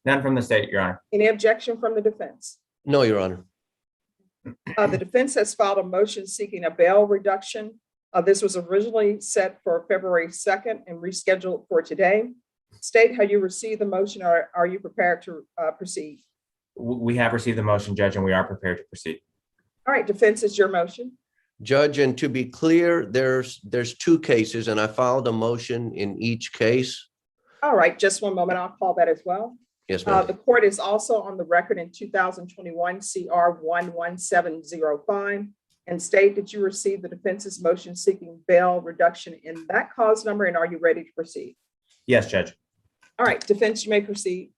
None from the state, Your Honor. Any objection from the defense? No, Your Honor. The defense has filed a motion seeking a bail reduction. This was originally set for February 2nd and rescheduled for today. State how you received the motion, or are you prepared to proceed? We have received the motion, Judge, and we are prepared to proceed. All right, defense is your motion. Judge, and to be clear, there's two cases, and I filed a motion in each case. All right, just one moment. I'll call that as well. Yes, ma'am. The court is also on the record in 2021 CR 11705 and state that you received the defense's motion seeking bail reduction in that cause number, and are you ready to proceed? Yes, Judge. All right, defense, you may proceed.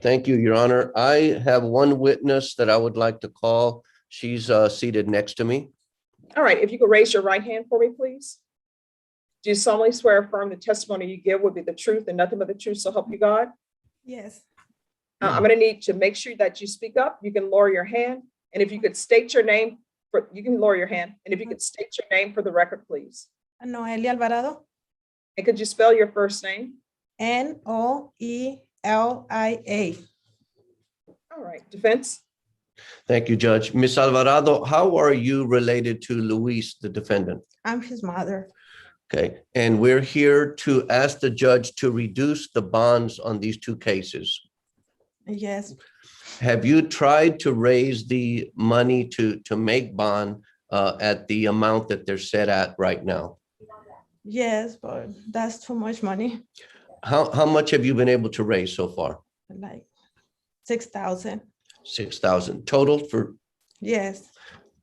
Thank you, Your Honor. I have one witness that I would like to call. She's seated next to me. All right, if you could raise your right hand for me, please. Do you solemnly swear or affirm the testimony you give will be the truth and nothing but the truth, so help you God? Yes. I'm going to need to make sure that you speak up. You can lower your hand. And if you could state your name, you can lower your hand. And if you could state your name for the record, please. Noelia Alvarado. And could you spell your first name? Noelia. All right, defense. Thank you, Judge. Ms. Alvarado, how are you related to Luis, the defendant? I'm his mother. Okay, and we're here to ask the judge to reduce the bonds on these two cases. Yes. Have you tried to raise the money to make bond at the amount that they're set at right now? Yes, but that's too much money. How much have you been able to raise so far? Like 6,000. 6,000 total for? Yes.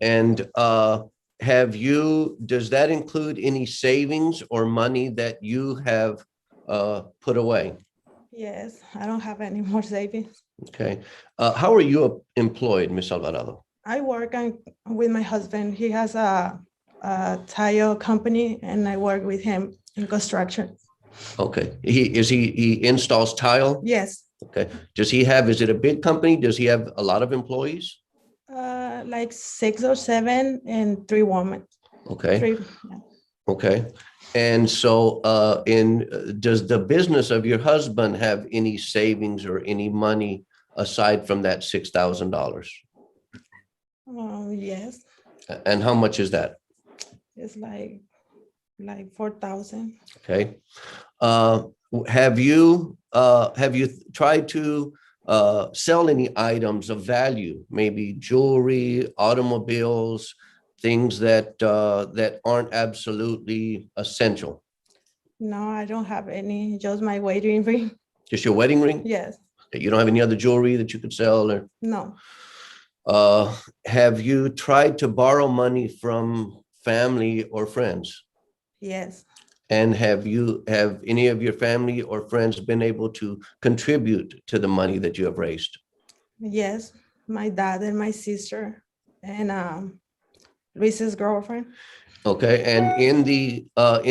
And does that include any savings or money that you have put away? Yes, I don't have any more savings. Okay. How are you employed, Ms. Alvarado? I work with my husband. He has a tile company and I work with him in construction. Okay. He installs tile? Yes. Okay. Is it a big company? Does he have a lot of employees? Like 6 or 7 and 3 women. Okay. 3, yeah. Okay. And so does the business of your husband have any savings or any money aside from that $6,000? Yes, And how much is that? it's like 4,000. Okay. Have you tried to sell any items of value, maybe jewelry, automobiles, things that aren't absolutely essential? No, I don't have any, just my wedding ring. Just your wedding ring? Yes, Okay, you don't have any other jewelry that you could sell, or no, have you tried to borrow money from family or friends? yes, And have any of your family or friends been able to contribute to the money that you have raised? yes, my dad and my sister and Luis's girlfriend. Okay, and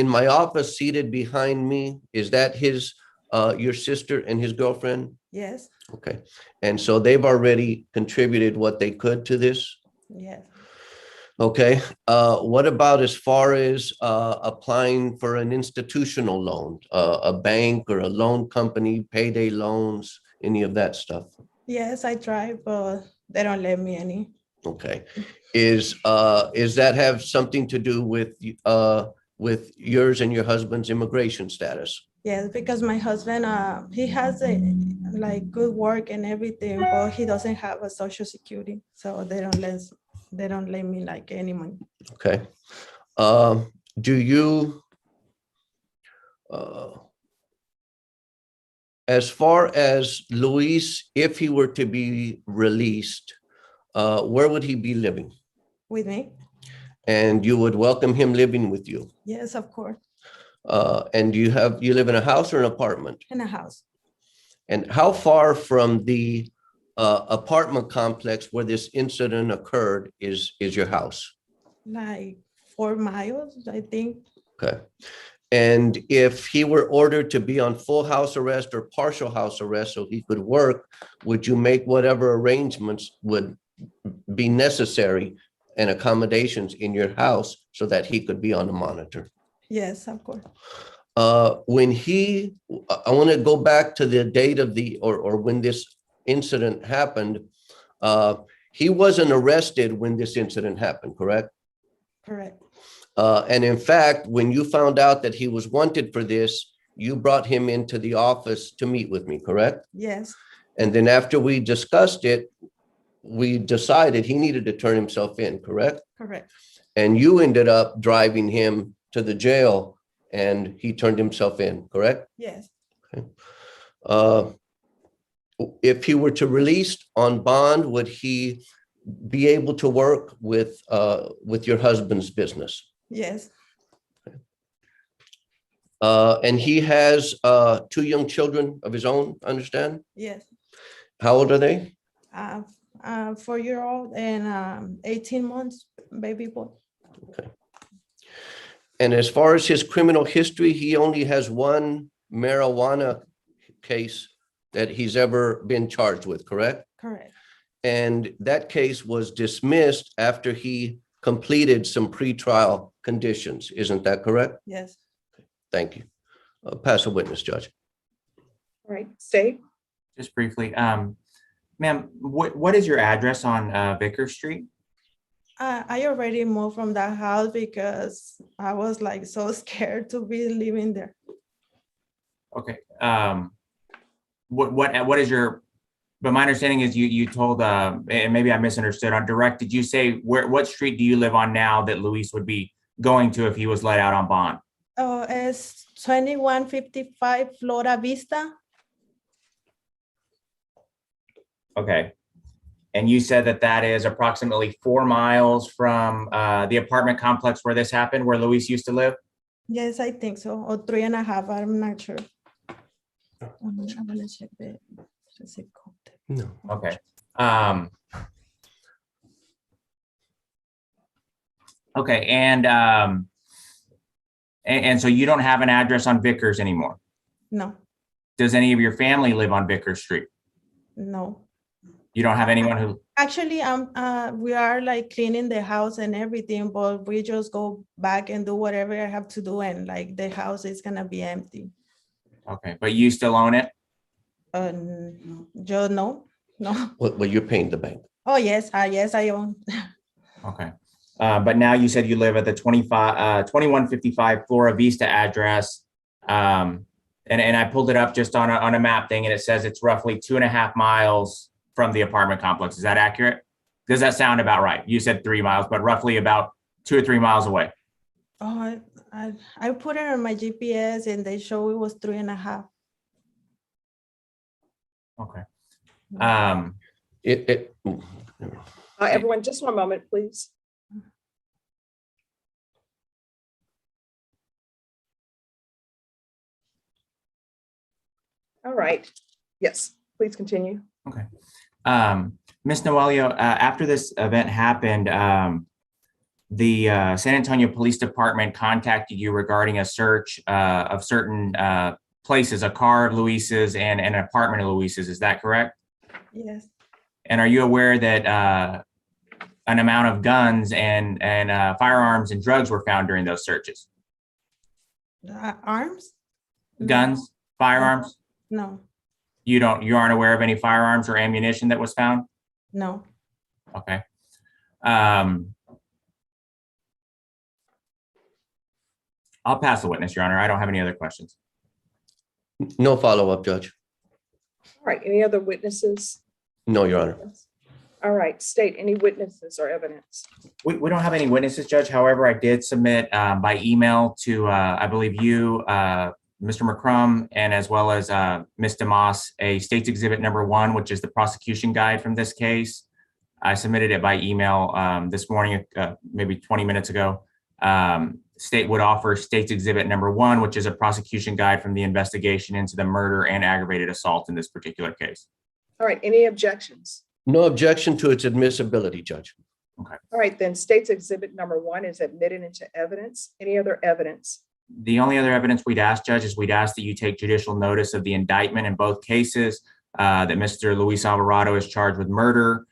in my office seated behind me, is that your sister and his girlfriend? Yes, Okay, and so they've already contributed what they could to this? yes, Okay, what about as far as applying for an institutional loan, a bank or a loan company, payday loans, any of that stuff? yes, I tried, but they don't let me any. Okay, is that have something to do with yours and your husband's immigration status? Yes, because my husband, he has a like good work and everything, but he doesn't have a social security, so they don't let me like any money. Okay, do you, as far as Luis, if he were to be released, where would he be living? With me? And you would welcome him living with you? Yes, of course, And you live in a house or an apartment? in a house, And how far from the apartment complex where this incident occurred is your house? like 4 miles, I think. Okay. And if he were ordered to be on full house arrest or partial house arrest so he could work, would you make whatever arrangements would be necessary and accommodations in your house so that he could be on the monitor? Yes, of course. I want to go back to the date of or when this incident happened. He wasn't arrested when this incident happened, correct? Correct. And in fact, when you found out that he was wanted for this, you brought him into the office to meet with me, correct? Yes, And then after we discussed it, we decided he needed to turn himself in, correct? correct. And you ended up driving him to the jail and he turned himself in, correct? Yes, If he were to release on bond, would he be able to work with your husband's business? yes, And he has 2 young children of his own, understand? yes. How old are they? 4-year-old and 18 months baby boy. Okay. And as far as his criminal history, he only has 1 marijuana case that he's ever been charged with, correct? Correct. And that case was dismissed after he completed some pretrial conditions. Isn't that correct? Yes. Thank you. Pass a witness, Judge. All right, State. Just briefly, ma'am, what is your address on Vicker Street? I already moved from that house because I was like so scared to be living there. Okay. What is your? But my understanding is you told, and maybe I misunderstood on direct. Did you say what street do you live on now that Luis would be going to if he was let out on bond? Oh, it's 2155 Flora Vista. Okay. And you said that is approximately 4 miles from the apartment complex where this happened, where Luis used to live? Yes, I think so. Or 3.5, I'm not sure. I'm gonna check the zip code. No. Okay. Okay, and so you don't have an address on Vickers anymore? No, Does any of your family live on Vickers Street? no, You don't have anyone who Actually, we are like cleaning the house and everything, but we just go back and do whatever I have to do, and like the house is gonna be empty. Okay, but you still own it? Yo no. Well, you're paying the bank. Oh, yes, I own. Okay. But now you said you live at the 2155 Flora Vista address. And I pulled it up just on a map thing, and it says it's roughly 2.5 miles from the apartment complex. Is that accurate? Does that sound about right? You said 3 miles, but roughly about 2 or 3 miles away. Oh, I put it on my GPS and they show it was 3.5. Okay. Everyone, just one moment, please. All right. Yes, please continue. Okay. Ms. Noelio, after this event happened, the San Antonio Police Department contacted you regarding a search of certain places, a car of Luis's and an apartment of Luis's. Is that correct? Yes. And are you aware that an amount of guns and firearms and drugs were found during those searches? Arms? Guns, firearms? No. You aren't aware of any firearms or ammunition that was found? No. Okay. I'll pass the witness, Your Honor. I don't have any other questions. No follow-up, Judge. All right, any other witnesses? No, Your Honor. All right, state any witnesses or evidence. We don't have any witnesses, Judge. However, I did submit by email to, I believe you, Mr. McCrum, and as well as Ms. DeMoss, a State's Exhibit number 1, which is the prosecution guide from this case. I submitted it by email this morning, maybe 20 minutes ago. State would offer State's Exhibit number 1, which is a prosecution guide from the investigation into the murder and aggravated assault in this particular case. All right, any objections? No objection to its admissibility, Judge. Okay. All right, then State's Exhibit number 1 is admitted into evidence. Any other evidence? The only other evidence we'd ask, Judge, is we'd ask that you take judicial notice of the indictment in both cases, that Mr. Luis Alvarado is charged with murder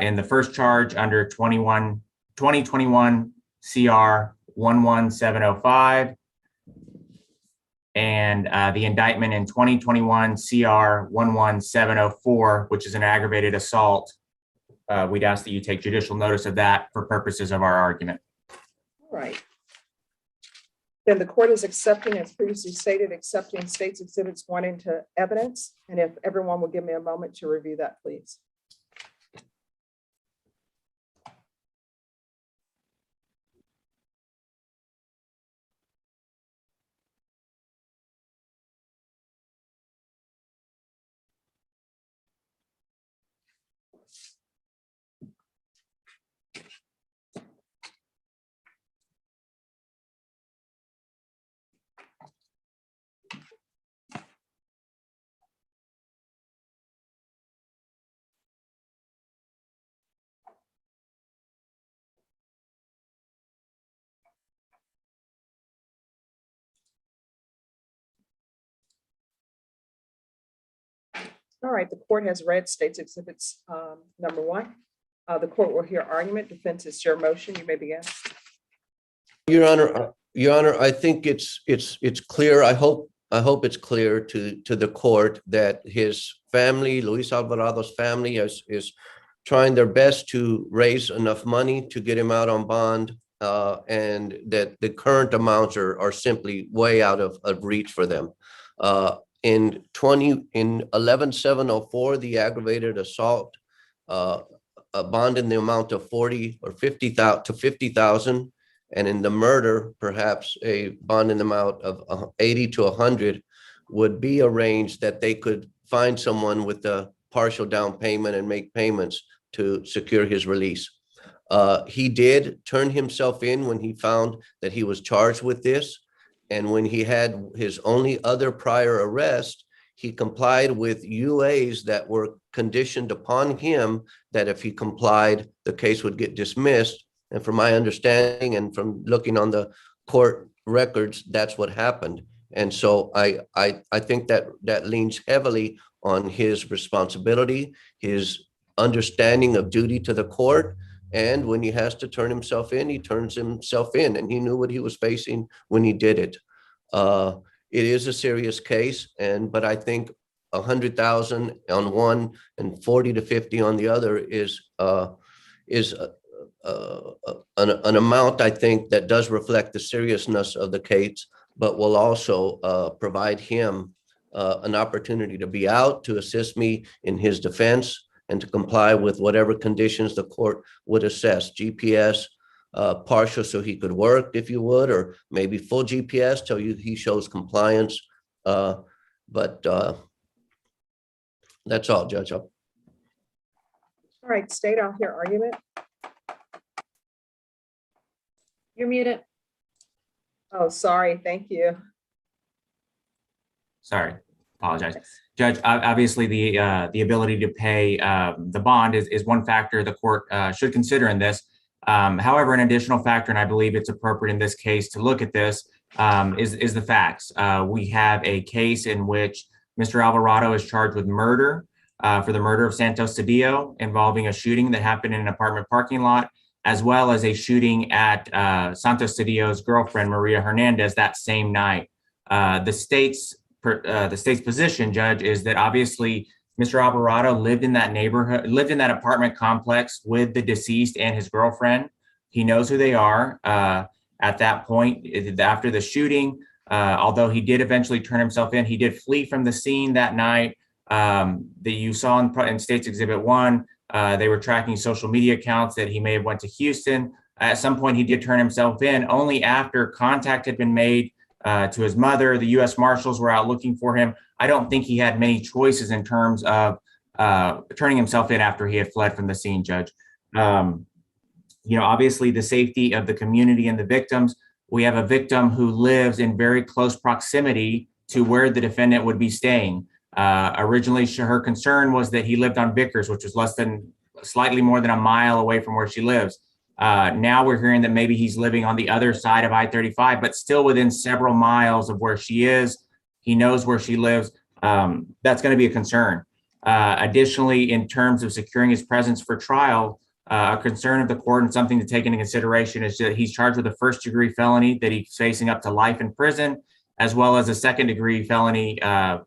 in the first charge under 2021 CR 11705, and the indictment in 2021 CR 11704, which is an aggravated assault. We'd ask that you take judicial notice of that for purposes of our argument. All right. Then the court is accepting, as previously stated, accepting State's Exhibits 1 into evidence. And if everyone will give me a moment to review that, please. All right, the court has read State's Exhibits number 1. The court will hear argument. Defense, is your motion. You may begin. Your Honor, I think it's clear. I hope it's clear to the court that his family, Luis Alvarado's family, is trying their best to raise enough money to get him out on bond, and that the current amounts are simply way out of reach for them. In 11704, the aggravated assault, a bond in the amount of 40 or 50,000 to 50,000, and in the murder, perhaps a bond in the amount of 80 to 100 would be arranged that they could find someone with a partial down payment and make payments to secure his release. He did turn himself in when he found that he was charged with this. And when he had his only other prior arrest, he complied with UAs that were conditioned upon him that if he complied, the case would get dismissed. And from my understanding and from looking on the court records, that's what happened. And so I think that leans heavily on his responsibility, his understanding of duty to the court. And when he has to turn himself in, he turns himself in, and he knew what he was facing when he did it. It is a serious case, but I think 100,000 on one and 40 to 50 on the other is an amount, I think, that does reflect the seriousness of the case, but will also provide him an opportunity to be out, to assist me in his defense, and to comply with whatever conditions the court would assess. GPS, partial so he could work, if you would, or maybe full GPS till he shows compliance. But that's all, Judge. All right, state, I'll hear argument. You're muted. Oh, sorry, thank you. Sorry, apologize. Judge, obviously the ability to pay the bond is one factor the court should consider in this. However, an additional factor, and I believe it's appropriate in this case to look at this, is the facts. We have a case in which Mr. Alvarado is charged with murder for the murder of Santos Cedillo, involving a shooting that happened in an apartment parking lot, as well as a shooting at Santos Cedillo's girlfriend, Maria Hernandez, that same night. The state's position, Judge, is that obviously Mr. Alvarado lived in that neighborhood, lived in that apartment complex with the deceased and his girlfriend. He knows who they are. At that point, after the shooting, although he did eventually turn himself in, he did flee from the scene that night. That you saw in State's Exhibit 1, they were tracking social media accounts that he may have went to Houston. At some point, he did turn himself in only after contact had been made to his mother. The U.S. Marshals were out looking for him. I don't think he had many choices in terms of turning himself in after he had fled from the scene, Judge. Obviously the safety of the community and the victims. We have a victim who lives in very close proximity to where the defendant would be staying. Originally, her concern was that he lived on Vickers, which was slightly more than a mile away from where she lives. Now we're hearing that maybe he's living on the other side of I-35, but still within several miles of where she is. He knows where she lives. That's going to be a concern. Additionally, in terms of securing his presence for trial, a concern of the court and something to take into consideration is that he's charged with a first-degree felony that he's facing up to life in prison, as well as a second-degree felony,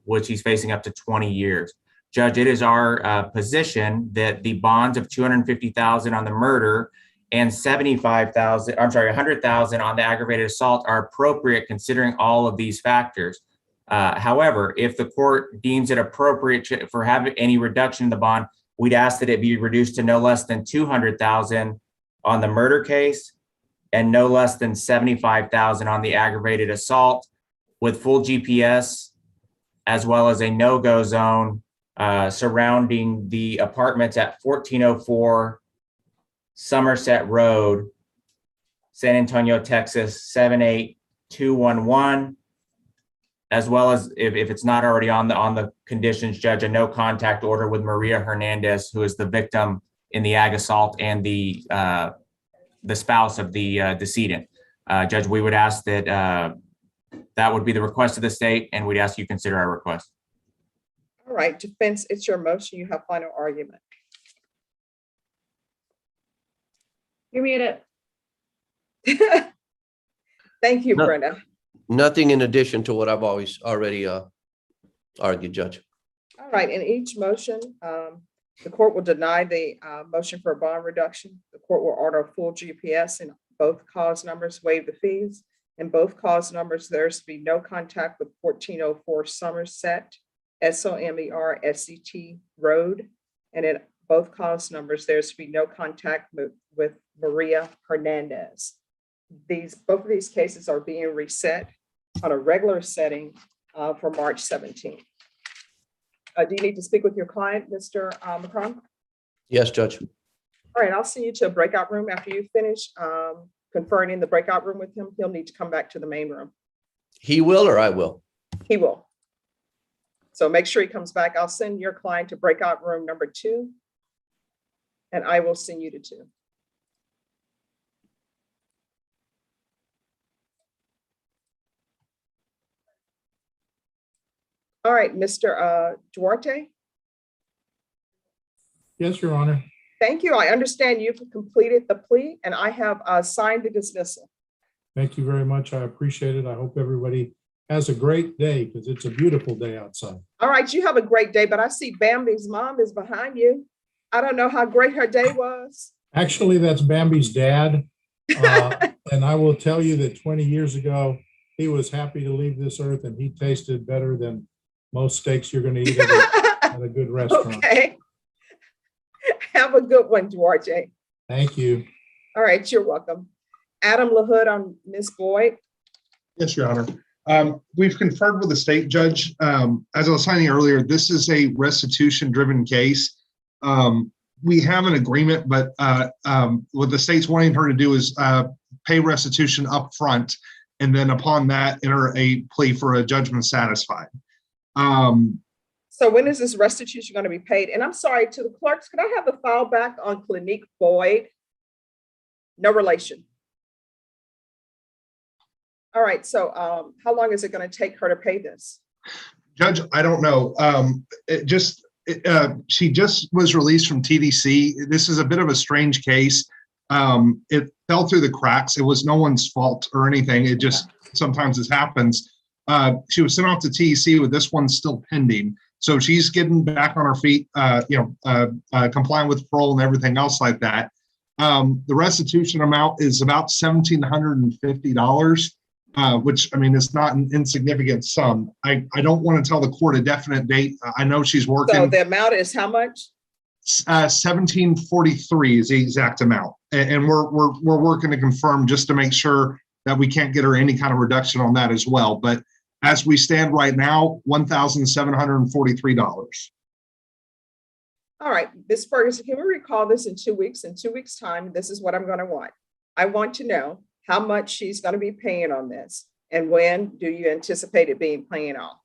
which he's facing up to 20 years. Judge, it is our position that the bonds of $250,000 on the murder and $100,000 on the aggravated assault are appropriate considering all of these factors. However, if the court deems it appropriate for having any reduction in the bond, we'd ask that it be reduced to no less than $200,000 on the murder case and no less than $75,000 on the aggravated assault, with full GPS, as well as a no-go zone surrounding the apartments at 1404 Somerset Road, San Antonio, Texas, 78211, as well as, if it's not already on the conditions, Judge, a no contact order with Maria Hernandez, who is the victim in the ag assault and the spouse of the decedent. Judge, we would ask that that would be the request of the state, and we'd ask you consider our request. All right, defense, it's your motion. You have final argument. You're muted. Thank you, Brenda. Nothing in addition to what I've already argued, Judge. All right, in each motion, the court will deny the motion for a bond reduction. The court will order a full GPS in both cause numbers, waive the fees. In both cause numbers, there's to be no contact with 1404 Somerset, SOMERSET Road. And in both cause numbers, there's to be no contact with Maria Hernandez. Both of these cases are being reset on a regular setting for March 17th. Do you need to speak with your client, Mr. McCrum? Yes, Judge. All right, I'll send you to a breakout room after you finish conferring in the breakout room with him. He'll need to come back to the main room. He will, or I will? He will. So make sure he comes back. I'll send your client to breakout room number 2, and I will send you to 2. All right, Mr. Duarte. Yes, Your Honor. Thank you. I understand you've completed the plea and I have signed the dismissal. Thank you very much. I appreciate it. I hope everybody has a great day because it's a beautiful day outside. All right, you have a great day, but I see Bambi's mom is behind you. I don't know how great her day was. Actually, that's Bambi's dad. And I will tell you that 20 years ago, he was happy to leave this earth and he tasted better than most steaks you're going to eat at a good restaurant. Okay. Have a good one, Duarte. Thank you. All right, you're welcome. Adam LaHood on Ms. Boyd. Yes, Your Honor. We've conferred with the state judge. As I was saying earlier, this is a restitution-driven case. We have an agreement, but what the state's wanting her to do is pay restitution up front, and then upon that, enter a plea for a judgment satisfied. So when is this restitution going to be paid? And I'm sorry, to the clerks, could I have the file back on Clinique Boyd? No relation. All right, so how long is it going to take her to pay this? Judge, I don't know. She just was released from TDC. This is a bit of a strange case. It fell through the cracks. It was no one's fault or anything. It just, sometimes this happens. She was sent off to TDC with this one still pending. So she's getting back on her feet, complying with parole and everything else like that. The restitution amount is about $1,750. Which, I mean, it's not an insignificant sum. I don't want to tell the court a definite date. I know she's working. So the amount is how much? 1743 is the exact amount. And we're working to confirm just to make sure that we can't get her any kind of reduction on that as well. But as we stand right now, $1,743. All right, Ms. Ferguson, can we recall this in 2 weeks? In 2 weeks' time, this is what I'm going to want. I want to know how much she's going to be paying on this, and when do you anticipate it being paying off?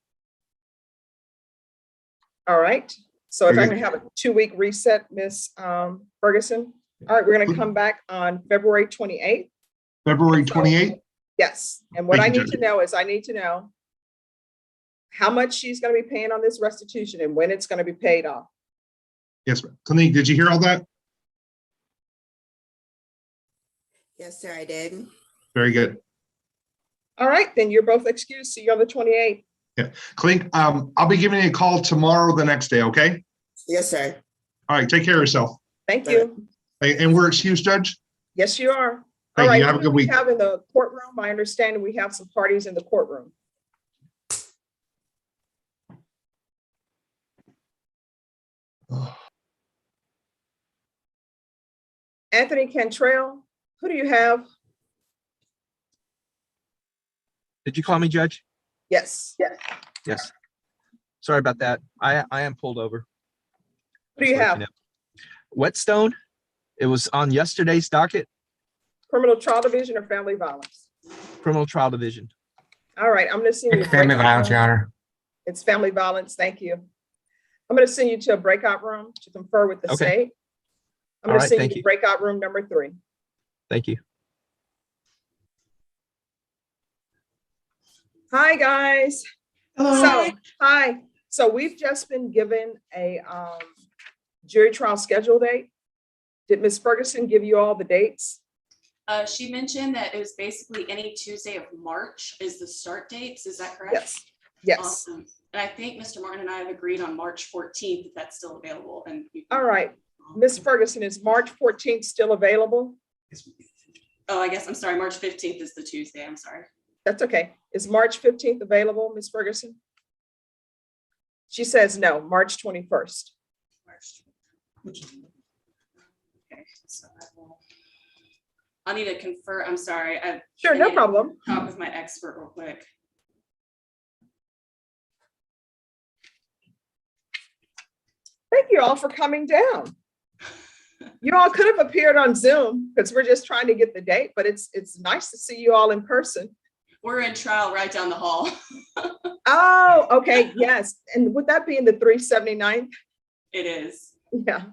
All right. So if I can have a 2-week reset, Ms. Ferguson. All right, we're going to come back on February 28th. February 28th? Yes. And what I Thank you, need to know is I need to know how much she's going to be paying on this restitution and when it's going to be paid off. Yes, ma'am. Clinique, did you hear all that? Yes, sir, I did. Very good. All right, then you're both excused. See you on the 28th. Yeah. Clinique, I'll be giving you a call tomorrow, the next day, okay? Yes, sir. All right, take care of yourself. Thank you. And we're excused, Judge? Yes, you are. Thank All right, you. Have a good week. We have in the courtroom, I understand we have some parties in the courtroom. Anthony Cantrell, who do you have? Did you call me, Judge? Yes. Yes. Sorry about that. I am pulled over. Who do you have? Whetstone. It was on yesterday's docket. Criminal Trial Division or Family Violence? Criminal Trial Division. All right, I'm going to send you. Family violence, Your Honor. It's family violence. Thank you. I'm going to send you to a breakout room to confer with the state. I'm going to send you to breakout room number 3. Thank you. Hi, guys. Hello. Hi. So we've just been given a jury trial schedule date. Did Ms. Ferguson give you all the dates? She mentioned that it was basically any Tuesday of March is the start dates. Is that correct? Yes. Yes. Awesome. And I think Mr. Martin and I have agreed on March 14th, if that's still available. And All right. Ms. Ferguson, is March 14th still available? oh, I guess I'm sorry. March 15th is the Tuesday. I'm sorry. That's okay. Is March 15th available, Ms. Ferguson? She says no, March 21st. Okay. So I'll need to confer. I'm sorry. Sure, no problem. Talk with my expert real quick. Thank you all for coming down. You all could have appeared on Zoom because we're just trying to get the date, but it's nice to see you all in person. We're in trial right down the hall. Oh, okay, yes. And would that be in the 379th? It is. Yeah.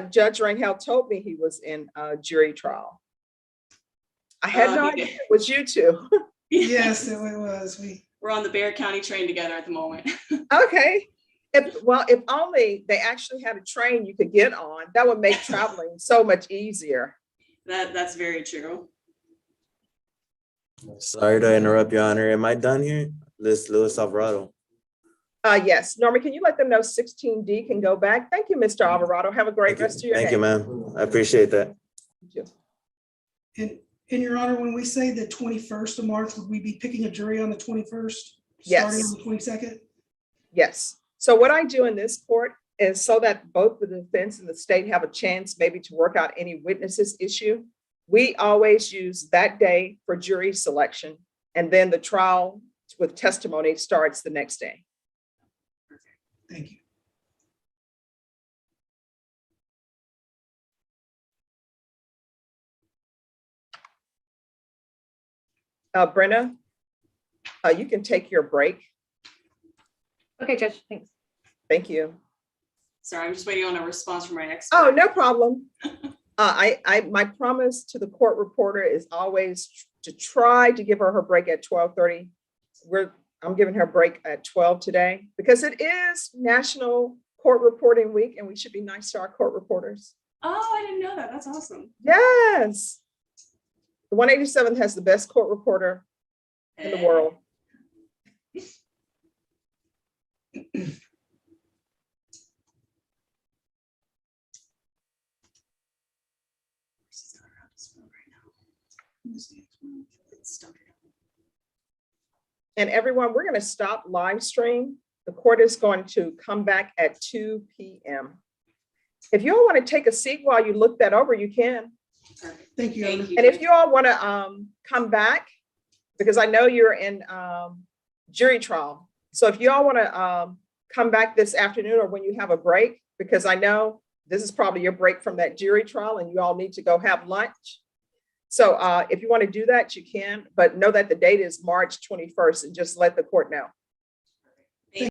Judge Rangel told me he was in a jury trial. I had no idea it was you two. Yes, it was. We're on the Bexar County train together at the moment. Okay. If only they actually had a train you could get on, that would make traveling so much easier. That's very true. Sorry to interrupt, Your Honor. Am I done here? This Luis Alvarado. Yes, Norma, can you let them know 16D can go back? Thank you, Mr. Alvarado. Have a great rest of your day. Thank you, ma'am. I appreciate that. Thank you. In Your Honor, when we say the 21st of March, would we be picking a jury on the 21st? Yes. Starting on the 22nd? Yes. So what I do in this court is so that both the defense and the state have a chance maybe to work out any witnesses issue. We always use that day for jury selection, and then the trial with testimony starts the next day. Thank you. Brenna, you can take your break. Okay, Judge, thanks. Thank you. Sorry, I'm just waiting on a response from my expert. Oh, no problem. My promise to the court reporter is always to try to give her break at 12:30. I'm giving her a break at 12 today because it is National Court Reporting Week and we should be nice to our court reporters. Oh, I didn't know that. That's awesome. Yes. The 187th has the best court reporter in the world. And everyone, we're going to stop live stream. The court is going to come back at 2 p.m. If you all want to take a seat while you look that over, you can. Thank you. And if you all want to come back, because I know you're in jury trial. So if you all want to come back this afternoon or when you have a break, because I know this is probably your break from that jury trial and you all need to go have lunch. So if you want to do that, you can, but know that the date is March 21st and just let the court know.